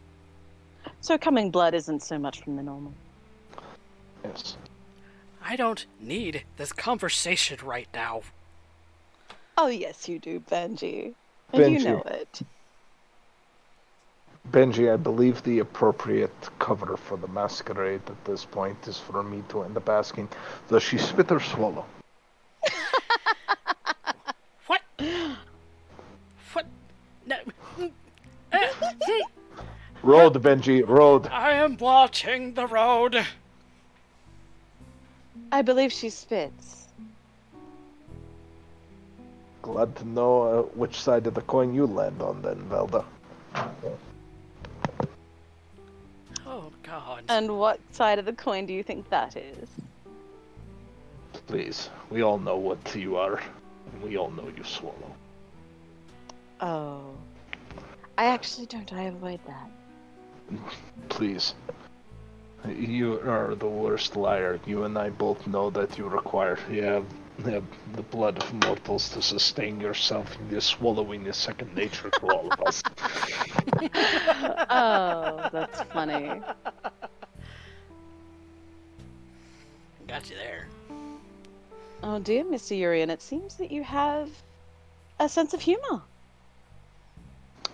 So coming blood isn't so much from the normal. Yes. I don't need this conversation right now. Oh, yes, you do, Benji. And you Benji. know it. Benji, I believe the appropriate cover for the masquerade at this point is for me to end up asking, does she spit or swallow? What? What? No. Road, Benji, road. I am watching the road. I believe she spits. Glad to know which side of the coin you land on then, Velda. Oh, God. And what side of the coin do you think that is? Please, we all know what you are, and we all know you swallow. Oh. I actually don't. I avoid that. Please. You are the worst liar. You and I both know that you require the blood of mortals to sustain yourself. Your swallowing is second nature to all of us. Oh, that's funny. Got you there. Oh dear, Mr. Urien, it seems that you have a sense of humor.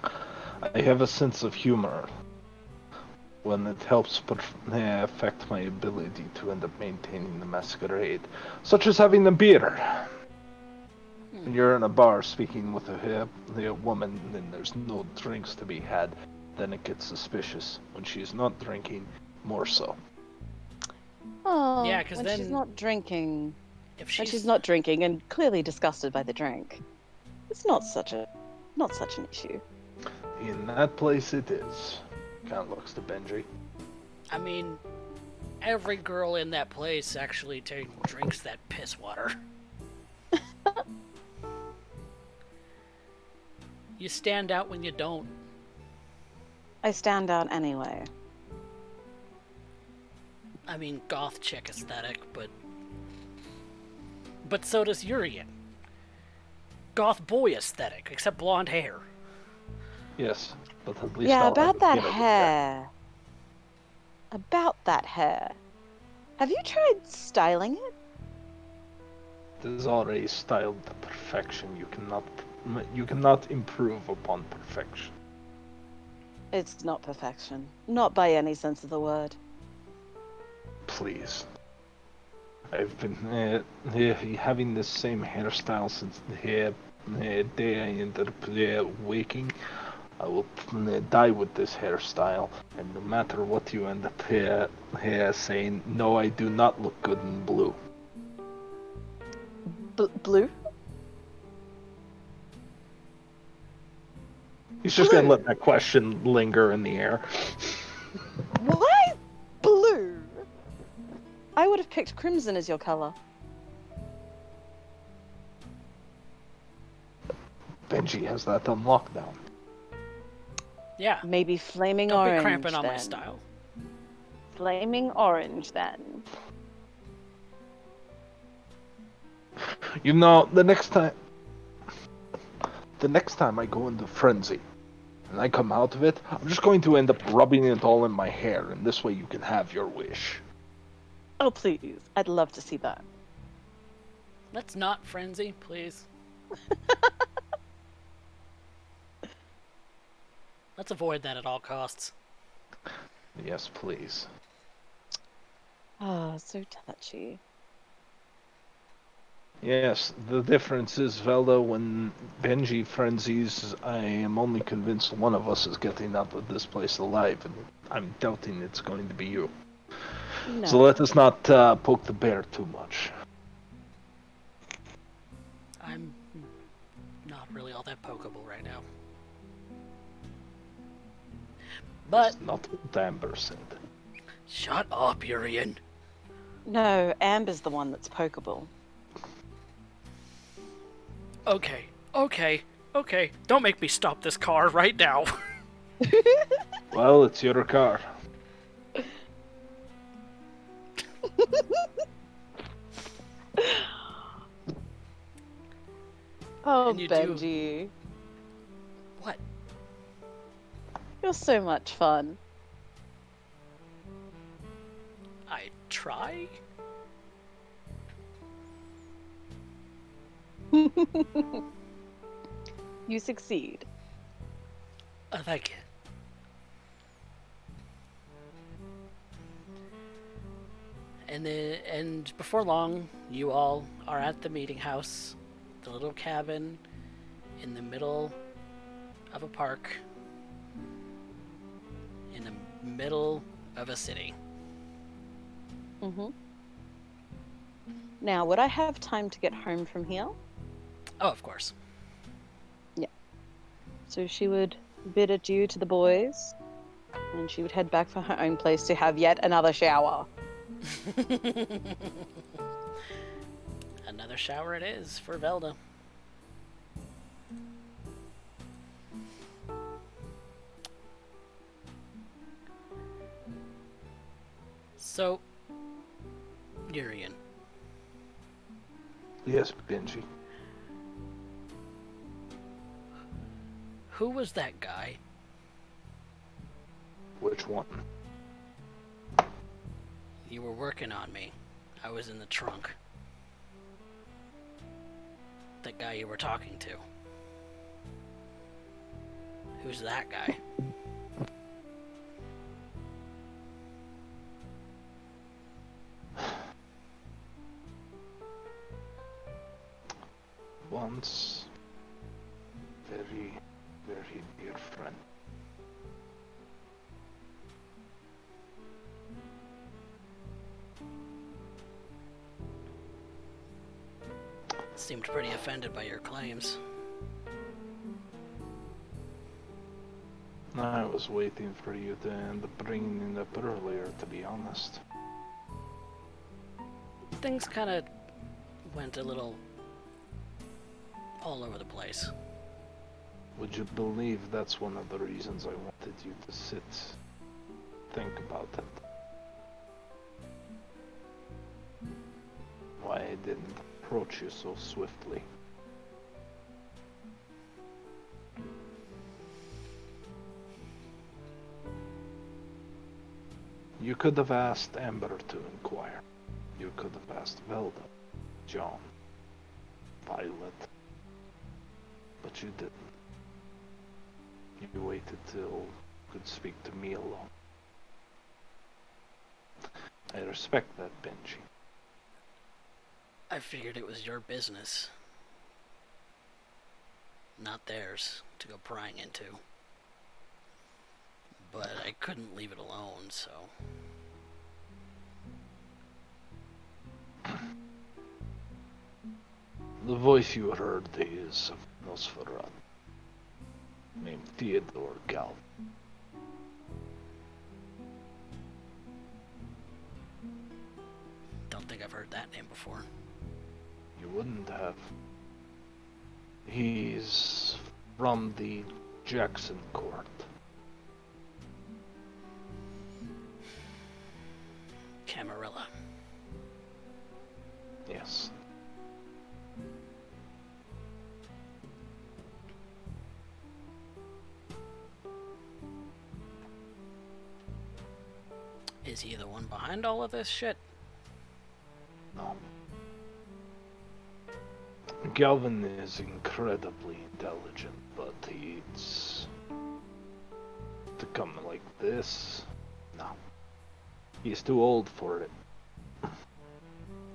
I have a sense of humor when it helps affect my ability to end up maintaining the masquerade, such as having a beer. When you're in a bar speaking with a woman and there's no drinks to be had, then it gets suspicious. When she's not drinking, more so. Oh, Yeah, 'cause when then- she's not drinking. If When she's not drinking and clearly disgusted by the drink, it's not such an issue. In that place it is. Kind of looks to Benji. I mean, every girl in that place actually drinks that piss water. You stand out when you don't. I stand out anyway. I mean, goth chick aesthetic, but so does Urien. Goth boy aesthetic, except blonde hair. Yes, but at least Yeah, I'll about have a that peanut butter. hair. About that hair. Have you tried styling it? It is already styled to perfection. You cannot improve upon perfection. It's not perfection. Not by any sense of the word. Please. I've been having this same hairstyle since the day I ended up waking. I will die with this hairstyle, and no matter what you end up saying, no, I do not look good in blue. Blue? He's just gonna let that question linger in the air. Why blue? I would have picked crimson as your color. Benji has that on lockdown. Yeah. Maybe flaming Don't orange. be cramping on then. my style. Flaming orange, then. You know, the next time I go into frenzy and I come out of it, I'm just going to end up rubbing it all in my hair, and this way you can have your wish. Oh, please. I'd love to see that. Let's not frenzy, please. Let's avoid that at all costs. Yes, please. Oh, so touchy. Yes, the difference is, Velda, when Benji frenzies, I am only convinced one of us is getting out of this place alive, and I'm doubting it's going to be you. No. So let us not poke the bear too much. I'm not really all that pokeable right now. But It's not what Amber said. shut up, Urien. No, Amber's the one that's pokeable. Okay, okay, okay. Don't make me stop this car right now. Well, it's your car. Oh, And you do- Benji. What? You're so much fun. I try? You succeed. Thank you. And before long, you all are at the meeting house, the little cabin in the middle of a park, in the middle of a city. Mm-hmm. Now, would I have time to get home from here? Oh, of course. So she would bid adieu to the boys, and she would head back for her own place to have yet another shower. Another shower it is for Velda. So, Urien, Yes, Benji. who was that guy? Which one? You were working on me. I was in the trunk. That guy you were talking to. Who's that guy? Once, very, very dear friend. Seemed pretty offended by your claims. I was waiting for you to end up bringing it up earlier, to be honest. Things kind of went a little all over the place. Would you believe that's one of the reasons I wanted you to sit, think about it? Why I didn't approach you so swiftly. You could have asked Amber to inquire. You could have asked Velda, John, Violet. But you didn't. You waited till you could speak to me alone. I respect that, Benji. I figured it was your business, not theirs, to go prying into. But I couldn't leave it alone, so... The voice you heard is of Nosferatu, named Theodore Galvin. Don't think I've heard that name before. You wouldn't have. He's from the Jackson court. Camarilla. Yes. Is he the one behind all of this shit? No. Galvin is incredibly intelligent, but he's... to come like this? No. He's too old for it.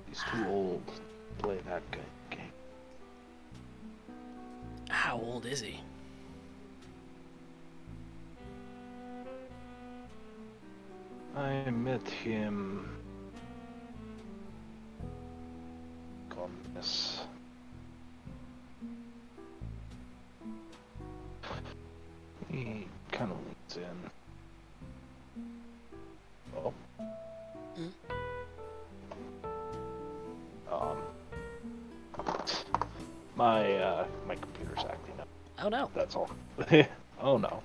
He's too old to play that kind of game. How old is he? I met him... Goodness. He kind of leans in. My computer's acting up. Oh no. That's all. Oh no.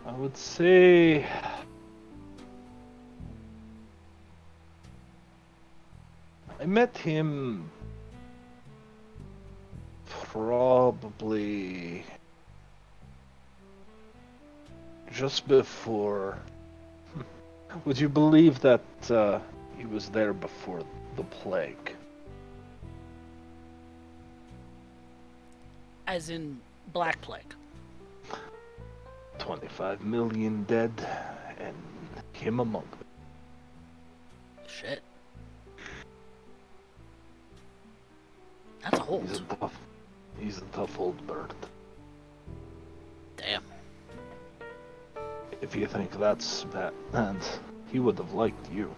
I would say I met him probably just before. Would you believe that he was there before the plague? As in Black Plague. 25 million dead, and him among them. Shit. That's old. He's a tough old bird. Damn. If you think that's bad, and he would have liked you.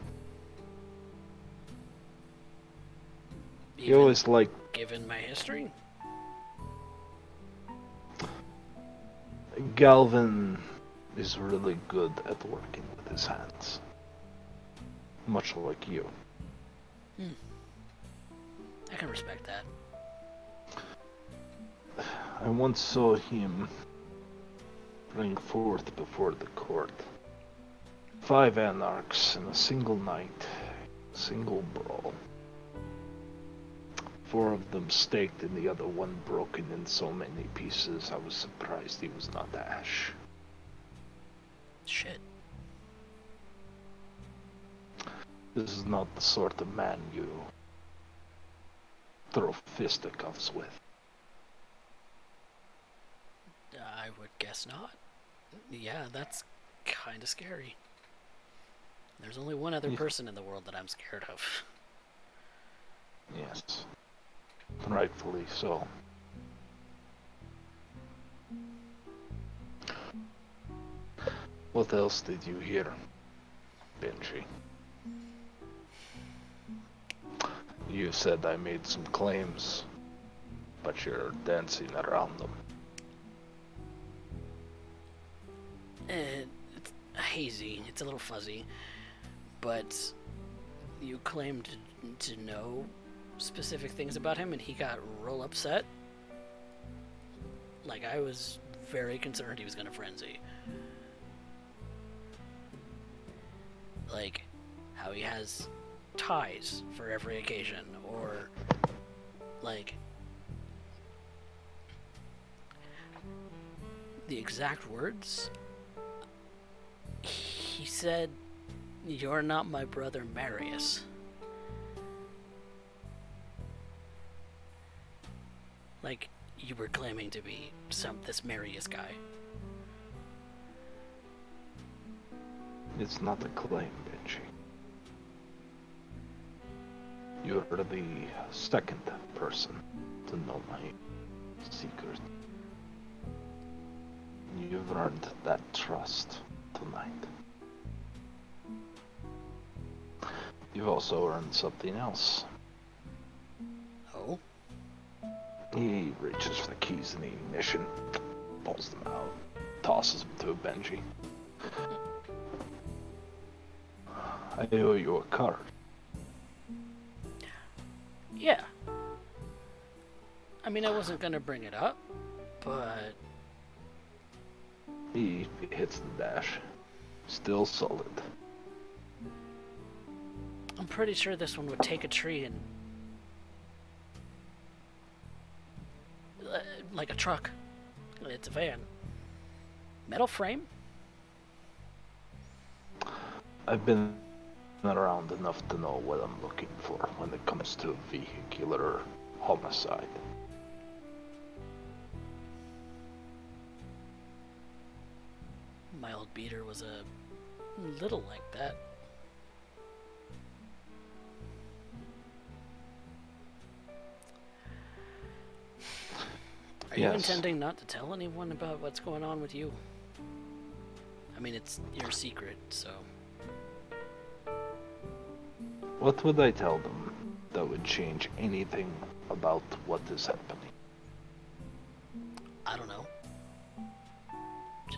He Even always liked. given my history? Galvin is really good at working with his hands. Much like you. I can respect that. I once saw him bring forth before the court 5 anarchs in a single night, single brawl. 4 of them staked and the other one broken in so many pieces, I was surprised he was not Ash. Shit. This is not the sort of man you throw fisticuffs with. I would guess not. Yeah, that's kind of scary. There's only one other person in the world that I'm scared of. Yes. Rightfully so. What else did you hear, Benji? You said I made some claims, but you're dancing around them. It's hazy. It's a little fuzzy. But you claimed to know specific things about him, and he got real upset. Like, I was very concerned he was gonna frenzy. Like, how he has ties for every occasion, or like the exact words, he said, "You're not my brother Marius." Like, you were claiming to be this Marius guy. It's not a claim, Benji. You're the second person to know my secret. You've earned that trust tonight. You've also earned something else. Oh? He reaches for the keys in the ignition, pulls them out, tosses them to Benji. I owe you a card. Yeah. I mean, I wasn't gonna bring it up, but He hits the dash. Still solid. I'm pretty sure this one would take a tree and... like a truck. It's a van. Metal frame? I've been around enough to know what I'm looking for when it comes to vehicular homicide. My old beater was a little like that. Are you intending not to tell anyone about what's going on with you? I mean, it's your secret, so... What would I tell them that would change anything about what is happening? I don't know.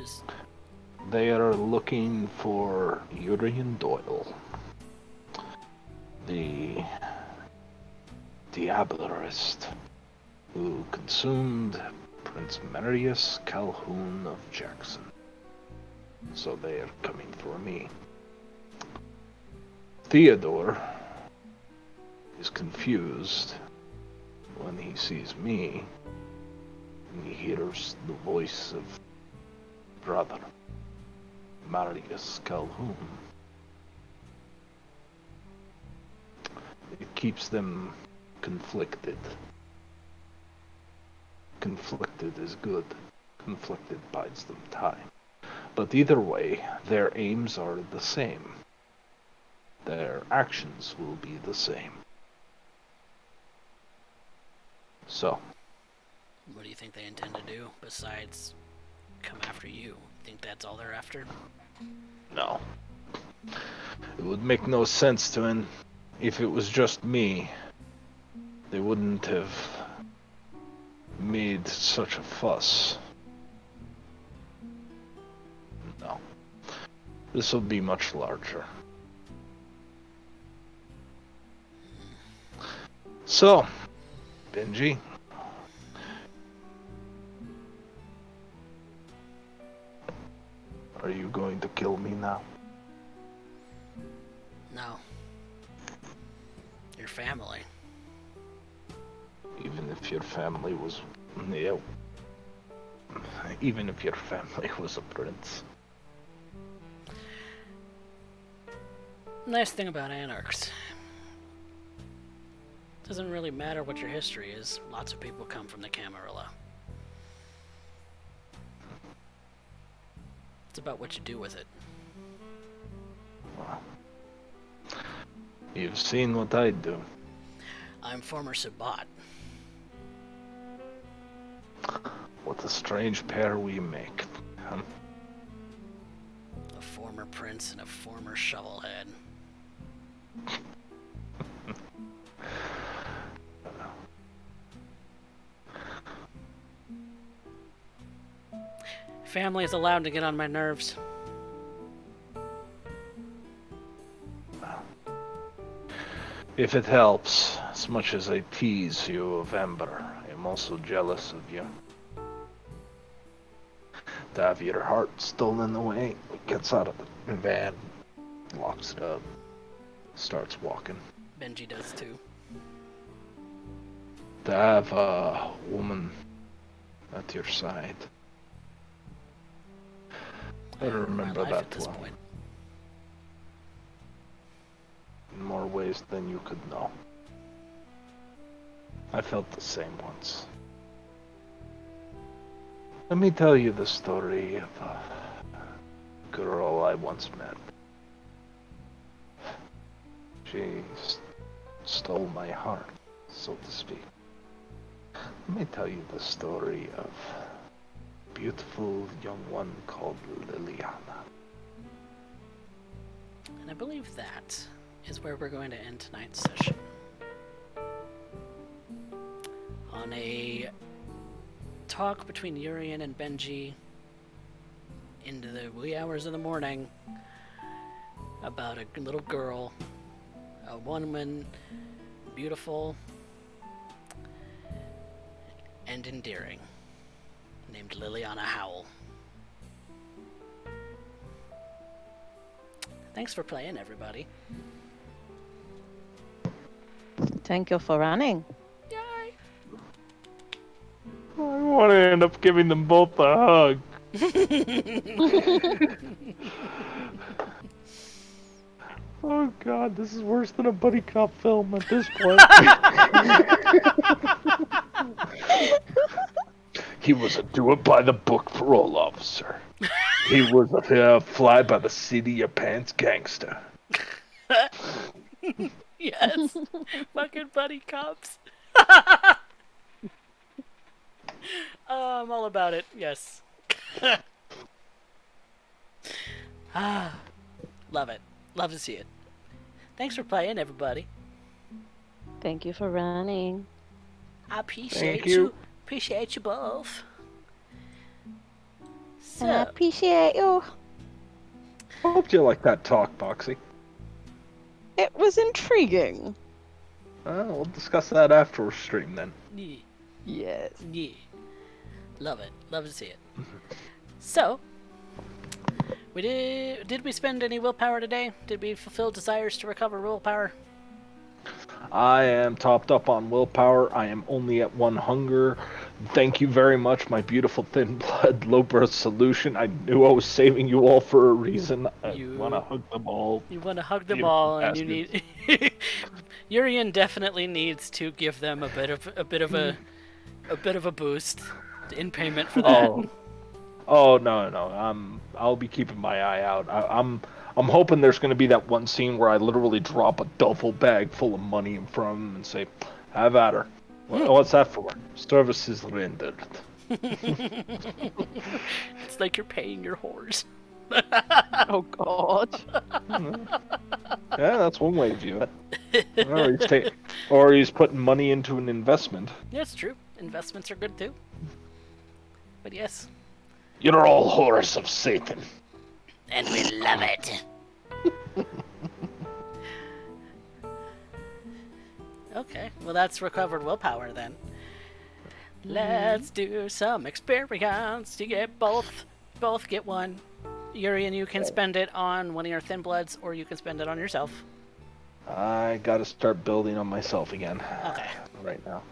news? They are looking for Urien Doyle, the Diablerist who consumed Prince Marius Calhoun of Jackson. So they are coming for me. Theodore is confused when he sees me and he hears the voice of brother Marius Calhoun. It keeps them conflicted. Conflicted is good. Conflicted bides them time. But either way, their aims are the same. Their actions will be the same. So, What do you think they intend to do besides come after you? Think that's all they're after? no. It would make no sense to him. If it was just me, they wouldn't have made such a fuss. No. This will be much larger. So, Benji. Are you going to kill me now? No. Your family. Even if your family was... Yeah. Even if your family was a prince. Nice thing about anarchs. Doesn't really matter what your history is. Lots of people come from the Camarilla. It's about what you do with it. Well, you've seen what I do. I'm former Sabbat. What a strange pair we make. Huh? A former prince and a former shovelhead. Family is allowed to get on my nerves. If it helps, as much as I tease you of Ember, I'm also jealous of you. To have your heart stolen away, gets out of the van, locks it up, starts walking. Benji does too. To have a woman at your side. Better remember my life that at this well. point. In more ways than you could know. I felt the same once. Let me tell you the story of a girl I once met. She stole my heart, so to speak. Let me tell you the story of a beautiful young one called Liliana. And I believe that is where we're going to end tonight's session. On a talk between Urien and Benji into the wee hours of the morning about a little girl, a woman, beautiful and endearing, named Liliana Howell. Thanks for playing, everybody. Thank you for running. Yay! I want to end up giving them both a hug. Oh god, this is worse than a buddy cop film at this point. He was a do-it-by-the-book parole officer. He was a fly-by-the-seat-of-your-pants gangster. Yes! Fucking buddy cops. Oh, I'm all about it. Yes. Love it. Love to see it. Thanks for playing, everybody. Thank you for running. I appreciate Thank you. Appreciate you both. And I So, appreciate you. Hope you like that talk, Boxy. It was intriguing. We'll discuss that after stream then. yeah, Yes. yeah. Love it. Love to see it. So, did we spend any willpower today? Did we fulfill desires to recover willpower? I am topped up on willpower. I am only at 1 hunger. Thank you very much, my beautiful thin blood low birth solution. I knew I was saving you all for a reason. I want to hug them all. You want to hug them Beautiful all, and bastards. you need. Urien definitely needs to give them a bit of a boost in payment for that. No. I'll be keeping my eye out. I'm hoping there's going to be that one scene where I literally drop a duffel bag full of money in front of them and say, "Have at her." What's that for? Services rendered. It's like you're paying your whores. Oh God. Yeah, that's one way to view it. Or he's putting money into an investment. Yeah, it's true. Investments are good too. But yes. You're all whores of Satan. And we love it. Okay, well that's recovered willpower then. Let's do some experience. You get both get one. Urien, you can spend it on one of your thin bloods, or you can spend it on yourself. I gotta start building on myself again. Okay. Right now.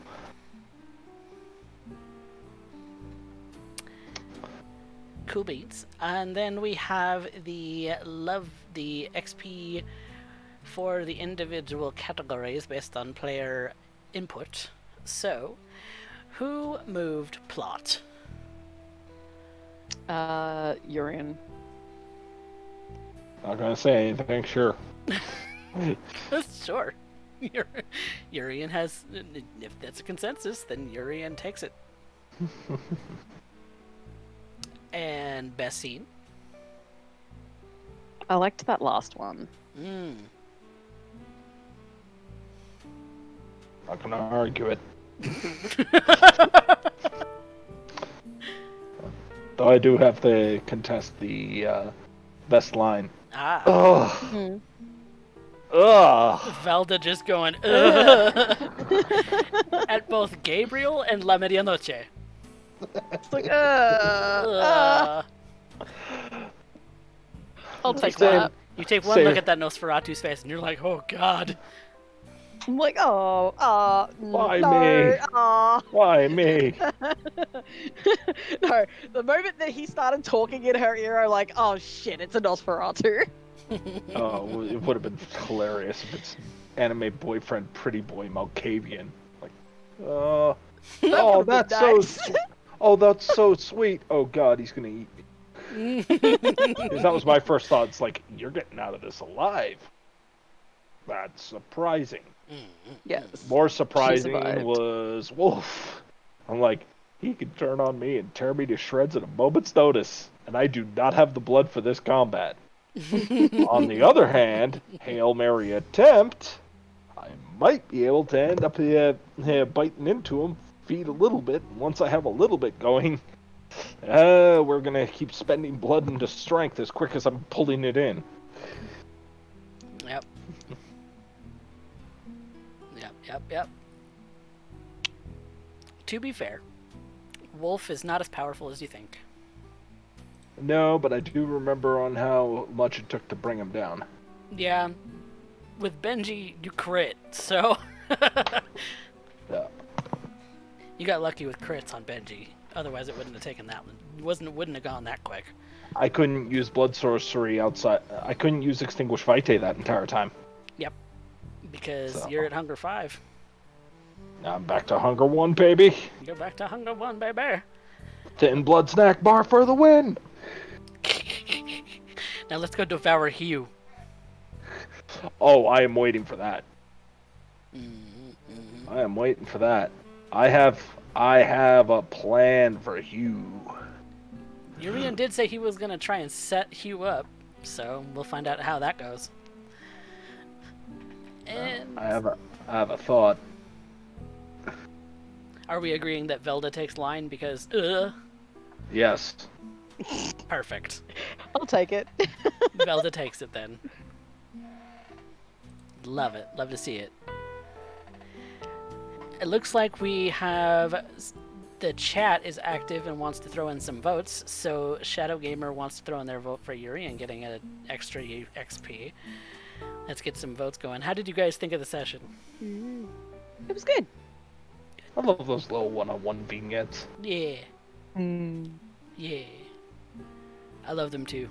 Cool beats. And then we have the XP for the individual categories based on player input. So, who moved plot? Urien. Not gonna say anything, sure. Sure. Urien has, if that's a consensus, then Urien takes it. And Bessine. I liked that last one. Not gonna argue it. Though I do have to contest the best line. Ah. Ugh. Ugh. Velda just going, ugh. At both Gabriel and La Medianoche. It's like, I'll take Same. that. You take one Same. look at that Nosferatu's face and you're like, oh god. I'm like, Why no, me? Why me? No, the moment that he started talking in her ear, I'm like, oh shit, it's a Nosferatu. Oh, it would have been hilarious if it's anime boyfriend, pretty boy Malkavian. Like, oh, would've been that's so. nice. Oh, that's so sweet. Oh God, he's gonna eat me. 'Cause that was my first thought. It's like, you're getting out of this alive. That's surprising. Yes. More surprising survived. was Wolf. I'm like, he could turn on me and tear me to shreds at a moment's notice, and I do not have the blood for this combat. On the other hand, Hail Mary attempt, I might be able to end up biting into him, feed a little bit, and once I have a little bit going, we're gonna keep spending blood into strength as quick as I'm pulling it in. Yep. Yep. To be fair, Wolf is not as powerful as you think. No, but I do remember on how much it took to bring him down. Yeah. With Benji, you crit, so... Yeah. You got lucky with crits on Benji. Otherwise, it wouldn't have taken that one. Wouldn't have gone that quick. I couldn't use blood sorcery outside. I couldn't use Extinguish Vitae that entire time. Yep. Because So. you're at Hunger 5. Now I'm back to Hunger 1, baby. You're back to Hunger 1, baby. Thin blood snack bar for the win. Now let's go devour Hugh. Oh, I am waiting for that. I am waiting for that. I have a plan for Hugh. Urien did say he was going to try and set Hugh up, so we'll find out how that goes. And I have a thought. are we agreeing that Velda takes line because, Yes. Perfect. I'll take it. Velda takes it then. Love it. Love to see it. It looks like we have the chat is active and wants to throw in some votes. So Shadow Gamer wants to throw in their vote for Urien getting an extra XP. Let's get some votes going. How did you guys think of the session? It was good. I love those little one-on-one vignettes. Yeah. Mm. Yeah. I love them too.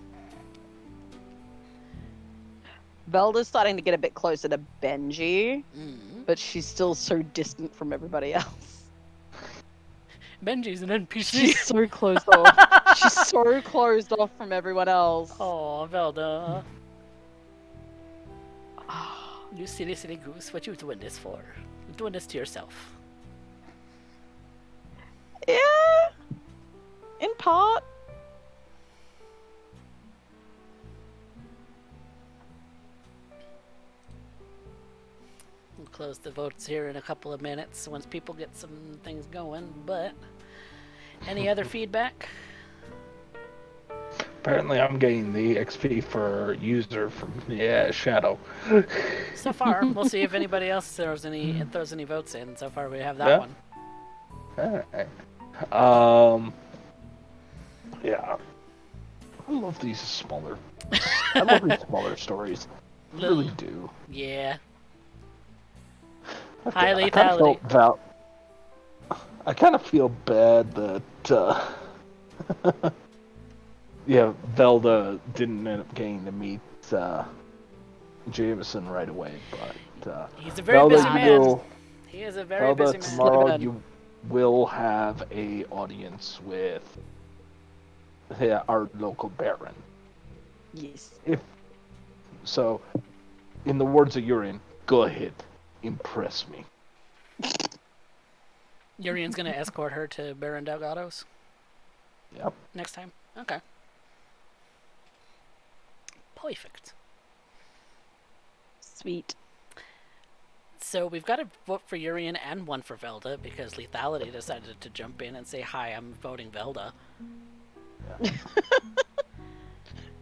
Velda's starting to get a bit closer to Benji, Mm. but she's still so distant from everybody else. Benji's an NPC. She's so closed off. She's so closed off from everyone else. Oh, Velda. You silly, silly goose. What you doing this for? You're doing this to yourself. Yeah, in part. We'll close the votes here in a couple of minutes once people get some things going, but any other feedback? Apparently, I'm getting the XP for user from Shadow. So far, we'll see if anybody else throws any votes in. So far, we have that one. Alright. Yeah. I love these smaller. I love these smaller stories. I really do. Yeah. I High kinda lethality. felt I kind of feel bad that Velda didn't end up getting to meet Jameson right away, but He's a very Velda, busy you man. will- He is a very Velda, busy man. tomorrow man. you will have a audience with our local Baron. Yes. So, in the words of Urien, go ahead, impress me. Urien's gonna escort her to Baron Delgado's Yep. next time. Okay. Perfect. Sweet. So we've got a vote for Urien and one for Velda because Lethality decided to jump in and say, "Hi, I'm voting Velda."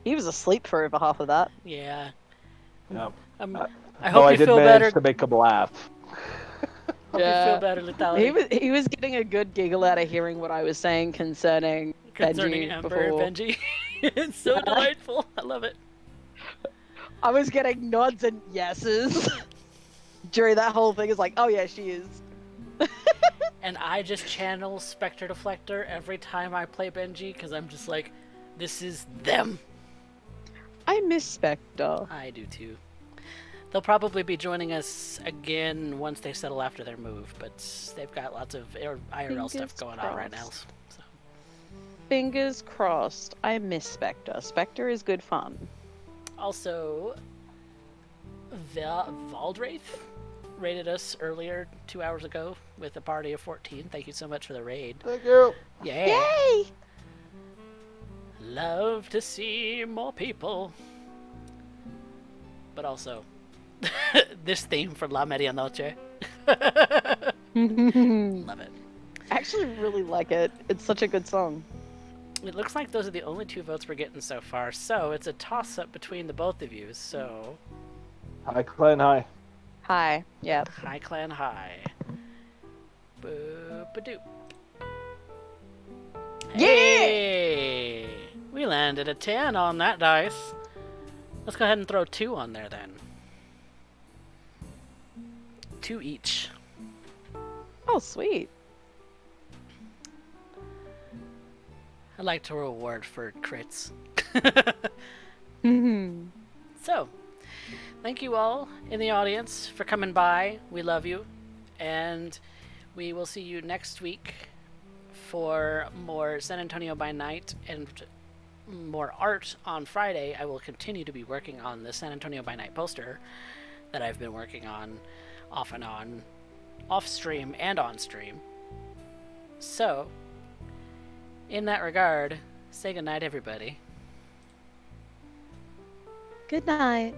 He was asleep for over half of that. Yeah. Yep. I No, hope I you did feel manage better. to make him laugh. Hope you feel better, Lethality. He was getting a good giggle out of hearing what I was saying concerning Concerning Benji Amber before. and Benji. It's so delightful. I love it. I was getting nods and yeses during that whole thing. It's like, oh yeah, she is. And I just channel Spectre Deflector every time I play Benji because I'm just like, this is them. I miss Spectre. I do too. They'll probably be joining us again once they settle after their move, but they've got lots of IRL stuff Fingers going on right now. crossed. So. Fingers crossed. I miss Spectre. Spectre is good fun. Also, Valdraith raided us earlier 2 hours ago with a party of 14. Thank you so much for the raid. Thank you. Yeah. Yay! Love to see more people. But also, this theme for La Medianoche. Love it. I actually really like it. It's such a good song. It looks like those are the only 2 votes we're getting so far, so it's a toss-up between the both of you, so... Hi, Clan, hi. Hi. Yep. Hi, Clan, hi. Boop-a-doop. Hey! We landed a 10 on that dice. Let's go ahead and throw 2 on there, then. 2 each. Oh, sweet. I like to reward for crits. Mhm. So, thank you all in the audience for coming by. We love you. And we will see you next week for more San Antonio by Night and more art on Friday. I will continue to be working on the San Antonio by Night poster that I've been working on off and on, off stream and on stream. So, in that regard, say goodnight, everybody. Good night.